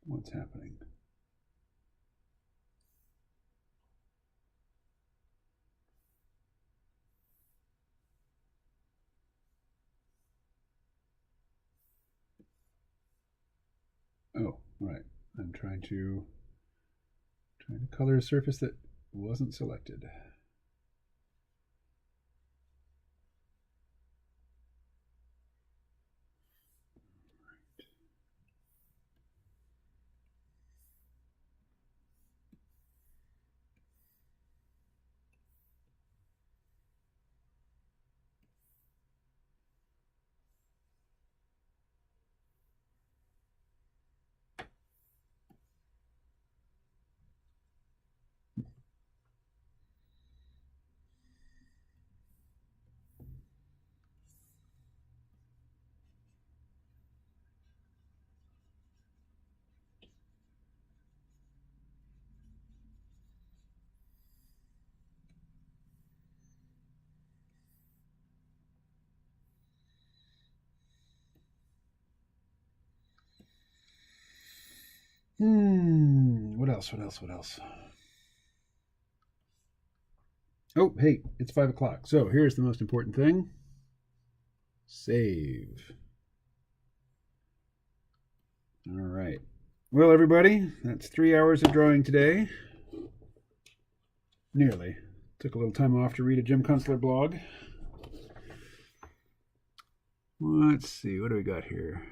What's happening? Oh, right. I'm trying to color a surface that wasn't selected. What else? What else? Oh, hey, it's 5 o'clock. So here's the most important thing. Save. All right. Well, everybody, that's 3 hours of drawing today. Nearly. Took a little time off to read a Jim Kunstler blog. Let's see, what do we got here?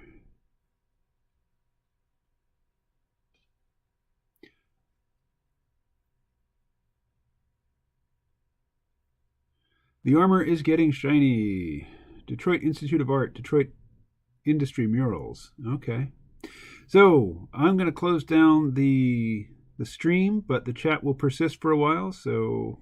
The armor is getting shiny. Detroit Institute of Art, Detroit Industry Murals. Okay. So I'm going to close down the stream, but the chat will persist for a while. So